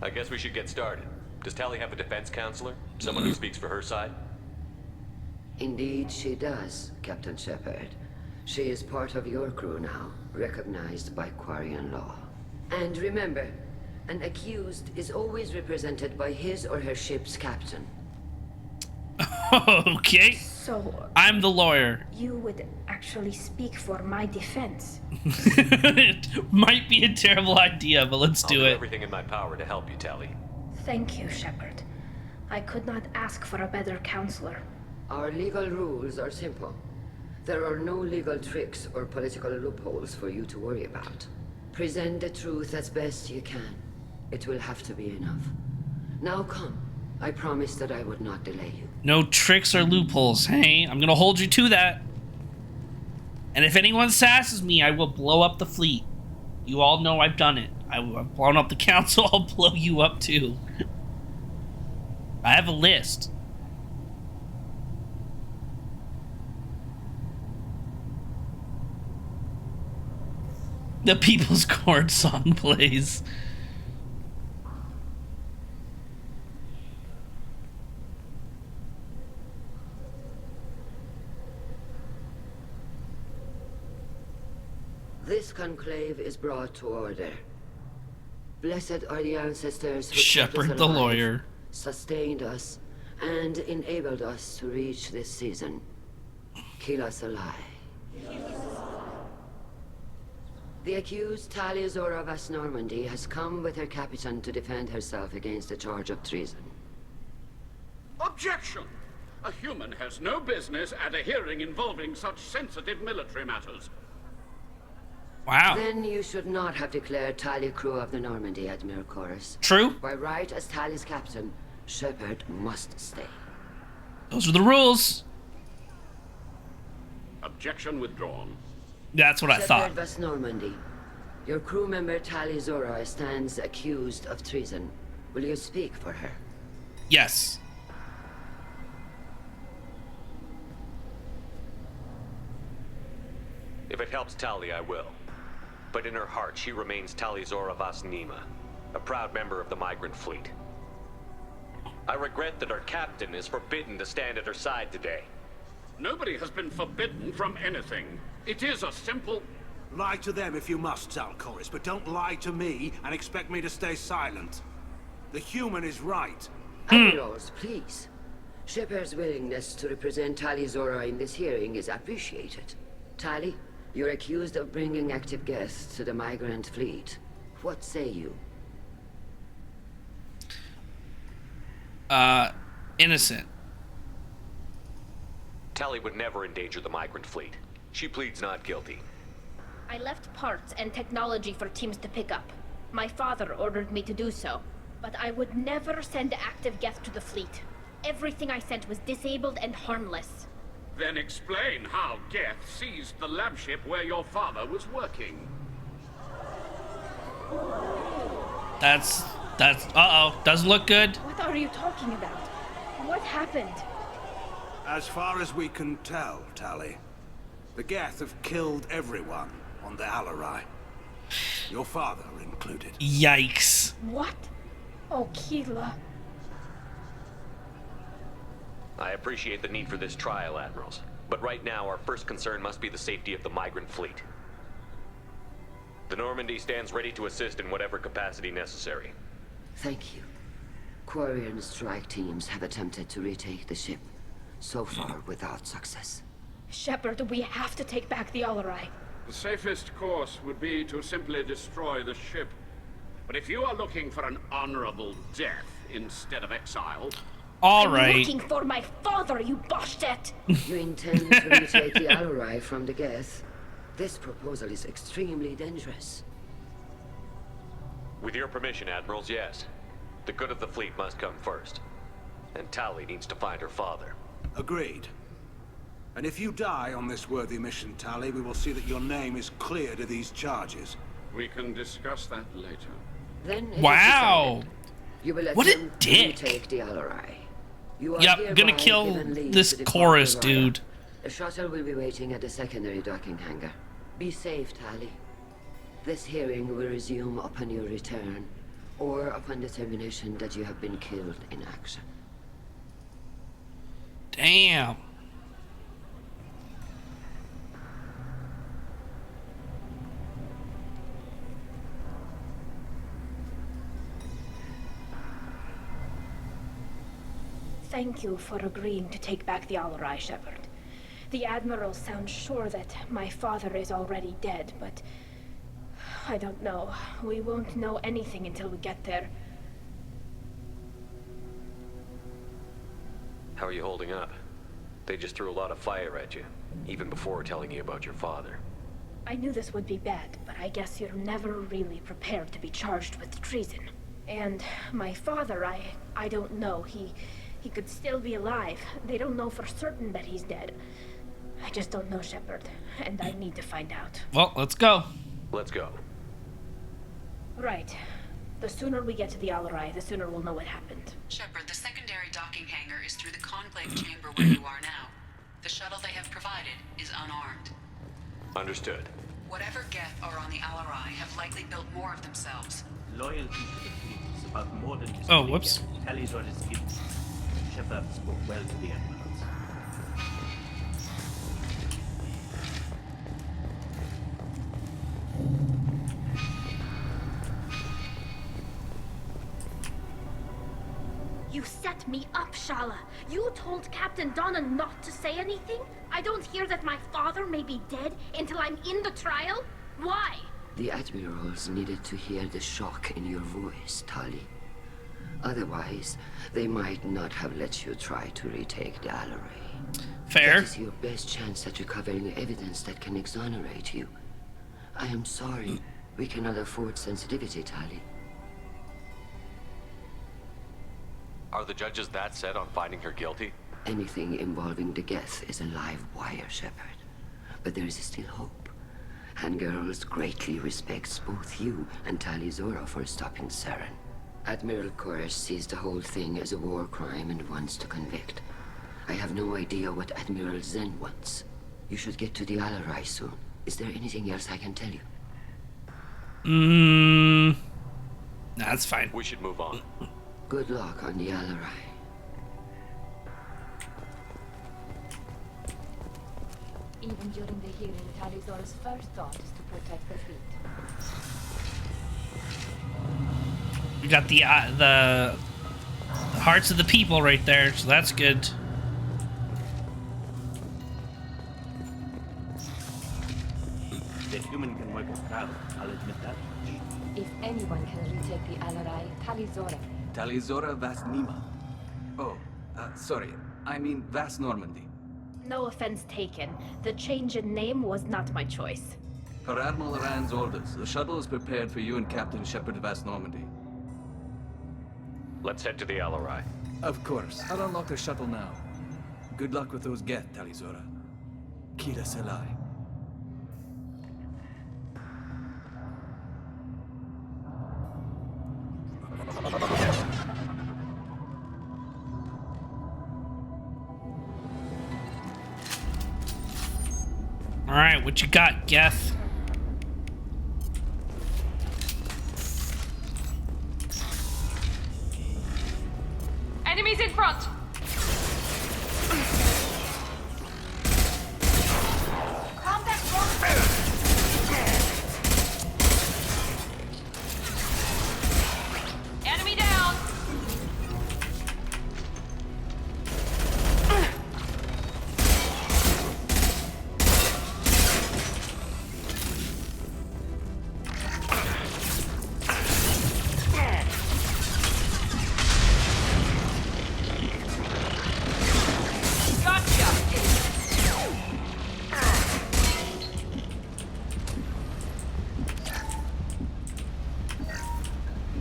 I guess we should get started. Does Tali have a defense counselor? Someone who speaks for her side? Indeed, she does, Captain Shepard. She is part of your crew now, recognized by Quarian law. And remember, an accused is always represented by his or her ship's captain. Okay. So... I'm the lawyer. You would actually speak for my defense. It might be a terrible idea, but let's do it. Everything in my power to help you, Tali. Thank you, Shepard. I could not ask for a better counselor. Our legal rules are simple. There are no legal tricks or political loopholes for you to worry about. Present the truth as best you can. It will have to be enough. Now come. I promise that I would not delay you. No tricks or loopholes, hey? I'm gonna hold you to that. And if anyone sasses me, I will blow up the fleet. You all know I've done it. I've blown up the council, I'll blow you up too. I have a list. The People's Court song plays. This conclave is brought to order. Blessed are the ancestors who kept us Shepard the alive, lawyer. sustained us, and enabled us to reach this season. Keep us alive. The accused Talia Zora Vas Normandy has come with her captain to defend herself against a charge of treason. Objection! A human has no business at a hearing involving such sensitive military matters. Wow. Then you should not have declared Talia crew of the Normandy, Admiral Chorus. True. By right as Talia's captain, Shepard must stay. Those are the rules. Objection withdrawn. That's what I thought. Shepard Vas Normandy, your crew member Talia Zora stands accused of treason. Will you speak for her? Yes. If it helps Talia, I will. But in her heart, she remains Talia Zora Vas Nima, a proud member of the migrant fleet. I regret that our captain is forbidden to stand at her side today. Nobody has been forbidden from anything. It is a simple... Lie to them if you must, Zalcoris, but don't lie to me and expect me to stay silent. The human is right. Admirals, please. Shepard's willingness to represent Talia Zora in this hearing is appreciated. Tali, you're accused of bringing active guests to the migrant fleet. What say you? Innocent. Tali would never endanger the migrant fleet. She pleads not guilty. I left parts and technology for teams to pick up. My father ordered me to do so, but I would never send active guests to the fleet. Everything I sent was disabled and harmless. Then explain how Geth seized the lab ship where your father was working. That's uh-oh. Doesn't look good. What are you talking about? What happened? As far as we can tell, Tali, the Geth have killed everyone on the Alarai. Your father included. Yikes. What? Oh, Keela. I appreciate the need for this trial, Admirals. But right now, our first concern must be the safety of the migrant fleet. The Normandy stands ready to assist in whatever capacity necessary. Thank you. Quarry and strike teams have attempted to retake the ship, so far without success. Shepard, we have to take back the Alarai. The safest course would be to simply destroy the ship. But if you are looking for an honorable death instead of exile... All right. I'm looking for my father, you Boshtet! You intend to retake the Alarai from the Geth? This proposal is extremely dangerous. With your permission, Admirals, yes. The good of the fleet must come first. And Tali needs to find her father. Agreed. And if you die on this worthy mission, Tali, we will see that your name is cleared of these charges. We can discuss that later. Then Wow. You will What a attempt to dick. retake the Alarai. You are Yep, gonna hereby kill given leave this to depart chorus the Raya. dude. The shuttle will be waiting at the secondary docking hangar. Be safe, Tali. This hearing will resume upon your return, or upon determination that you have been killed in action. Damn. Thank you for agreeing to take back the Alarai, Shepard. The Admiral sounds sure that my father is already dead, but... I don't know. We won't know anything until we get there. How are you holding up? They just threw a lot of fire at you, even before telling you about your father. I knew this would be bad, but I guess you're never really prepared to be charged with treason. And my father, I don't know. He could still be alive. They don't know for certain that he's dead. I just don't know, Shepard, and I need to find out. Well, let's go. Let's go. Right. The sooner we get to the Alarai, the sooner we'll know what happened. Shepard, the secondary docking hangar is through the conclave chamber where you are now. The shuttle they have provided is unarmed. Understood. Whatever Geth are on the Alarai have likely built more of themselves. Loyalty to the fleet is about more than just Oh, whoops. Tali Zora's skills. Shepard spoke well to the Admirals. You set me up, Shala. You told Captain Donna not to say anything? I don't hear that my father may be dead until I'm in the trial? Why? The admirals needed to hear the shock in your voice, Tali. Otherwise, they might not have let you try to retake the Alarai. Fair. That is your best chance at recovering evidence that can exonerate you. I am sorry. We cannot afford sensitivity, Tali. Are the judges that set on finding her guilty? Anything involving the Geth is a live wire, Shepard. But there is still hope. Handgirls greatly respects both you and Tali Zora for stopping Saren. Admiral Koresh sees the whole thing as a war crime and wants to convict. I have no idea what Admiral Zen wants. You should get to the Alarai soon. Is there anything else I can tell you? That's fine. We should move on. Good luck on the Alarai. Even during the hearing, Tali Zora's first thought is to protect the fleet. We got the hearts of the people right there, so that's good. The human can wipe a crowd, I'll admit that much. If anyone can retake the Alarai, Tali Zora. Tali Zora Vas Nima. Oh, sorry. I mean Vas Normandy. No offense taken. The change in name was not my choice. Per Admiral Rand's orders, the shuttle is prepared for you and Captain Shepard Vas Normandy. Let's head to the Alarai. Of course. I'll unlock the shuttle now. Good luck with those Geth, Tali Zora. Kira Selai. Alright, what you got, Geth? Enemies in front! Enemy down!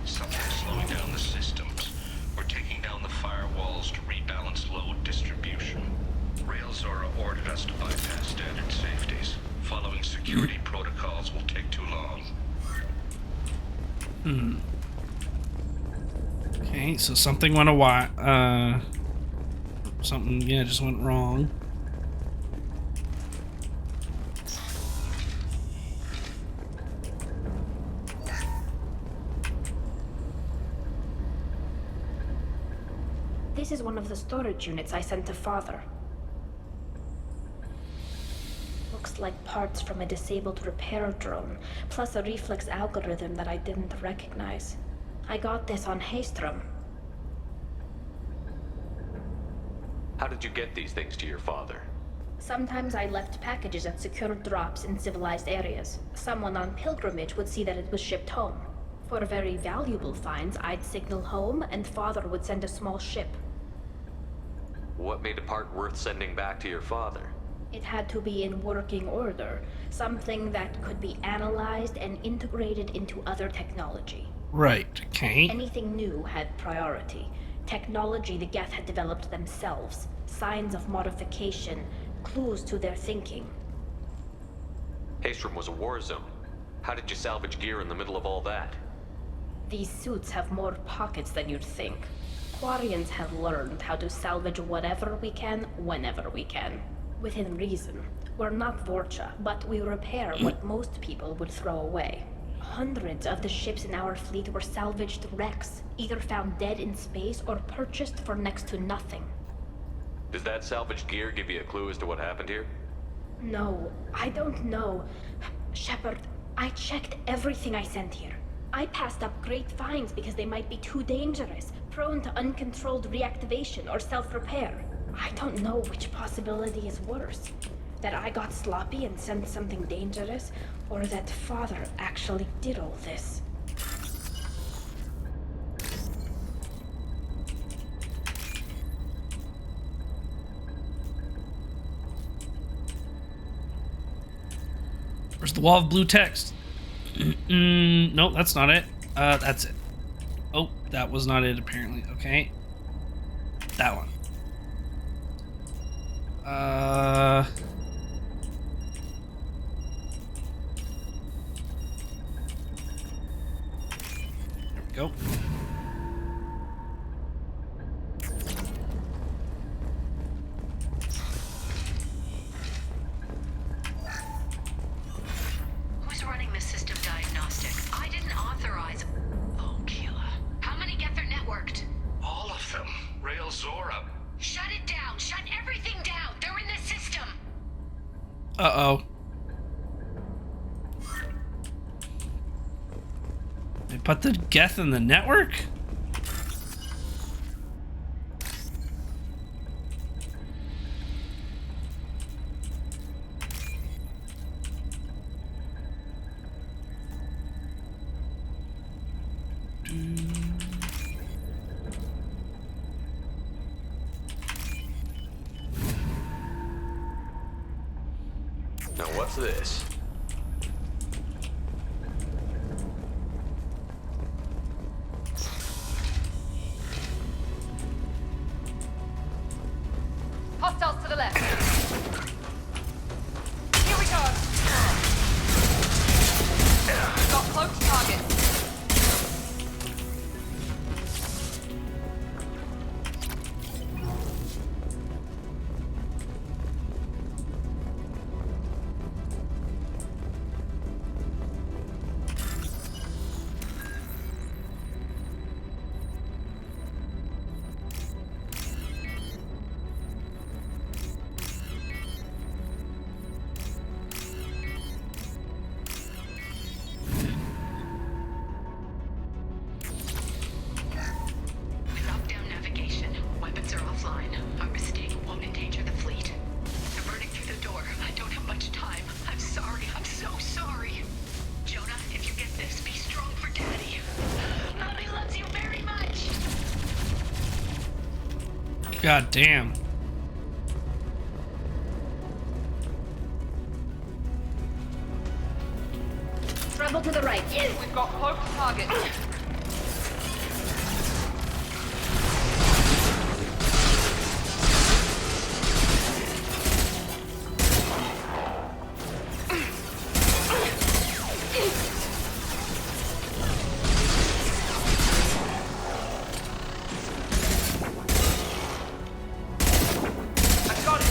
Something's slowing down the systems. We're taking down the firewalls to rebalance load distribution. Rail Zora ordered us to bypass standard safeties. Following security protocols will take too long. Okay, so something went something, yeah, just went wrong. This is one of the storage units I sent to Father. Looks like parts from a disabled repair drone, plus a reflex algorithm that I didn't recognize. I got this on Haystrom. How did you get these things to your father? Sometimes I left packages at secure drops in civilized areas. Someone on pilgrimage would see that it was shipped home. For very valuable finds, I'd signal home, and Father would send a small ship. What made a part worth sending back to your father? It had to be in working order, something that could be analyzed and integrated into other technology. Right, okay. Anything new had priority. Technology the Geth had developed themselves, signs of modification, clues to their thinking. Haystrom was a war zone. How did you salvage gear in the middle of all that? These suits have more pockets than you'd think. Quarians have learned how to salvage whatever we can, whenever we can. Within reason. We're not Vorcha, but we repair what most people would throw away. Hundreds of the ships in our fleet were salvaged wrecks, either found dead in space or purchased for next to nothing. Does that salvaged gear give you a clue as to what happened here? No, I don't know. Shepard, I checked everything I sent here. I passed up great finds because they might be too dangerous, prone to uncontrolled reactivation or self-repair. I don't know which possibility is worse. That I got sloppy and sent something dangerous, or that Father actually did all this. Where's the wall of blue text? Nope, that's not it. That's it. Oh, that was not it apparently. Okay. That one. There we go. Who's running the system diagnostic? I didn't authorize. Oh, Keela. How many Geth are networked? All of them. Rail Zora. Shut it down. Shut everything down. They're in the system. Uh-oh. They put the Geth in the network? Now what's this? Hostiles to the left. Here we go. Got cloaked targets. Lockdown navigation. Weapons are offline. Our mistake won't endanger the fleet. They're burning through the door. I don't have much time. I'm sorry. I'm so sorry. Jonah, if you get this, be strong for Daddy. Mommy loves you very much. God damn. Travel to the right. We've got cloaked targets. I got it.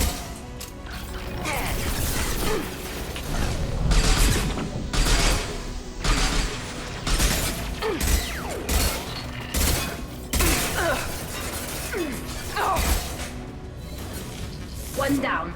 One down.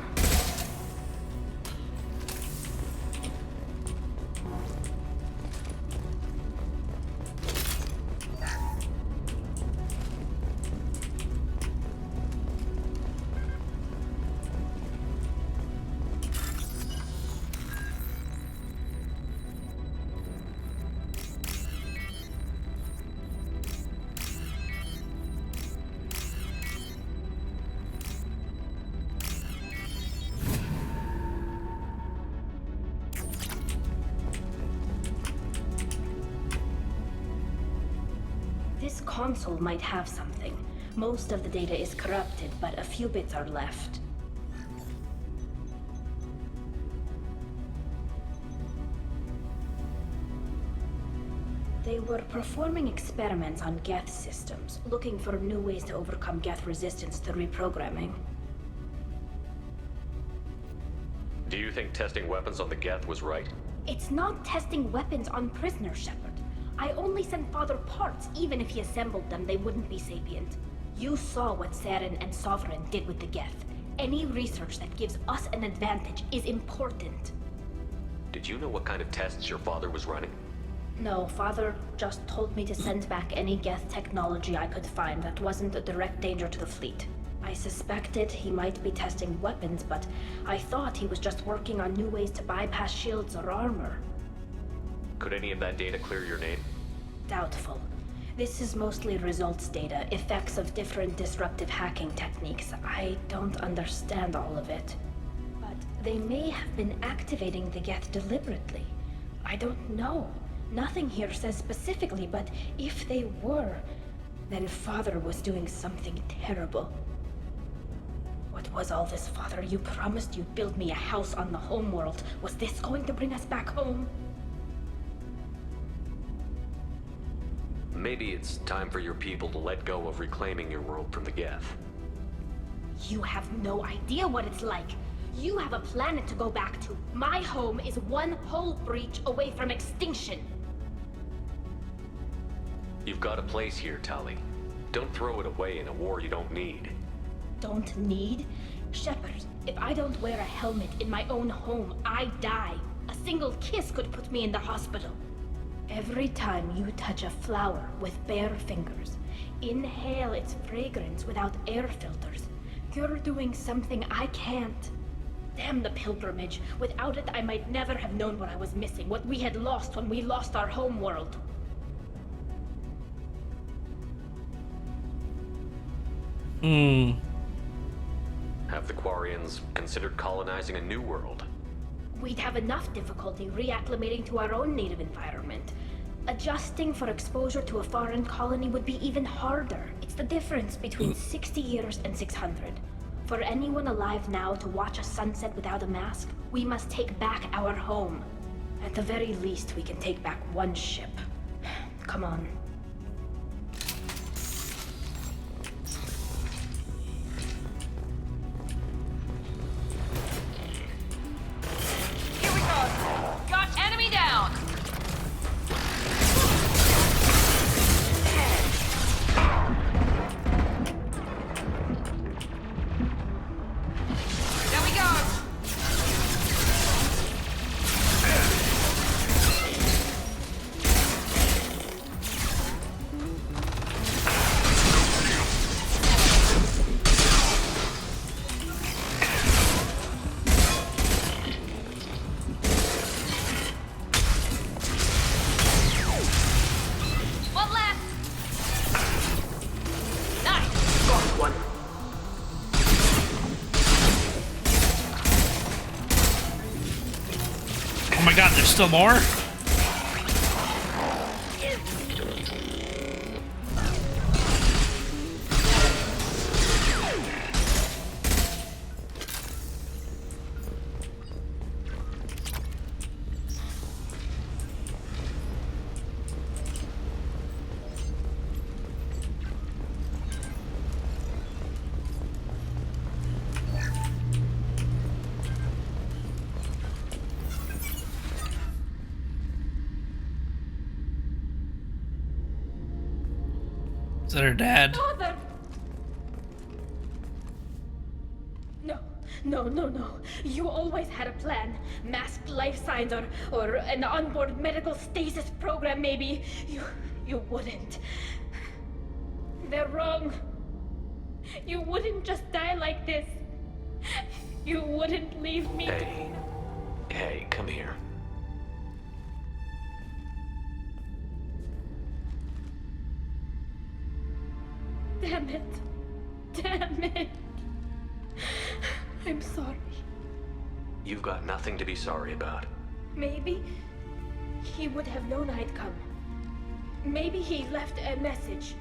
This console might have something. Most of the data is corrupted, but a few bits are left. They were performing experiments on Geth systems, looking for new ways to overcome Geth resistance to reprogramming. Do you think testing weapons on the Geth was right? It's not testing weapons on prisoners, Shepard. I only sent Father parts. Even if he assembled them, they wouldn't be sapient. You saw what Saren and Sovereign did with the Geth. Any research that gives us an advantage is important. Did you know what kind of tests your father was running? No, Father just told me to send back any Geth technology I could find that wasn't a direct danger to the fleet. I suspected he might be testing weapons, but I thought he was just working on new ways to bypass shields or armor. Could any of that data clear your name? Doubtful. This is mostly results data, effects of different disruptive hacking techniques. I don't understand all of it. But they may have been activating the Geth deliberately. I don't know. Nothing here says specifically, but if they were, then Father was doing something terrible. What was all this, Father? You promised you'd build me a house on the homeworld. Was this going to bring us back home? Maybe it's time for your people to let go of reclaiming your world from the Geth. You have no idea what it's like. You have a planet to go back to. My home is one hull breach away from extinction. You've got a place here, Tali. Don't throw it away in a war you don't need. Don't need? Shepard, if I don't wear a helmet in my own home, I die. A single kiss could put me in the hospital. Every time you touch a flower with bare fingers, inhale its fragrance without air filters, you're doing something I can't. Damn the pilgrimage. Without it, I might never have known what I was missing, what we had lost when we lost our home world. Have the Quarians considered colonizing a new world? We'd have enough difficulty reacclimating to our own native environment. Adjusting for exposure to a foreign colony would be even harder. It's the difference between 60 years and 600. For anyone alive now to watch a sunset without a mask, we must take back our home. At the very least, we can take back one ship. Come on. Here we go. Got enemy down. There we go. One left. Nice. Got one. Oh my god, there's still more? Is that her dad? Father! No. You always had a plan. Masked life signs or an onboard medical stasis program, maybe. You wouldn't. They're wrong. You wouldn't just die like this. You wouldn't leave me. Hey, come here. Damn it. I'm sorry. You've got nothing to be sorry about. Maybe he would have known I'd come. Maybe he left a message.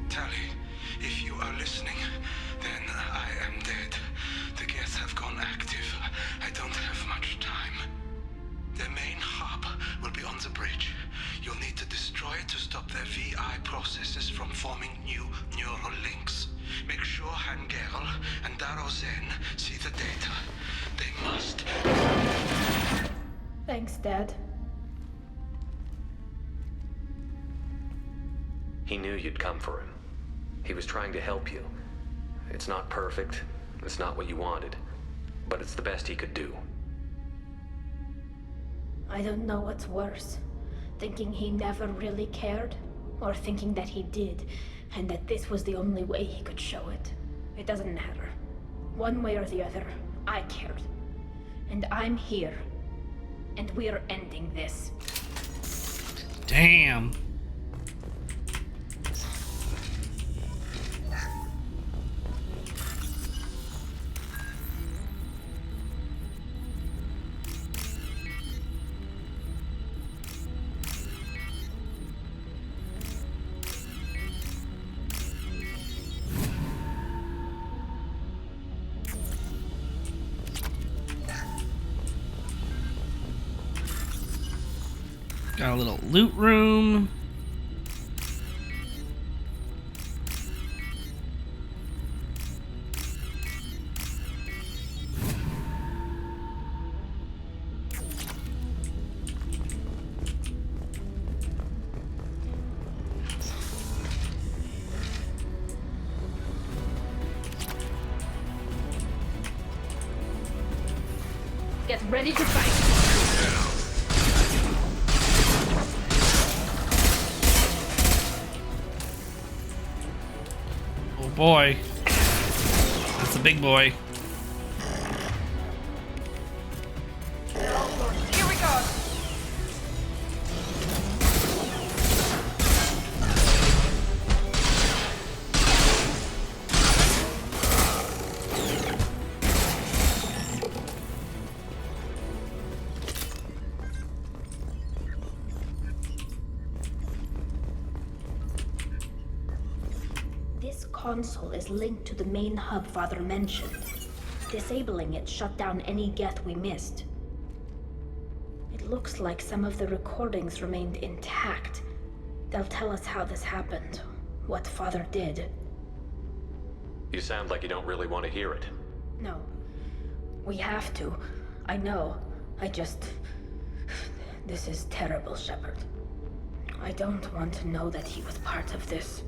Tali, if you are listening, then I am dead. The Geth have gone active. I don't have much time. Their main hub will be on the bridge. You'll need to destroy it to stop their VI processes from forming new neural links. Make sure Hangerl and Daro Zen see the data. They must. Thanks, Dad. He knew you'd come for him. He was trying to help you. It's not perfect, It's not what you wanted, but it's the best he could do. I don't know what's worse. Thinking he never really cared, or thinking that he did, and that this was the only way he could show it. It doesn't matter. One way or the other, I cared. And I'm here. And we're ending this. Damn. Got a little loot room. Get ready to fight. Oh boy. That's a big boy. Here we go. This console is linked to the main hub Father mentioned. Disabling it shut down any geth we missed. It looks like some of the recordings remained intact. They'll tell us how this happened, what Father did. You sound like you don't really want to hear it. No. We have to. I know. This is terrible, Shepard. I don't want to know that he was part of this.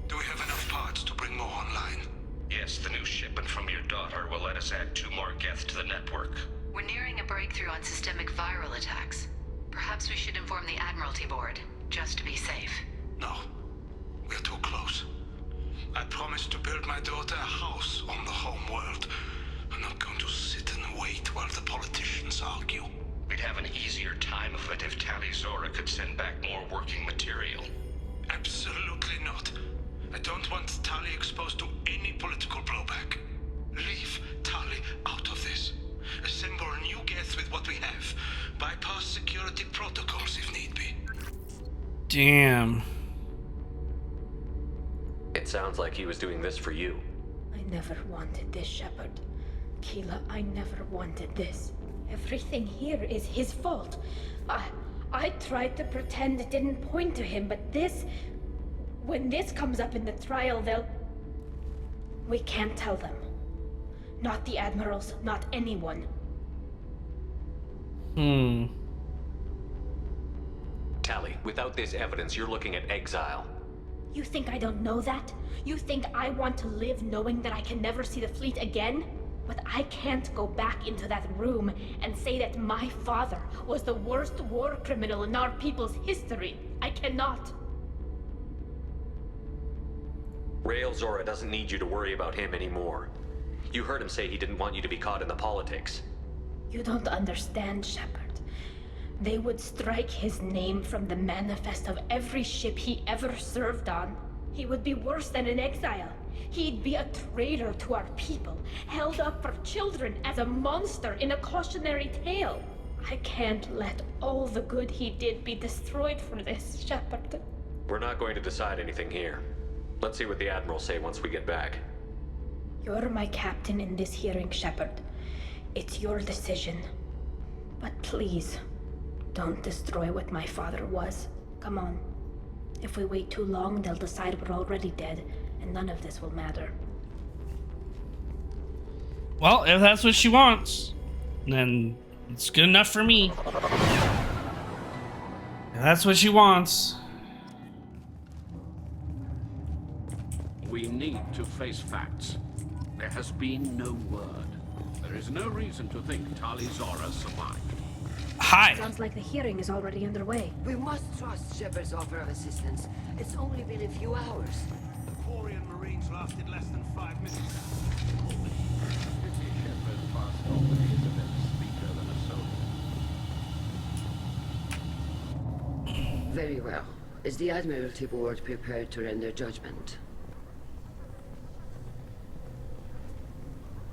Do we have enough parts to bring more online? Yes, the new shipment from your daughter will let us add 2 more geth to the network. We're nearing a breakthrough on systemic viral attacks. Perhaps we should inform the Admiralty Board, just to be safe. No. We're too close. I promised to build my daughter a house on the home world. I'm not going to sit and wait while the politicians argue. We'd have an easier time of it if Tali Zora could send back more working material. Absolutely not. I don't want Tali exposed to any political blowback. Leave Tali out of this. Assemble a new geth with what we have. Bypass security protocols if need be. Damn. It sounds like he was doing this for you. I never wanted this, Shepard. Keela, I never wanted this. Everything here is his fault. I tried to pretend it didn't point to him, but this... When this comes up in the trial, they'll... We can't tell them. Not the admirals, not anyone. Tali, without this evidence, you're looking at exile. You think I don't know that? You think I want to live knowing that I can never see the fleet again? But I can't go back into that room and say that my father was the worst war criminal in our people's history. I cannot. Rael Zora doesn't need you to worry about him anymore. You heard him say he didn't want you to be caught in the politics. You don't understand, Shepard. They would strike his name from the manifest of every ship he ever served on. He would be worse than an exile. He'd be a traitor to our people, held up for children as a monster in a cautionary tale. I can't let all the good he did be destroyed for this, Shepard. We're not going to decide anything here. Let's see what the Admirals say once we get back. You're my captain in this hearing, Shepard. It's your decision. But please, don't destroy what my father was. Come on. If we wait too long, they'll decide we're already dead, and none of this will matter. Well, if that's what she wants, then it's good enough for me. If that's what she wants. We need to face facts. There has been no word. There is no reason to think Tali Zora survived. Hi. Sounds like the hearing is already underway. We must trust Shepard's offer of assistance. It's only been a few hours. The Quarian Marines lasted less than 5 minutes. Shepard passed off as a better speaker than a soldier. Very well. Is the Admiralty Board prepared to render judgment?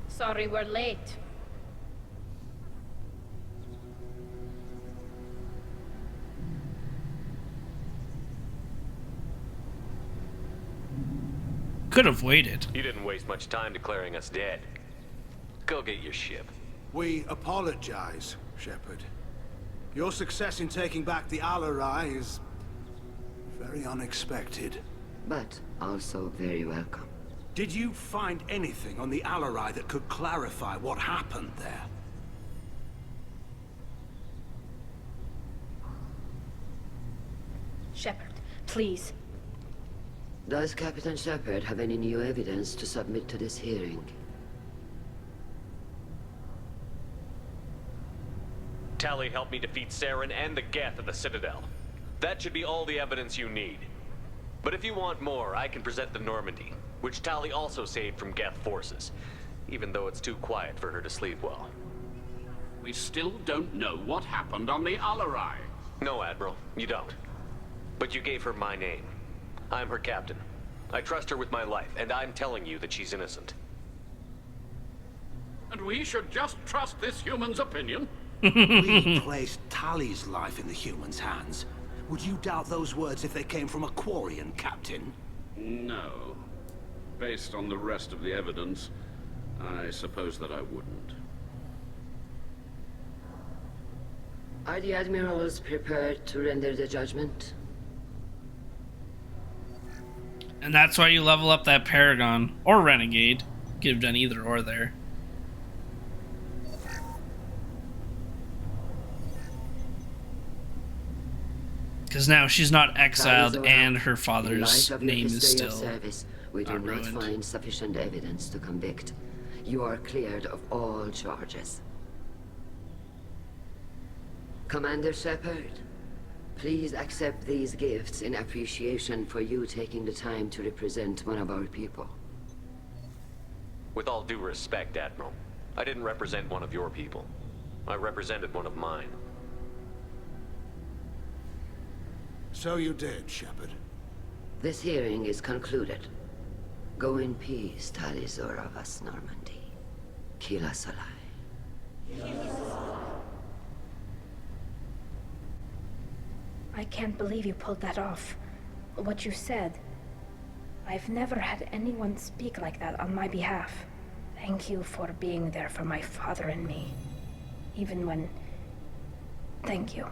Sorry we're late. Could have waited. You didn't waste much time declaring us dead. Go get your ship. We apologize, Shepard. Your success in taking back the Al-Arai is very unexpected. But also very welcome. Did you find anything on the Al-Arai that could clarify what happened there? Shepard, please. Does Captain Shepard have any new evidence to submit to this hearing? Tali helped me defeat Saren and the Geth at the Citadel. That should be all the evidence you need. But if you want more, I can present the Normandy, which Tali also saved from Geth forces, even though it's too quiet for her to sleep well. We still don't know what happened on the Al-Arai. No, Admiral, you don't. But you gave her my name. I'm her captain. I trust her with my life, and I'm telling you that she's innocent. And we should just trust this human's opinion? We placed Tali's life in the human's hands. Would you doubt those words if they came from a Quarian, Captain? No. Based on the rest of the evidence, I suppose that I wouldn't. Are the Admirals prepared to render the judgment? And that's why you level up that Paragon or Renegade. Could have done either or there. Because now she's not exiled and her father's name is still service, we do not find sufficient evidence to convict. You are cleared of all charges. Commander Shepard, please accept these gifts in appreciation for you taking the time to represent one of our people. With all due respect, Admiral, I didn't represent one of your people. I represented one of mine. So you did, Shepard. This hearing is concluded. Go in peace, Tali Zora Vas Normandy. Kila Salai. I can't believe you pulled that off. What you said. I've never had anyone speak like that on my behalf. Thank you for being there for my father and me. Even when... Thank you.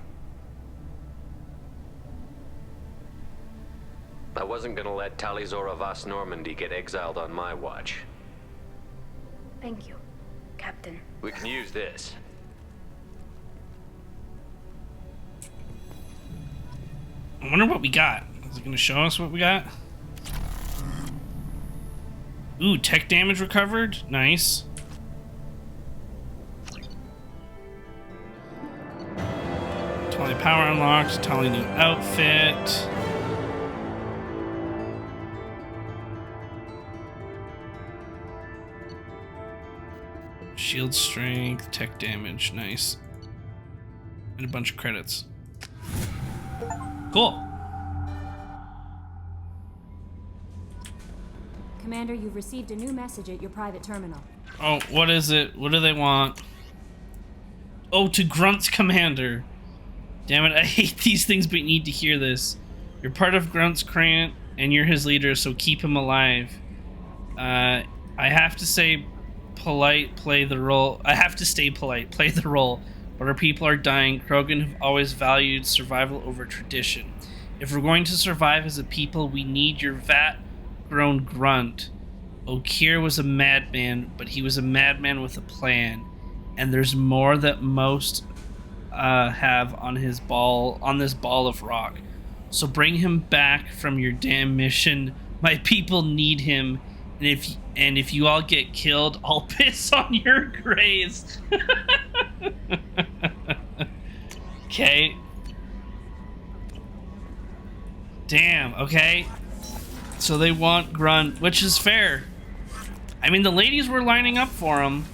I wasn't gonna let Tali Zora Vas Normandy get exiled on my watch. Thank you, Captain. We can use this. I wonder what we got. Is it going to show us what we got? Ooh, tech damage recovered. Nice. Tali power unlocked. Tali new outfit. Shield strength, tech damage. Nice. And a bunch of credits. Cool. Commander, you've received a new message at your private terminal. Oh, what is it? What do they want? Oh, to Grunt's commander. Damn it, I hate these things, but you need to hear this. You're part of Grunt's clan, and you're his leader, so keep him alive. I have to say polite, play the role. I have to stay polite, play the role. But our people are dying. Krogan have always valued survival over tradition. If we're going to survive as a people, we need your vat-grown Grunt. Okeer was a madman, but he was a madman with a plan. And there's more that most have on this ball of rock. So bring him back from your damn mission My people need him, and if you all get killed, I'll piss on your graves. Okay. Damn, okay. So they want Grunt, which is fair. I mean, the ladies were lining up for him.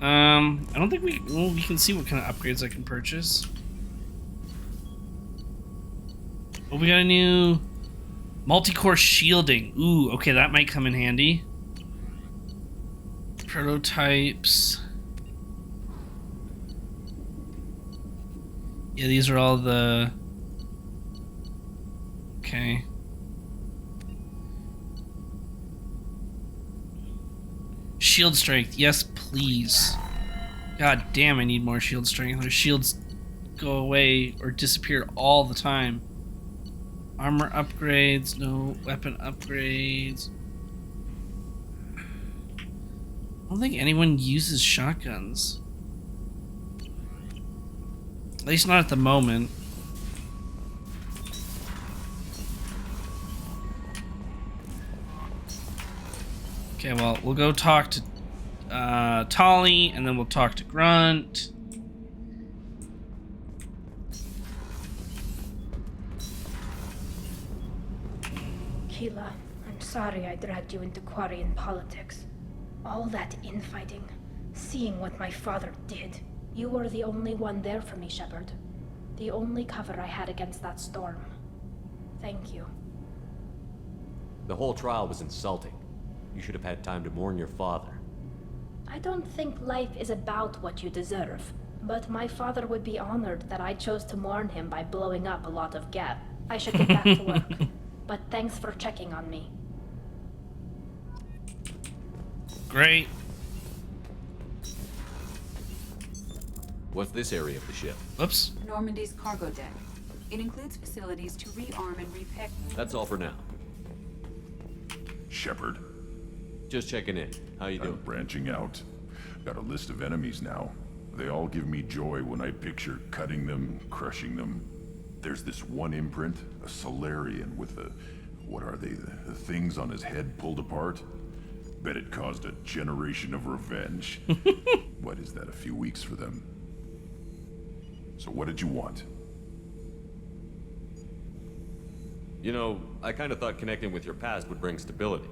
I don't think we can see what kind of upgrades I can purchase. Oh, we got a new multi-core shielding. Ooh, okay, that might come in handy. Prototypes. Yeah, these are all the... Okay. Shield strength, yes please. God damn, I need more shield strength. Their shields go away or disappear all the time. Armor upgrades, no weapon upgrades. I don't think anyone uses shotguns. At least not at the moment. Okay, well, we'll go talk to Tali, and then we'll talk to Grunt. Keela, I'm sorry I dragged you into Quarian politics. All that infighting, seeing what my father did. You were the only one there for me, Shepard. The only cover I had against that storm. Thank you. The whole trial was insulting. You should have had time to mourn your father. I don't think life is about what you deserve, but my father would be honored that I chose to mourn him by blowing up a lot of gas. I should get back to work, but thanks for checking on me. Great. What's this area of the ship? Whoops. Normandy's cargo deck. It includes facilities to rearm and repair. That's all for now. Shepard. Just checking in. How you doing? I'm branching out. Got a list of enemies now. They all give me joy when I picture cutting them, crushing them. There's this one imprint, a Solarian with the... what are they? The things on his head pulled apart? Bet it caused a generation of revenge. What is that, a few weeks for them? So what did you want? You know, I kind of thought connecting with your past would bring stability.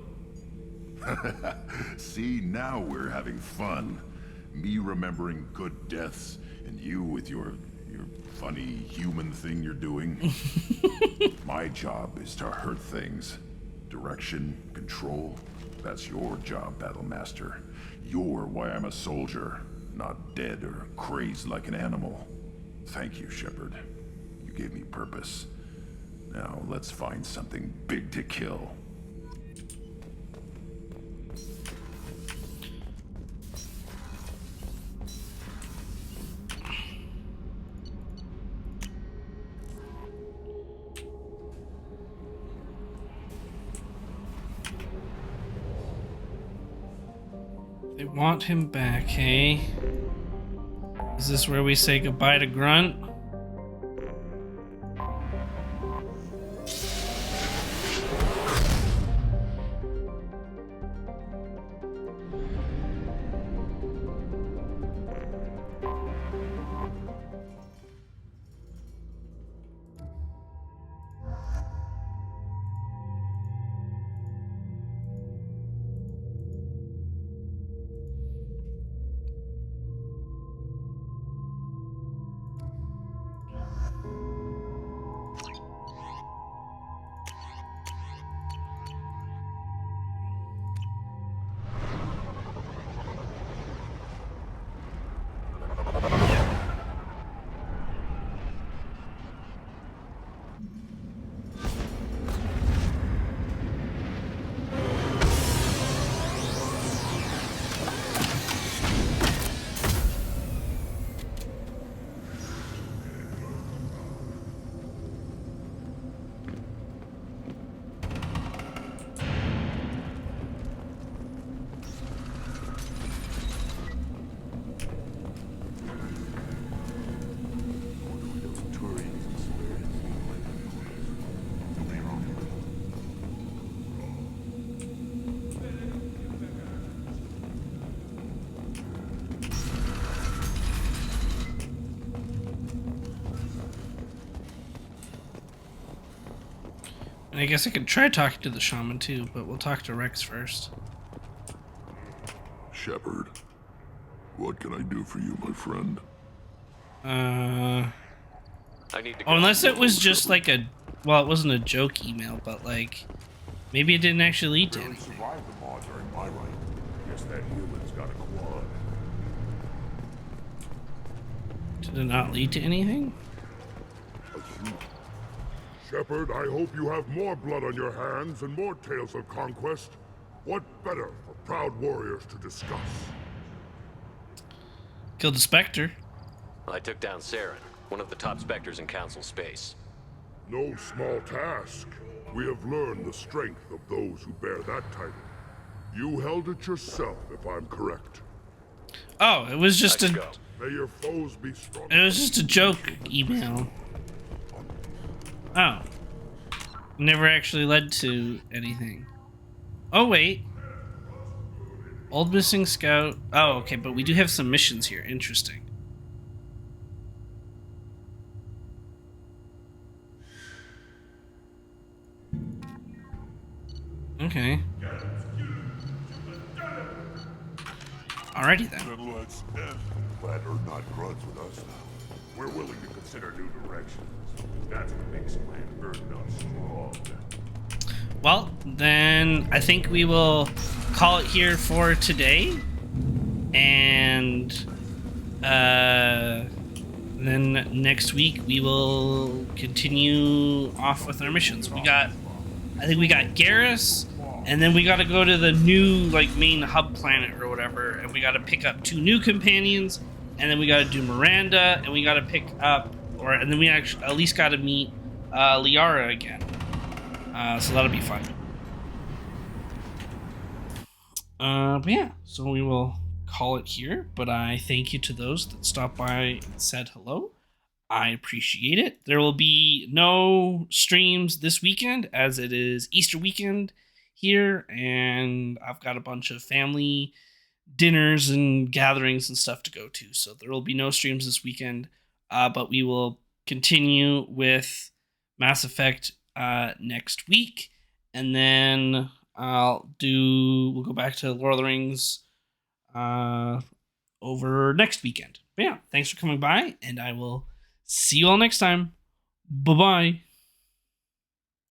See, now we're having fun. Me remembering good deaths, and you with your funny human thing you're doing. My job is to hurt things. Direction, control, that's your job, Battlemaster. You're why I'm a soldier, not dead or crazed like an animal. Thank you, Shepard. You gave me purpose. Now, let's find something big to kill. They want him back, hey? Is this where we say goodbye to Grunt? And I guess I could try talking to the shaman too, but we'll talk to Rex first. Shepard, what can I do for you, my friend? I need to go. Oh, unless it was just like a, well, it wasn't a joke email, but like, maybe it didn't actually lead to Barely anything. survived the mod during my reign. Guess that human's got a quad. Did it not lead to anything? Shepard, I hope you have more blood on your hands and more tales of conquest. What better for proud warriors to discuss? Killed the Spectre. I took down Saren, one of the top Spectres in Council space. No small task. We have learned the strength of those who bear that title. You held it yourself, if I'm correct. Oh, it was just a, May your foes be strong. it was just a joke email. Oh. Never actually led to anything. Oh, wait. Old missing scout. Oh, okay, but we do have some missions here. Interesting. Okay. Alrighty then. Then let's end. Glad are not grunts with us now. We're willing to consider new directions. That's what makes Clan Erdnut strong. Well, then I think we will call it here for today. And then next week we will continue off with our missions. I think we got Garrus, and then we got to go to the new like main hub planet or whatever, and we got to pick up 2 new companions, and then we got to do Miranda, and we got to pick up, and then we actually at least got to meet Liara again. So that'll be fun. But yeah, so we will call it here. But I thank you to those that stopped by and said hello. I appreciate it. There will be no streams this weekend as it is Easter weekend here, and I've got a bunch of family dinners and gatherings and stuff to go to. So there will be no streams this weekend, but we will continue with Mass Effect next week, and then we'll go back to Lord of the Rings over next weekend. But yeah, thanks for coming by, and I will see you all next time. Bye-bye.